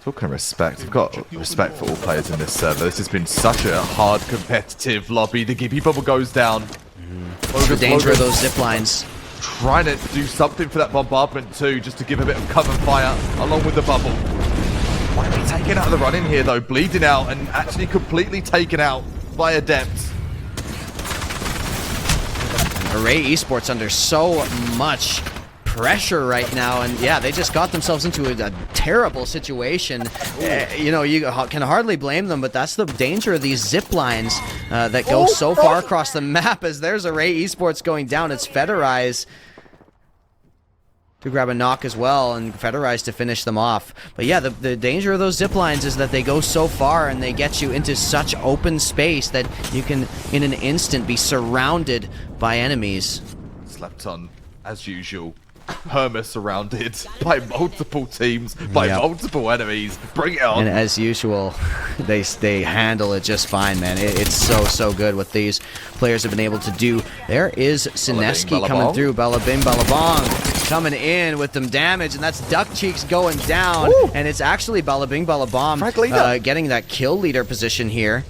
Talking of respect, I've got respect for all players in this server. This has been such a hard competitive lobby. The Gippy bubble goes down. The danger of those zip lines. Trying to do something for that bombardment too, just to give a bit of cover fire along with the bubble. Might be taken out of the run in here though, bleeding out and actually completely taken out by Adept. Array Esports under so much pressure right now, and yeah, they just got themselves into a terrible situation. You know, you can hardly blame them, but that's the danger of these zip lines that go so far across the map. As there's Array Esports going down, it's Federize to grab a knock as well, and Federize to finish them off. But yeah, the danger of those zip lines is that they go so far and they get you into such open space that you can, in an instant, be surrounded by enemies. Slept On, as usual. Hermes surrounded by multiple teams, by multiple enemies. Bring it on. And as usual, they handle it just fine, man. It's so good what these players have been able to do. There is Sineski coming through. Balabim Balabong coming in with some damage, and that's Duck Cheeks going down. Woo! And it's actually Balabim Balabom getting that kill leader position here.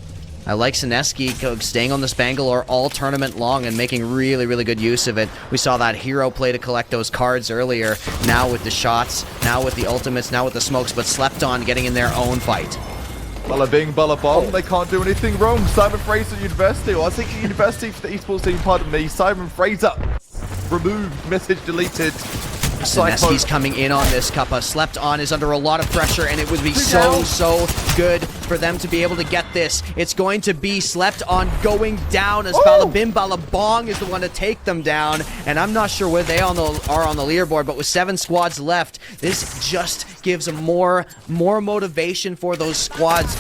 I like Sineski staying on this Bangalore all tournament long and making really good use of it. We saw that hero play to collect those cards earlier. Now with the shots, now with the ultimates, now with the smokes, but Slept On getting in their own fight. Bing, bong, they can't do anything wrong. Simon Fraser University, or I think University for the esports team, pardon me. Simon Fraser, removed, message deleted. Sineski's coming in on this, Kappa. Slept On is under a lot of pressure, and it would be so good for them to be able to get this. It's going to be Slept On going down as Balabim Balabong is the one to take them down, and I'm not sure where they are on the leaderboard, but with 7 squads left, this just gives more motivation for those squads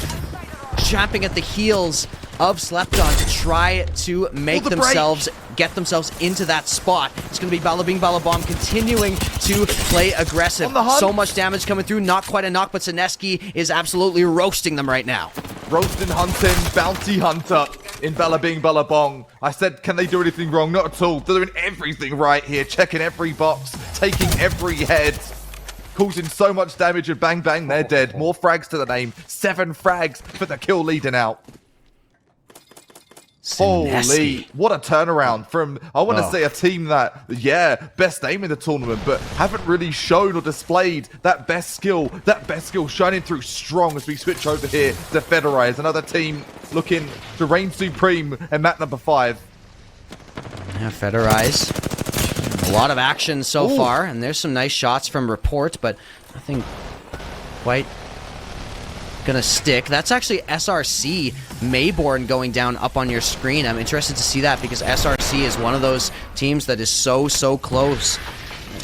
champing at the heels of Slept On to try to make themselves get themselves into that spot. It's going to be Balabing Balabom continuing to play aggressive. So much damage coming through, not quite a knock, but Sineski is absolutely roasting them right now. Roasting hunting, bounty hunter in Bella Bing Bella Bong. I said, can they do anything wrong? Not at all. They're doing everything right here, checking every box, taking every head, causing so much damage, and bang bang, they're dead. More frags to the name. 7 frags for the kill leading out. Holy, what a turnaround from, I want to say, a team that, yeah, best aim in the tournament, but haven't really shown or displayed that best skill shining through strong as we switch over here to Federize, another team looking to reign supreme in map number 5. Yeah, Federize. A lot of action so far, and there's some nice shots from Report, but nothing quite gonna stick. That's actually SRC Mayborn going down up on your screen. I'm interested to see that because SRC is one of those teams that is so close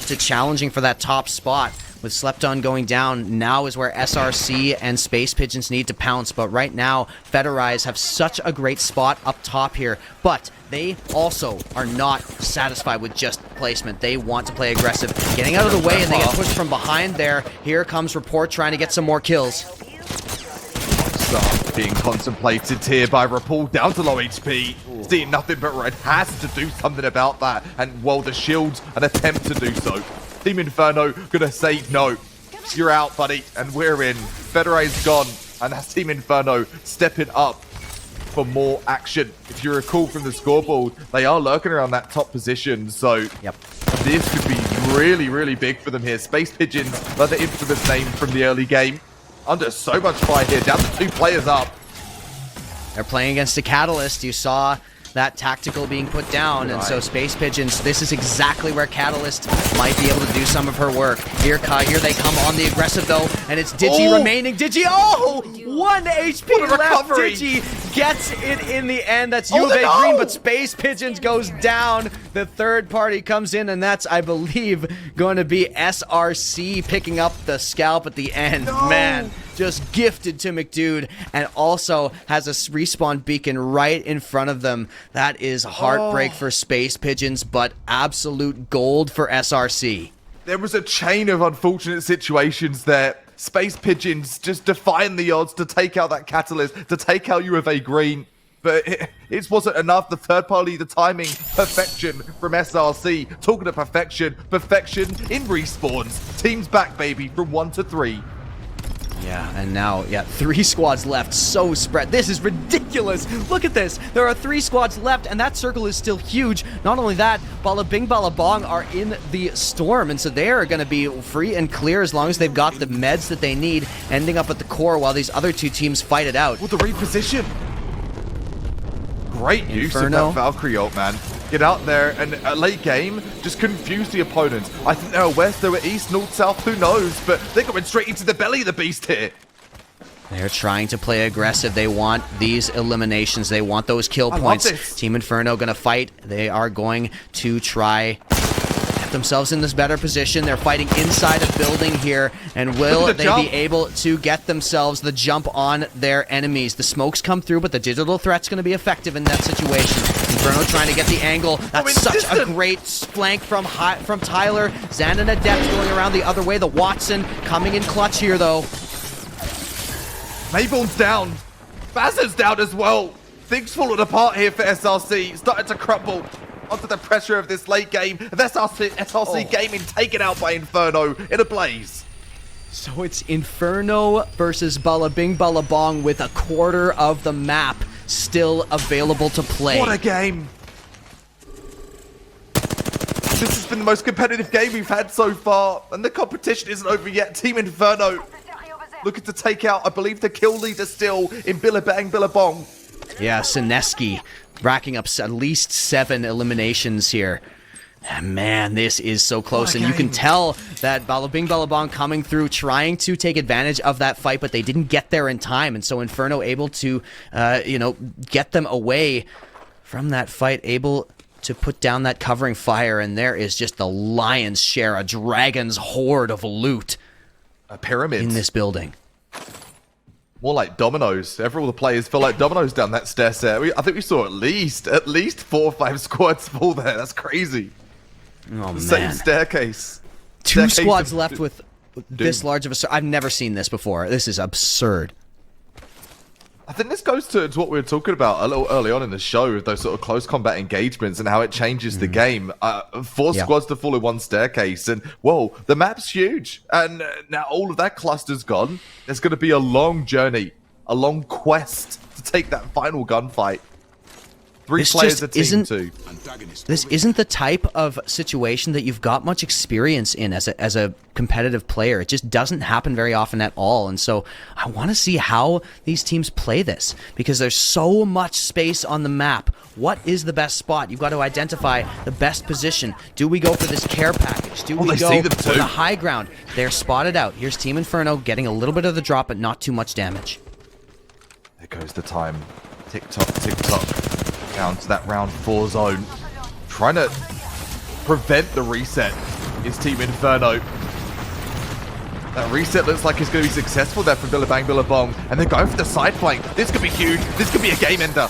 to challenging for that top spot. With Slepton going down, now is where SRC and Space Pigeons need to pounce. But right now, Federize have such a great spot up top here. But they also are not satisfied with just placement. They want to play aggressive. Getting out of the way, and they get pushed from behind there. Here comes Report trying to get some more kills. Being contemplated here by Rapul, down to low HP. Seeing nothing but red, has to do something about that. And well, the shields, an attempt to do so. Team Inferno gonna say no. You're out, buddy, and we're in. Federize gone, and that's Team Inferno stepping up for more action. If you recall from the scoreboard, they are lurking around that top position, so this could be really big for them here. Space Pigeons, another infamous name from the early game. Under so much fire here, down to 2 players up. They're playing against a Catalyst. You saw that tactical being put down, and so Space Pigeons, this is exactly where Catalyst might be able to do some of her work. Here they come on the aggressive though, and it's Digi remaining. Digi, 1 HP left. Digi gets it in the end. That's U of A Green, but Space Pigeons goes down. The third party comes in, and that's, I believe, going to be SRC picking up the scalp at the end. Man, just gifted to McDude, and also has a respawn beacon right in front of them. That is heartbreak for Space Pigeons, but absolute gold for SRC. There was a chain of unfortunate situations there. Space Pigeons just defying the odds to take out that Catalyst, to take out U of A Green. But it wasn't enough. The third party, the timing, perfection from SRC. Talking of perfection in respawns. Teams back, baby, from 1 to 3. Yeah, and now, 3 squads left, so spread. This is ridiculous. Look at this. There are 3 squads left, and that circle is still huge. Not only that, Bala Bing Bala Bong are in the storm, and so they are going to be free and clear as long as they've got the meds that they need, ending up at the core while these other 2 teams fight it out. With the reposition. Great use of that Valkyrie ult, man. Get out there and late game, just confuse the opponents. I think they were west, they were east, north, south, who knows? But they're going straight into the belly of the beast here. They're trying to play aggressive. They want these eliminations. They want those kill points. Team Inferno going to fight. They are going to try get themselves in this better position. They're fighting inside a building here. And will they be able to get themselves the jump on their enemies? The smokes come through, but the digital threat's going to be effective in that situation. Inferno trying to get the angle. That's such a great flank from Tyler. Xan and Adept going around the other way. The Watson coming in clutch here, though. Mayborn's down. Bazza's down as well. Things falling apart here for SRC. Starting to crumble under the pressure of this late game. Of SRC Gaming taken out by Inferno in a blaze. So it's Inferno versus Bala Bing Bala Bong with a quarter of the map still available to play. What a game. This has been the most competitive game we've had so far, and the competition isn't over yet. Team Inferno looking to take out, I believe, the kill leader still in Billabang Billabong. Yeah, Sineski racking up at least 7 eliminations here. Man, this is so close, and you can tell that Bala Bing Bala Bong coming through, trying to take advantage of that fight, but they didn't get there in time, and so Inferno able to, get them away from that fight, able to put down that covering fire, and there is just the lion's share, a dragon's hoard of loot. A pyramid in this building. More like dominoes. Several of the players feel like dominoes down that stair set. I think we saw at least 4 or 5 squads fall there. That's crazy. Oh, man. Same staircase. 2 squads left with this large of a... I've never seen this before. This is absurd. I think this goes to what we were talking about a little early on in the show, with those sort of close combat engagements and how it changes the game. Four squads to fall in one staircase, and whoa, the map's huge. And now all of that cluster's gone. There's going to be a long journey, a long quest to take that final gunfight. Three players a team too. This isn't the type of situation that you've got much experience in as a competitive player. It just doesn't happen very often at all. And so I want to see how these teams play this, because there's so much space on the map. What is the best spot? You've got to identify the best position. Do we go for this care package? Do we go for the high ground? They're spotted out. Here's Team Inferno getting a little bit of the drop, but not too much damage. There goes the time. Tick-tock, tick-tock. Down to that round 4 zone. Trying to prevent the reset is Team Inferno. That reset looks like it's going to be successful there for Billabang Billabong. And they're going for the side flank. This could be huge. This could be a game ender.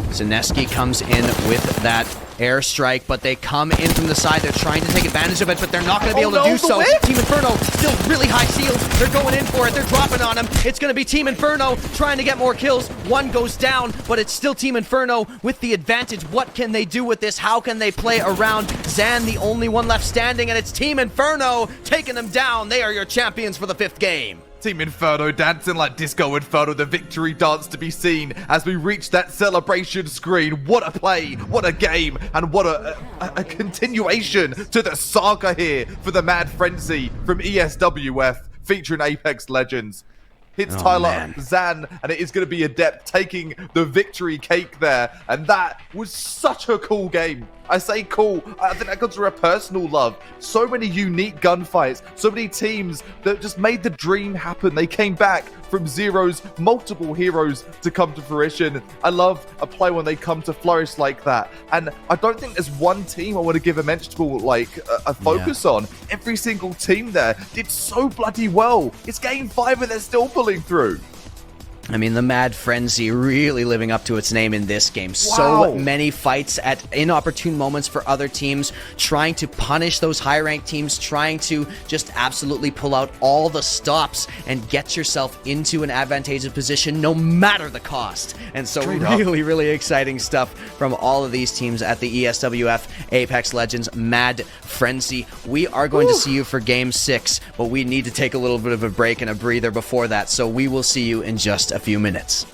Zineski comes in with that airstrike, but they come in from the side. They're trying to take advantage of it, but they're not going to be able to do so. Team Inferno still really high shields. They're going in for it. They're dropping on him. It's going to be Team Inferno trying to get more kills. One goes down, but it's still Team Inferno with the advantage. What can they do with this? How can they play around Zan, the only one left standing, and it's Team Inferno taking them down. They are your champions for the 5th game. Team Inferno dancing like Disco Inferno, the victory dance to be seen as we reach that celebration screen. What a play, what a game, and what a continuation to the saga here for the Mad Frenzy from ESWF featuring Apex Legends. Hits Tyler Zan, and it is going to be Adept taking the victory cake there. And that was such a cool game. I say cool. I think that comes from a personal love. So many unique gunfights. So many teams that just made the dream happen. They came back from zeros, multiple heroes to come to fruition. I love a play when they come to flourish like that. And I don't think there's one team I want to give a mentionable, like, a focus on. Every single team there did so bloody well. It's game 5 and they're still pulling through. I mean, the Mad Frenzy really living up to its name in this game. Wow. So many fights at inopportune moments for other teams, trying to punish those high-ranked teams, trying to just absolutely pull out all the stops and get yourself into an advantageous position no matter the cost. And so really exciting stuff from all of these teams at the ESWF Apex Legends Mad Frenzy. We are going to see you for Game 6, but we need to take a little bit of a break and a breather before that, so we will see you in just a few minutes.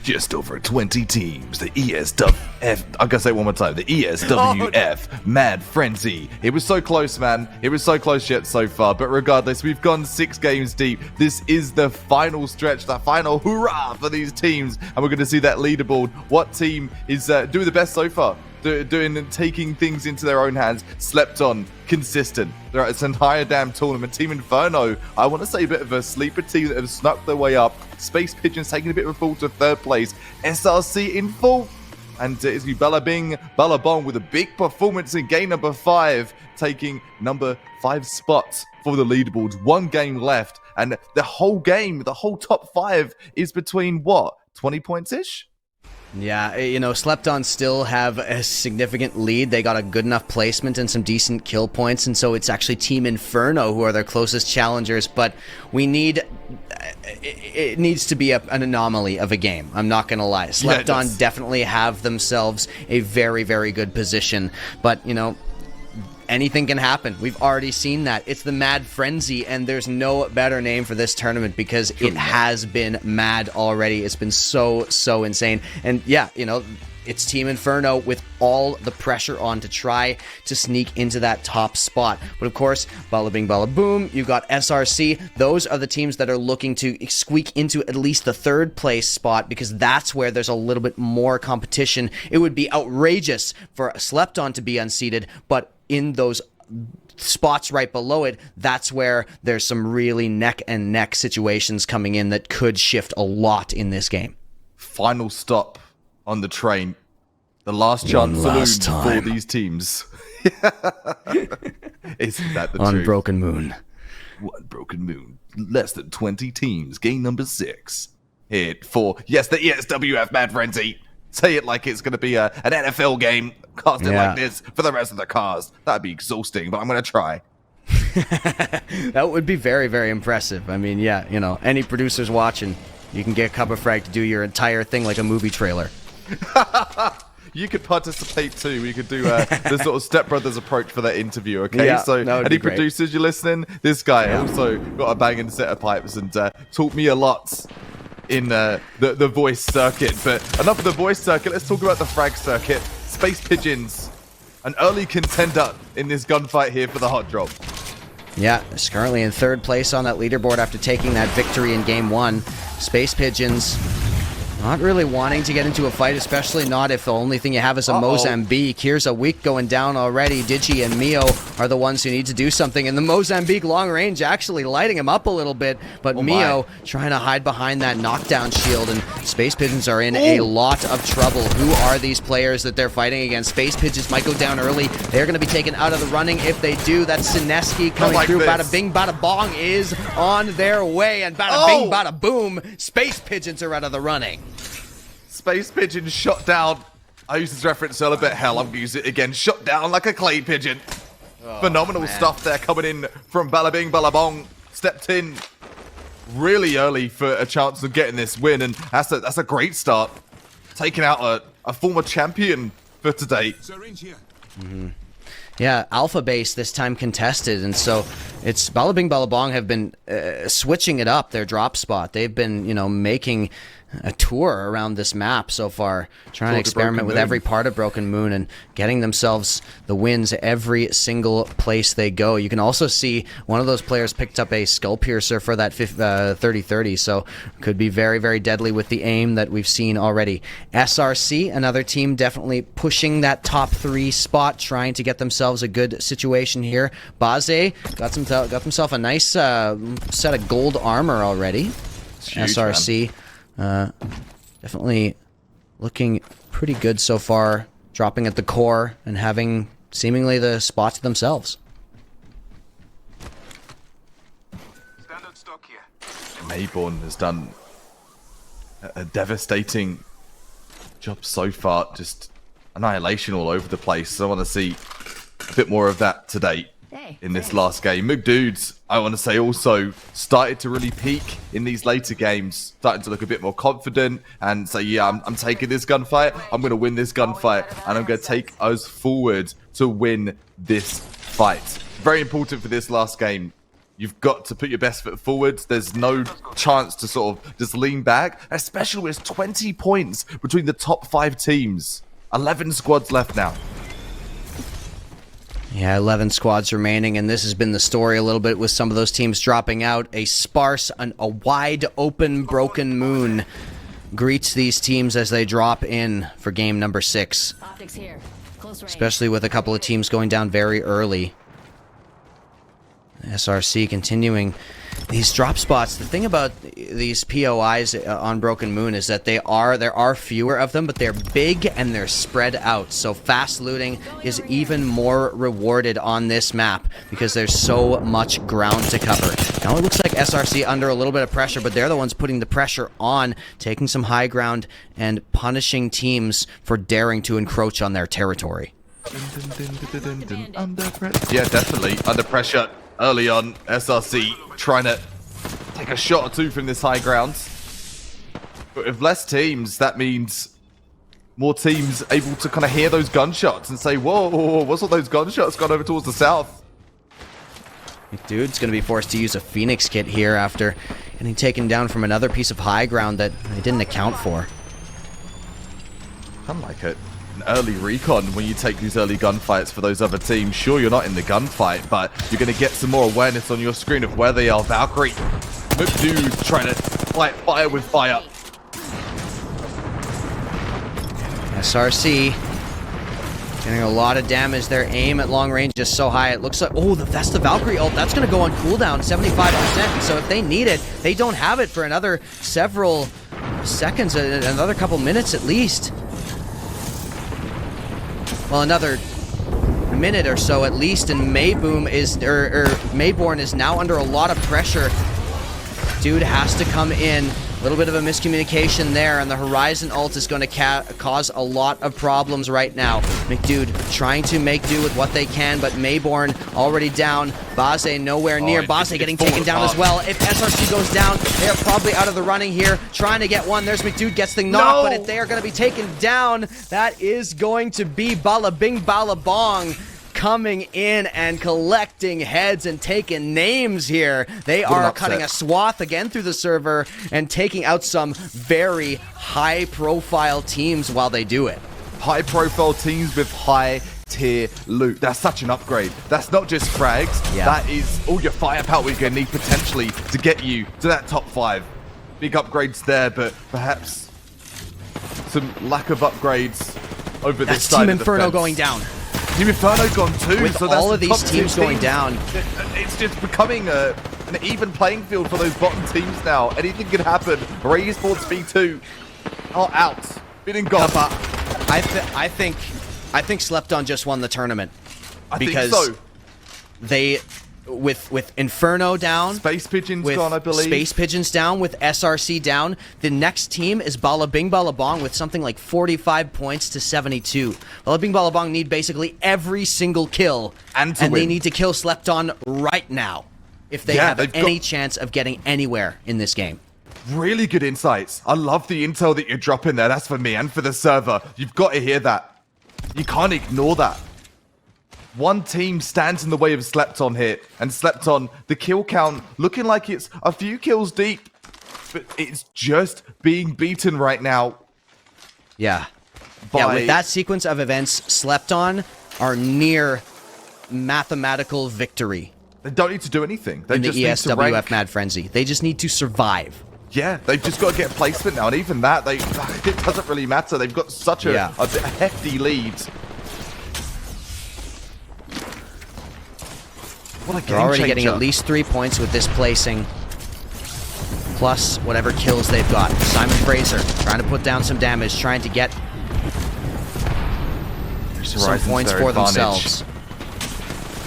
just over 20 teams. The ESWF, I'm gonna say it one more time. The ESWF Mad Frenzy. It was so close, man. It was so close yet so far. But regardless, we've gone 6 games deep. This is the final stretch, the final hurrah for these teams. And we're gonna see that leaderboard. What team is doing the best so far? Doing and taking things into their own hands, slept on, consistent throughout this entire damn tournament. Team Inferno, I want to say a bit of a sleeper team that have snuck their way up. Space Pigeons taking a bit of a fall to 3rd place. SRC in 4th. And it's Ballabong with a big performance in game number 5, taking number 5 spot for the leaderboards. 1 game left, and the whole game, the whole top 5 is between what, 20 points-ish? Yeah, you know, Slept On still have a significant lead. They got a good enough placement and some decent kill points, and so it's actually Team Inferno who are their closest challengers, but we need... It needs to be an anomaly of a game. I'm not going to lie. Slept On definitely have themselves a very, very good position, but, you know, anything can happen. We've already seen that. It's the Mad Frenzy, and there's no better name for this tournament because it has been mad already. It's been so insane. And yeah, you know, it's Team Inferno with all the pressure on to try to sneak into that top spot. But of course, Balla Bing Balla Boom, you've got SRC. Those are the teams that are looking to squeak into at least the 3rd place spot because that's where there's a little bit more competition. It would be outrageous for Slept On to be unseated, but in those spots right below it, that's where there's some really neck and neck situations coming in that could shift a lot in this game. Final stop on the train. The last chance saloon for these teams. Isn't that the truth? On Broken Moon. One Broken Moon. Less than 20 teams. Game number 6. Hit for, yes, the ESWF Mad Frenzy. Say it like it's going to be an NFL game. Cast it like this for the rest of the cast. That'd be exhausting, but I'm going to try. That would be very, very impressive. I mean, yeah, you know, any producers watching, you can get Cover Frag to do your entire thing like a movie trailer. You could participate too. We could do the sort of Step Brothers approach for that interview, okay? Yeah, so any producers you're listening, this guy also got a banging set of pipes and taught me a lot in the voice circuit. But enough of the voice circuit, let's talk about the frag circuit. Space Pigeons, an early contender in this gunfight here for the hot drop. Yeah, it's currently in 3rd place on that leaderboard after taking that victory in game 1. Space Pigeons not really wanting to get into a fight, especially not if the only thing you have is a Mozambique. Here's a week going down already. Digi and Mio are the ones who need to do something, and the Mozambique long range actually lighting him up a little bit, but Mio trying to hide behind that knockdown shield, and Space Pigeons are in a lot of trouble. Who are these players that they're fighting against? Space Pigeons might go down early. They're going to be taken out of the running if they do. That's Sineski coming through. Bada Bing Bada Bong is on their way, and Bada Bing Bada Boom, Space Pigeons are out of the running. Space Pigeon shot down. I used this reference earlier, but hell, I'm going to use it again. Shot down like a clay pigeon. Phenomenal stuff there coming in from Balla Bing Balla Bong. Stepped in really early for a chance of getting this win, and that's a great start. Taking out a former champion for today. Yeah, Alpha Base this time contested, and so it's Balla Bing Balla Bong have been switching it up, their drop spot. They've been, you know, making a tour around this map so far, trying to experiment with every part of Broken Moon and getting themselves the wins every single place they go. You can also see one of those players picked up a Skull Piercer for that 30-30, so could be very, very deadly with the aim that we've seen already. SRC, another team definitely pushing that top 3 spot, trying to get themselves a good situation here. Baze got himself a nice set of gold armor already. Huge, SRC. Definitely looking pretty good so far, dropping at the core and having seemingly the spot to themselves. Standard stock here. Mayborn has done a devastating job so far, just annihilation all over the place. I want to see a bit more of that today in this last game. McDudes, I want to say, also started to really peak in these later games, starting to look a bit more confident and say, yeah, I'm taking this gunfight, I'm going to win this gunfight, and I'm going to take us forward to win this fight. Very important for this last game You've got to put your best foot forward. There's no chance to sort of just lean back, especially with 20 points between the top 5 teams. 11 squads left now. Yeah, 11 squads remaining, and this has been the story a little bit with some of those teams dropping out. A wide open broken moon greets these teams as they drop in for game number 6. Optics here. Close range. Especially with a couple of teams going down very early. SRC continuing these drop spots. The thing about these POIs on Broken Moon is that there are fewer of them, but they're big and they're spread out. So fast looting is even more rewarded on this map because there's so much ground to cover. Now it looks like SRC under a little bit of pressure, but they're the ones putting the pressure on, taking some high ground and punishing teams for daring to encroach on their territory. Yeah, definitely under pressure. Early on, SRC trying to take a shot or two from this high ground. But with less teams, that means more teams able to kind of hear those gunshots and say, whoa, what's all those gunshots gone over towards the south? Dude's going to be forced to use a Phoenix kit here after getting taken down from another piece of high ground that they didn't account for. I like it. An early recon when you take these early gunfights for those other teams. Sure, you're not in the gunfight, but you're going to get some more awareness on your screen of where they are. Valkyrie, dude, trying to fight fire with fire. SRC getting a lot of damage. Their aim at long range is so high. It looks like, oh, that's the Valkyrie ult. That's going to go on cooldown, 75%. So if they need it, they don't have it for another several seconds, another couple minutes at least. Well, another minute or so at least, and Mayborn is now under a lot of pressure. Dude has to come in. A little bit of a miscommunication there, and the Horizon ult is going to cause a lot of problems right now. McDude trying to make do with what they can, but Mayborn already down. Baze nowhere near. Baze getting taken down as well. If SRC goes down, they are probably out of the running here. Trying to get one. There's McDude, gets the knock, but if they are going to be taken down, that is going to be Bala Bing Bala Bong coming in and collecting heads and taking names here. They are cutting a swath again through the server and taking out some very high-profile teams while they do it. High-profile teams with high-tier loot. That's such an upgrade. That's not just frags. Yeah. That is all your firepower you're going to need potentially to get you to that top 5. Big upgrades there, but perhaps some lack of upgrades over this side Team of the Inferno fence. going down. Team Inferno gone too. With so that's all of the these top teams 2 going down. It's just becoming an even playing field for those bottom teams now. Anything can happen. Ray Esports V2 are out. Been and gone. I think Slepton just won the tournament. I because think so. They with Inferno down, Space Pigeons with gone, I believe. Space Pigeons down, with SRC down. The next team is Bala Bing Bala Bong with something like 45 points to 72. Bala Bing Bala Bong need basically every single kill, and they win. need to kill Slepton right now if they have any chance of getting anywhere in this game. Really good insights. I love the intel that you're dropping there. That's for me and for the server. You've got to hear that. You can't ignore that. One team stands in the way of Slepton here, and Slepton, the kill count looking like it's a few kills deep, but it's just being beaten right now. Yeah. Yeah, with that sequence of events, Slepton are near mathematical victory. They don't need to do anything. They in the just need to rank. ESWF Mad Frenzy. They just need to survive. Yeah, they've just got to get placement now, and even that, it doesn't really matter. They've got such a hefty lead. What a game They're already changer. getting at least 3 points with this placing, plus whatever kills they've got. Simon Fraser trying to put down some damage, trying to get some points for themselves.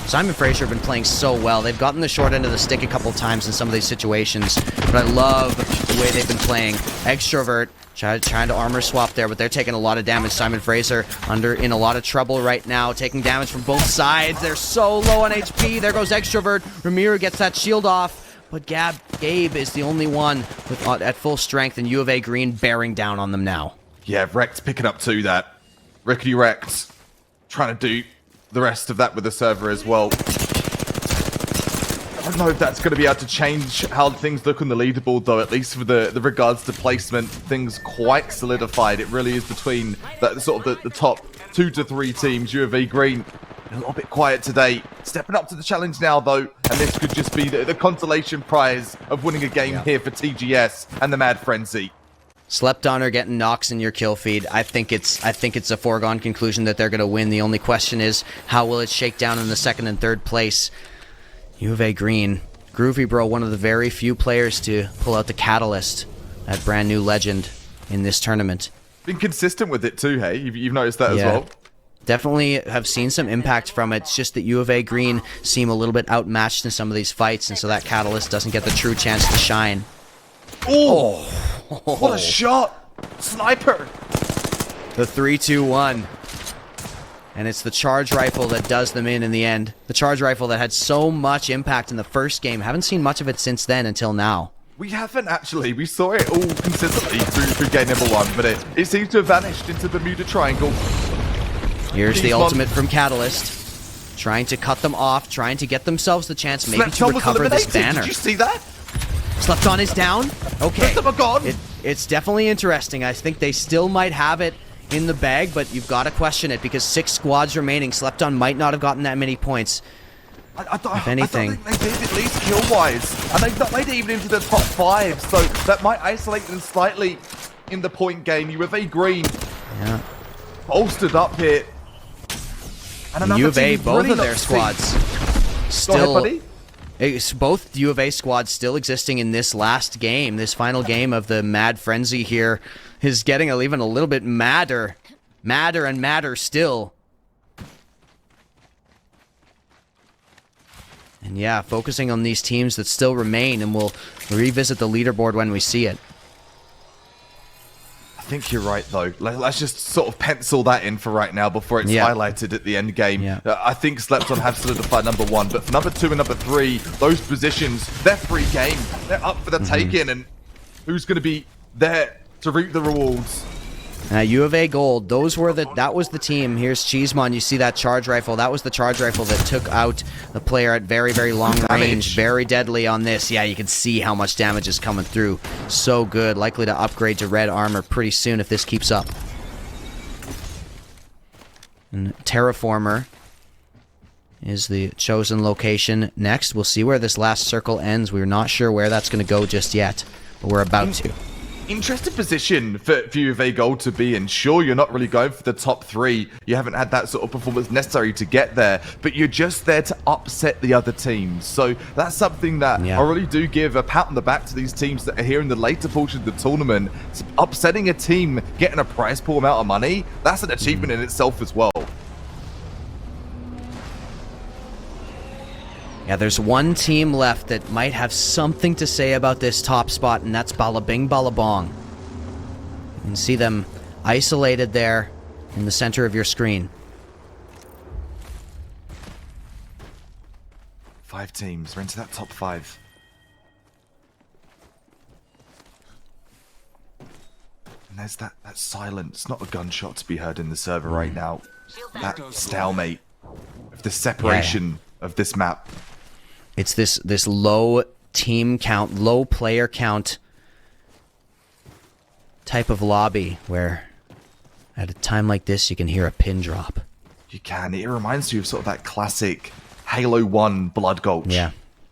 Simon Fraser have been playing so well. They've gotten the short end of the stick a couple times in some of these situations, but I love the way they've been playing. Extrovert trying to armor swap there, but they're taking a lot of damage. Simon Fraser in a lot of trouble right now, taking damage from both sides. They're so low on HP. There goes Extrovert. Ramiro gets that shield off, but Gabe is the only one at full strength, and U of A Green bearing down on them now. Yeah, Wrecked picking up to that. Rickety Wrecked trying to do the rest of that with the server as well. don't know if that's going to be able to change how things look on the leaderboard, though, at least for the regards to placement. Things quite solidified. It really is between that sort of the top 2 to 3 teams. U of A Green, a little bit quiet today. Stepping up to the challenge now, though, and this could just be the consolation prize of winning a game here for TGS and the Mad Frenzy. Slept on or getting knocks in your kill feed. I think it's a foregone conclusion that they're going to win. The only question is, how will it shake down in the 2nd and 3rd place? U of A Green. Groovy Bro, one of the very few players to pull out the Catalyst, that brand new legend in this tournament. Been consistent with it too, hey? You've noticed that as well? Definitely have seen some impact from it. It's just that U of A Green seem a little bit outmatched in some of these fights, and so that Catalyst doesn't get the true chance to shine. Oh! What a shot! Sniper! The 3-2-1. And it's the charge rifle that does them in the end. The charge rifle that had so much impact in the first game. Haven't seen much of it since then until now. We haven't actually. We saw it all consistently through game number 1, but it seems to have vanished into the Bermuda Triangle. Here's the ultimate from Catalyst. Trying to cut them off, trying to get themselves the chance maybe to recover this banner. Did you see that? Slept on is down. Okay. Rest of them are gone. It's definitely interesting. I think they still might have it in the bag, but you've got to question it because 6 squads remaining. Slept on might not have gotten that many points. If anything. I thought they did at least kill-wise. And they've not made it even into the top 5, so that might isolate them slightly in the point game. U of A Green bolstered up here. And U of A, both of their squads still... Go ahead, buddy. It's both U of A squads still existing in this last game. This final game of the Mad Frenzy here is getting even a little bit madder. Madder and madder still. And yeah, focusing on these teams that still remain, and we'll revisit the leaderboard when we see it. I think you're right, though. Let's just sort of pencil that in for right now before it's highlighted at the end game. I think Slept On have solidified number 1, but for number 2 and number 3, those positions, they're free game. They're up for the take-in, and who's going to be there to reap the rewards? U of A Gold, that was the team. Here's Cheesemon, you see that charge rifle. That was the charge rifle that took out the player at very, very long range. Very deadly on this. Yeah, you can see how much damage is coming through. So good. Likely to upgrade to red armor pretty soon if this keeps up. And Terraformer is the chosen location next. We'll see where this last circle ends. We're not sure where that's going to go just yet, but we're about to. Interesting position for U of A Gold to be in. Sure, you're not really going for the top 3. You haven't had that sort of performance necessary to get there, but you're just there to upset the other teams. So that's something that I really do give a pat on the back to these teams that are here in the later portion of the tournament. Upsetting a team, getting a prize pool amount of money, that's an achievement in itself as well. Yeah, there's one team left that might have something to say about this top spot, and that's Balabing Balabong. You can see them isolated there in the center of your screen. 5 teams. We're into that top 5. And there's that silence, not a gunshot to be heard in the server right now. That stalemate of the separation of this map. It's this low team count, low player count type of lobby where at a time like this you can hear a pin drop. You can. It reminds you of sort of that classic Halo 1 Blood Gulch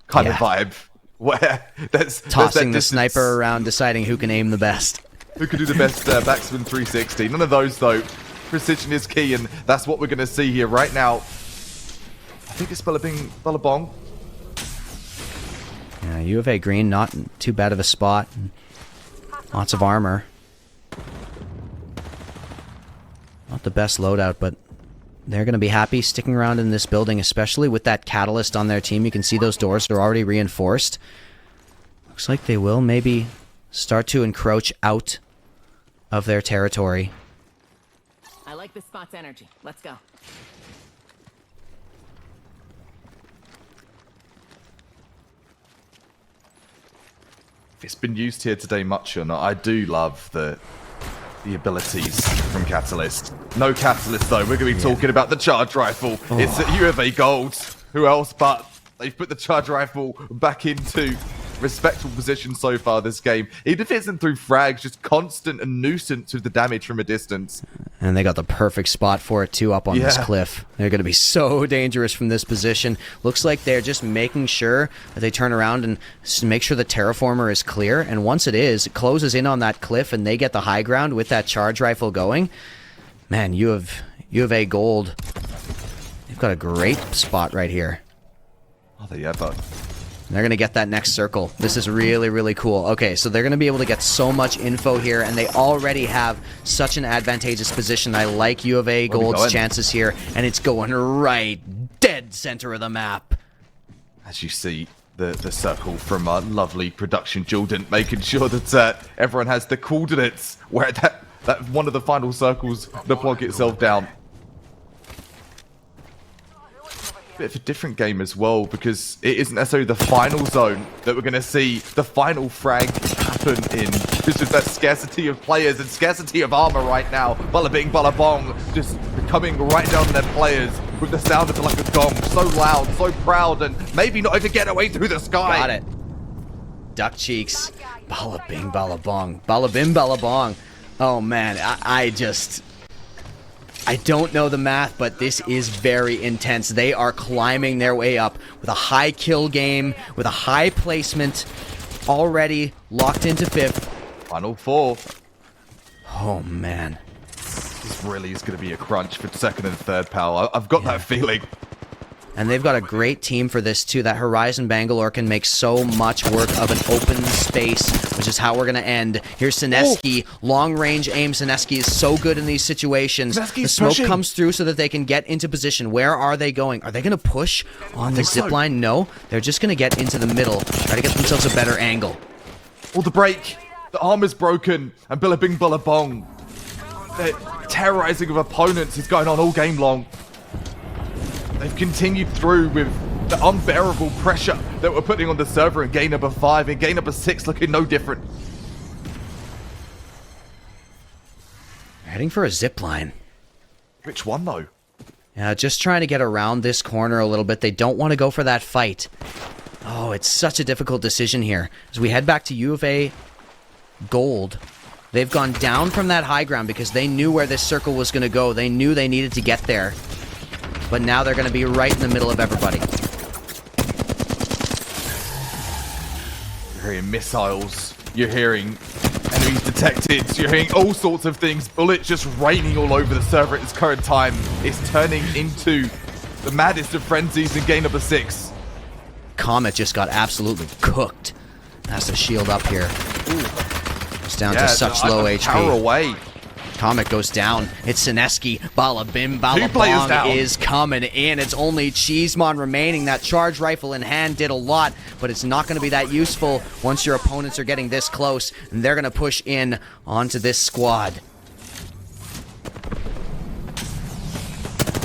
kind of vibe. Where there's tossing the sniper around, deciding who can aim the best. Who can do the best backspin 360. None of those, though. Precision is key, and that's what we're going to see here right now. I think it's Ballabong. Yeah, U of A Green, not too bad of a spot. Lots of armor. Not the best loadout, but they're going to be happy sticking around in this building, especially with that Catalyst on their team. You can see those doors are already reinforced. Looks like they will maybe start to encroach out of their territory. I like this spot's energy. Let's go. If it's been used here today much or not, I do love the abilities from Catalyst. No Catalyst, though. We're going to be talking about the charge rifle. It's at U of A Gold. Who else but They've put the charge rifle back into respectable position so far this game. Even if it isn't through frags, just constant and nuisance with the damage from a distance. And they got the perfect spot for it, too, up on this cliff. They're going to be so dangerous from this position. Looks like they're just making sure that they turn around and make sure the terraformer is clear. And once it is, it closes in on that cliff and they get the high ground with that charge rifle going. Man, U of A Gold. They've got a great spot right here. Oh, there you go. They're going to get that next circle. This is really, really cool. Okay, so they're going to be able to get so much info here, and they already have such an advantageous position. I like U of A Gold's chances here, and it's going right dead center of the map. As you see, the circle from our lovely production Jordan, making sure that everyone has the coordinates where that one of the final circles to plug itself down. Bit of a different game as well, because it isn't necessarily the final zone that we're going to see the final frag happen in. There's just that scarcity of players and scarcity of armor right now. Balla bing, balla bong, just coming right down on their players with the sound of like a gong. So loud, so proud, and maybe not even get away through the sky. Got it. Duck cheeks. Balla bing, balla bong. Balla bim, balla bong. Oh man, I don't know the math, but this is very intense. They are climbing their way up with a high kill game, with a high placement, already locked into 5th. Final 4. Oh, man. This really is going to be a crunch for 2nd and 3rd, pal. I've got that feeling. And they've got a great team for this, too. That Horizon Bangalore can make so much work of an open space, which is how we're going to end. Here's Sineski. Long-range aim. Sineski is so good in these situations. The smoke comes through so that they can get into position. Where are they going? Are they going to push on the zipline? No. They're just going to get into the middle, try to get themselves a better angle. Oh, the break. The armor's broken. And Billa Bing Billa Bong. The terrorizing of opponents is going on all game long. They've continued through with the unbearable pressure that we're putting on the server in game number 5, and game number 6 looking no different. Heading for a zipline. Which one, though? Yeah, just trying to get around this corner a little bit. They don't want to go for that fight. Oh, it's such a difficult decision here. As we head back to U of A Gold, they've gone down from that high ground because they knew where this circle was going to go. They knew they needed to get there. But now they're going to be right in the middle of everybody. You're hearing missiles. You're hearing enemies detected. You're hearing all sorts of things. Bullets just raining all over the server at this current time. It's turning into the maddest of frenzies in game number 6. Comet just got absolutely cooked. Has to shield up here. It's down to such low HP. Power away. Comet goes down. It's Sineski. Balla Bim Balla Bong is coming in. It's only Cheesemon remaining. That charge rifle in hand did a lot, but it's not going to be that useful once your opponents are getting this close. And they're going to push in onto this squad.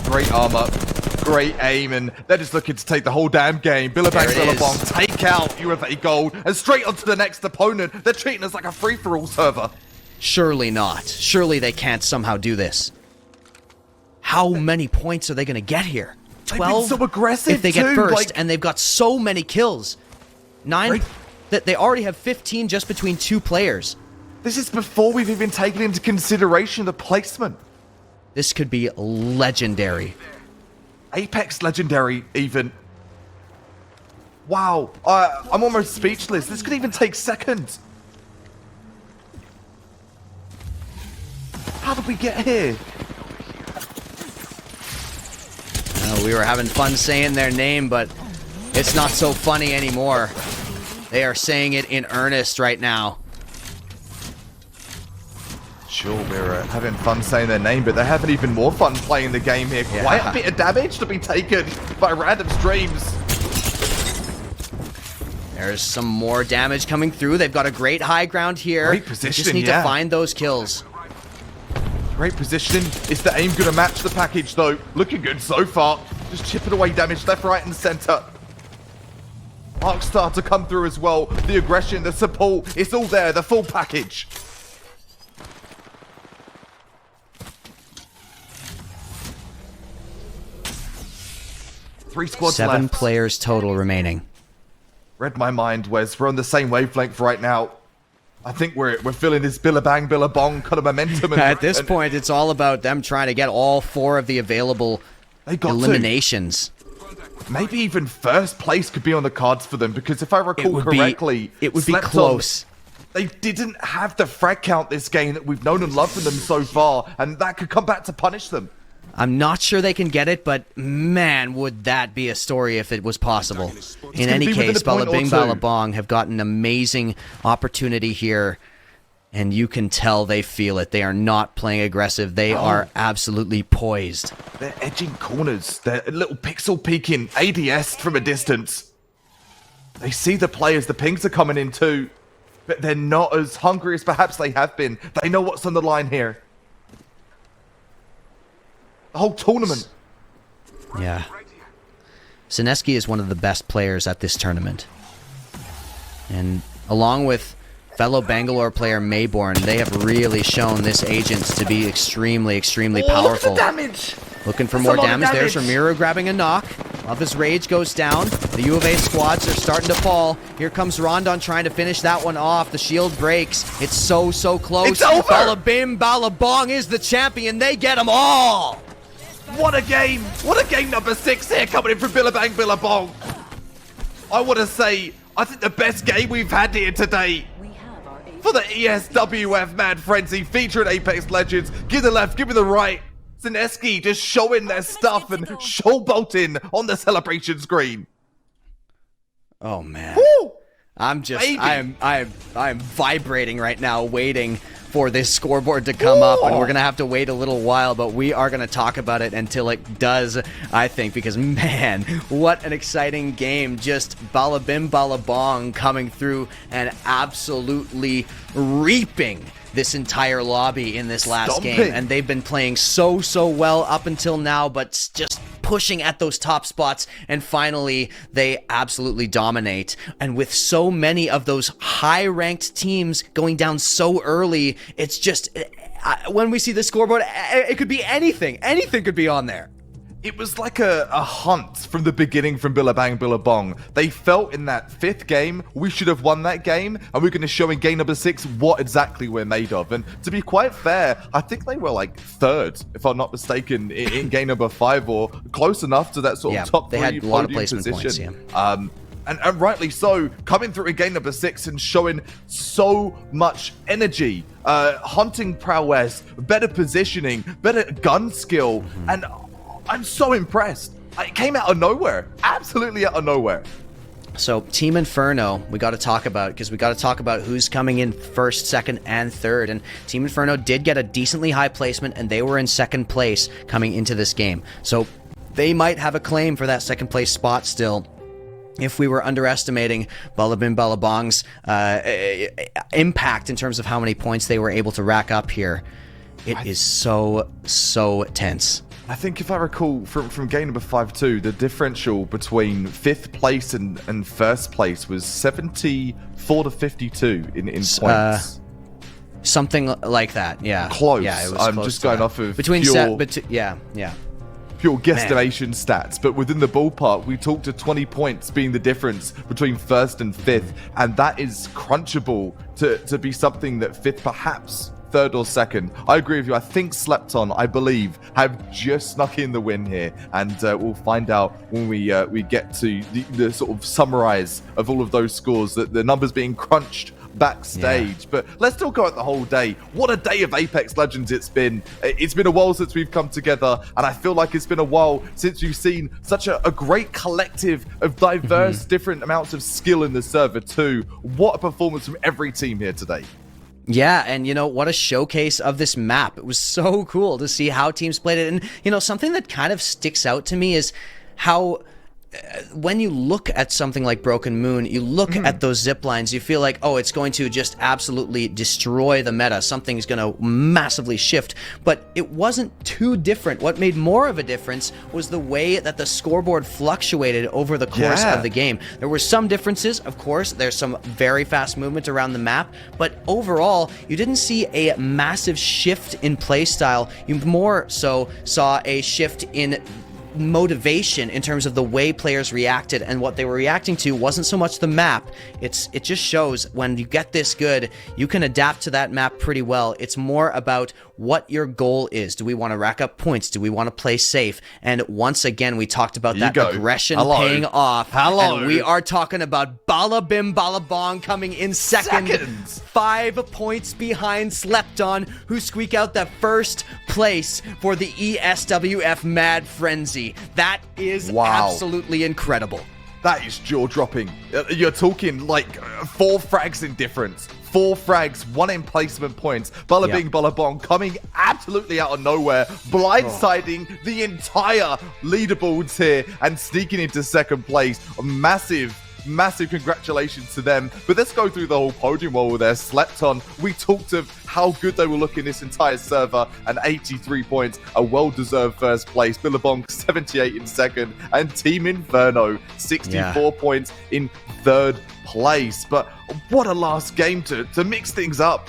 Great armor. Great aim, and they're just looking to take the whole damn game. Billabong, take out U of A Gold, and straight onto the next opponent. They're treating us like a free-for-all server. Surely not. Surely they can't somehow do this. How many points are they going to get here? 12? They've been so aggressive, if they get first, and they've got so many kills. 9? That they already have 15 just between 2 players. This is before we've even taken into consideration the placement. This could be legendary. Apex legendary, even. Wow. I'm almost speechless. This could even take seconds. How did we get here? We were having fun saying their name, but it's not so funny anymore. They are saying it in earnest right now. Sure, we're having fun saying their name, but they're having even more fun playing the game here. Yeah. Quite a bit of damage to be taken by random streams. There's some more damage coming through. They've got a great high ground here. Great positioning, They just need to find those kills. Great positioning. Is the aim going to match the package, though? Looking good so far. Just chipping away damage left, right, and center. Arcstar to come through as well. The aggression, the support, it's all there. The full package. 3 squads 7 left. players total remaining. Read my mind, Wes. We're on the same wavelength right now. I think we're feeling this billabang, billabong kind of momentum. And, At this point, it's all about them trying to get all 4 of the available eliminations. Maybe even first place could be on the cards for them, because if I recall correctly, it would be close. They didn't have the frag count this game that we've known and loved from them so far, and that could come back to punish them. I'm not sure they can get it, but man, would that be a story if it was possible. In any case, Balabing Balabong have got an amazing opportunity here, and you can tell they feel it. They are not playing aggressive. They are absolutely poised. They're edging corners. They're a little pixel peeking, ADS from a distance. They see the players. The pings are coming in too, but they're not as hungry as perhaps they have been. They know what's on the line here. The whole tournament. Yeah. Sineski is one of the best players at this tournament. And along with fellow Bangalore player Mayborn, they have really shown this agent to be extremely, extremely powerful. Look at the damage! Looking for more damage. There's Ramiro grabbing a knock. Of his rage goes down. The U of A squads are starting to fall. Here comes Rondon trying to finish that one off. The shield breaks. It's so close. It's over! Balabim Balabong is the champion. They get them all! What a game! What a game number 6 here coming in from Billabang Billabong. I want to say, I think the best game we've had here today for the ESWF Mad Frenzy featuring Apex Legends. Give the left, give me the right. Sineski just showing their stuff and showboating on the celebration screen. Oh man. Woo! I'm vibrating right now, waiting for this scoreboard to come up, and we're gonna have to wait a little while, but we are gonna talk about it until it does, I think, because man, what an exciting game. Just Balabim Balabong coming through and absolutely reaping this entire lobby in this last game, and they've been playing so well up until now, but just pushing at those top spots, and finally they absolutely dominate. And with so many of those high-ranked teams going down so early, it's just when we see the scoreboard, it could be anything could be on there. It was like a hunt from the beginning from Billabang Billabong. They felt in that 5th game, we should have won that game, and we're going to show in game number 6 what exactly we're made of. And to be quite fair, I think they were like 3rd, if I'm not mistaken, in game number 5, or close enough to that sort of top 3 they had a lot of placement placement position. points, And rightly so, coming through in game number 6 and showing so much energy, hunting prowess, better positioning, better gun skill, and I'm so impressed. It came out of nowhere. Absolutely out of nowhere. So, Team Inferno, we got to talk about, because we got to talk about who's coming in 1st, 2nd, and 3rd. And Team Inferno did get a decently high placement, and they were in 2nd place coming into this game. So, they might have a claim for that 2nd place spot still, if we were underestimating Balabim Balabong's impact in terms of how many points they were able to rack up here. It is so tense. I think if I recall from game number 5 too, the differential between 5th place and 1st place was 74 to 52 in points. Something like that, yeah. Close. Yeah, it was I'm close just to going that. off of between pure, pure guesstimation stats, but within the ballpark, we talked to 20 points being the difference between 1st and 5th, and that is crunchable to be something that 5th perhaps 3rd or 2nd. I agree with you. I think Slepton, I believe, have just snuck in the win here, and we'll find out when we get to the sort of summarize of all of those scores, that the numbers being crunched backstage. But let's talk about the whole day. What a day of Apex Legends it's been. It's been a while since we've come together, and I feel like it's been a while since you've seen such a great collective of diverse different amounts of skill in the server too. What a performance from every team here today. Yeah, and you know, what a showcase of this map. It was so cool to see how teams played it. And you know, something that kind of sticks out to me is how when you look at something like Broken Moon, you look at those zip lines, you feel like, oh, it's going to just absolutely destroy the meta. Something's going to massively shift. But it wasn't too different. What made more of a difference was the way that the scoreboard fluctuated over the course of the game. There were some differences, of course. There's some very fast movement around the map. But overall, you didn't see a massive shift in playstyle. You more so saw a shift in motivation in terms of the way players reacted, and what they were reacting to wasn't so much the map. It just shows when you get this good, you can adapt to that map pretty well. It's more about what your goal is. Do we want to rack up points? Do we want to play safe? And once again, we talked about that aggression paying off. And we are talking about Bala Bim Bala Bong coming in second. 5 points behind Slepton, who squeak out the first place for the ESWF Mad Frenzy. That is absolutely incredible. That is jaw-dropping. You're talking like 4 frags in difference. 4 frags, 1 emplacement points. Bala Bing Bala Bong coming absolutely out of nowhere, blindsiding the entire leaderboards here and sneaking into second place. Massive congratulations to them. But let's go through the whole podium while we're there. Slepton, we talked of how good they will look in this entire server, and 83 points, a well-deserved first place. Billabong 78 in second, and Team Inferno 64 points in third place. But what a last game to mix things up.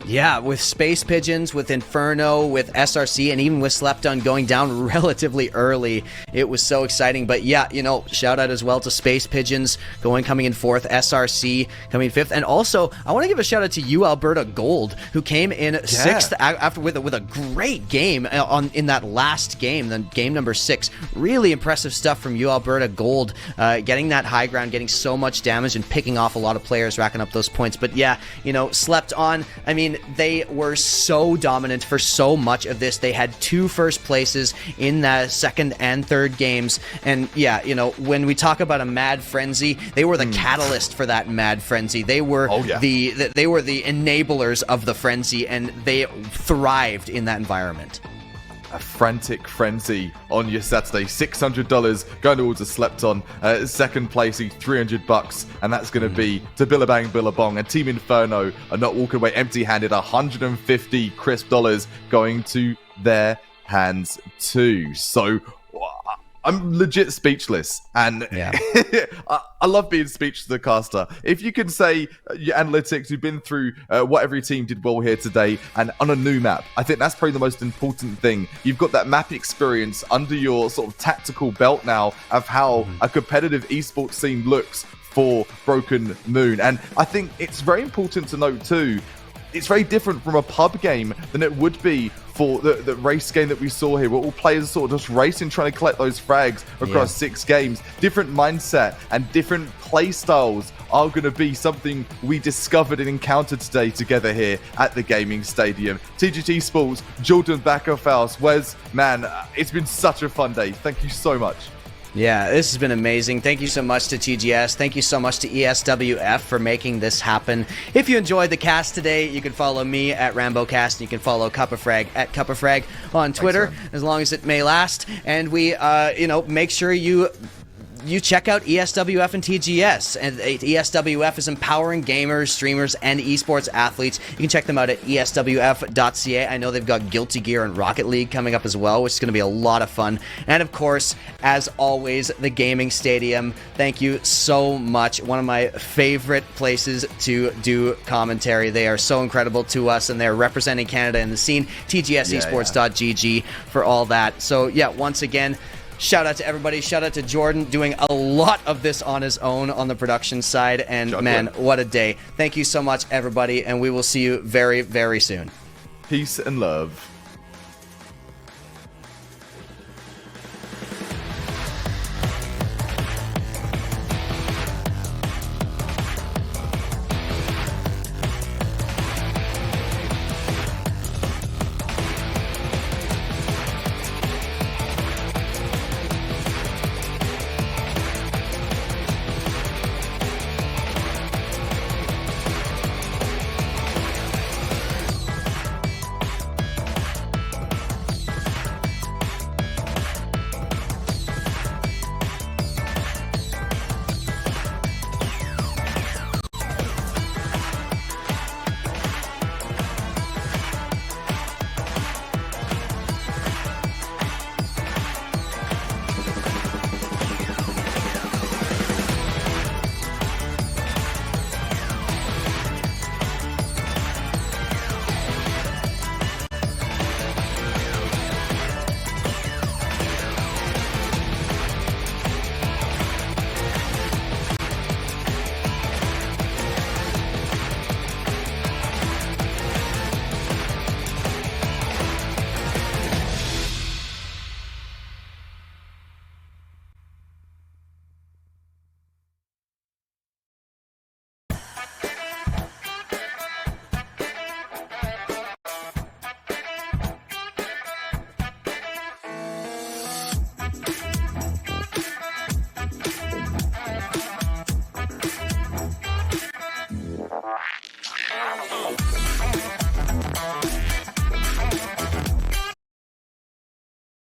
Yeah, with Space Pigeons, with Inferno, with SRC, and even with Slepton going down relatively early. It was so exciting. But yeah, you know, shout out as well to Space Pigeons coming in 4th, SRC coming in 5th. And also, I want to give a shout out to you, Alberta Gold, who came in 6th after with a great game in that last game, then game number 6. Really impressive stuff from you, Alberta Gold, getting that high ground, getting so much damage, and picking off a lot of players, racking up those points. But yeah, you know, Slepton, I mean, they were so dominant for so much of this. They had 2 first places in the second and third games. And yeah, you know, when we talk about a mad frenzy, they were the catalyst for that mad frenzy. They were the enablers of the frenzy, and they thrived in that environment. A frantic frenzy on your Saturday. $600 going towards a Slepton. Second placing, $300, and that's going to be to Billabang Billabong. And Team Inferno are not walking away empty-handed. $150 crisp dollars going to their hands too. So I'm legit speechless, and I love being speechless to the caster. If you can say your analytics, you've been through what every team did well here today, and on a new map, I think that's probably the most important thing. You've got that map experience under your sort of tactical belt now of how a competitive esports scene looks for Broken Moon. And I think it's very important to note too, it's very different from a pub game than it would be for the race game that we saw here, where all players are sort of just racing, trying to collect those frags across 6 games. Different mindset and different play styles are going to be something we discovered and encountered today together here at the gaming stadium. TGS Esports, Jordan Backhouse, Wes, man, it's been such a fun day. Thank you so much. Yeah, this has been amazing. Thank you so much to TGS. Thank you so much to ESWF for making this happen. If you enjoyed the cast today, you can follow me at RamboCast, and you can follow Cuppafrag at Cuppafrag on Twitter, as long as it may last. And we, you know, make sure you check out ESWF and TGS. And ESWF is empowering gamers, streamers, and esports athletes. You can check them out at eswf.ca. I know they've got Guilty Gear and Rocket League coming up as well, which is going to be a lot of fun. And of course, as always, the Gaming Stadium. Thank you so much. One of my favorite places to do commentary. They are so incredible to us, and they're representing Canada in the scene. TGSesports.gg for all that. So yeah, once again, shout out to everybody. Shout out to Jordan doing a lot of this on his own on the production side. And man, what a day. Thank you so much, everybody. And we will see you very, very soon. Peace and love.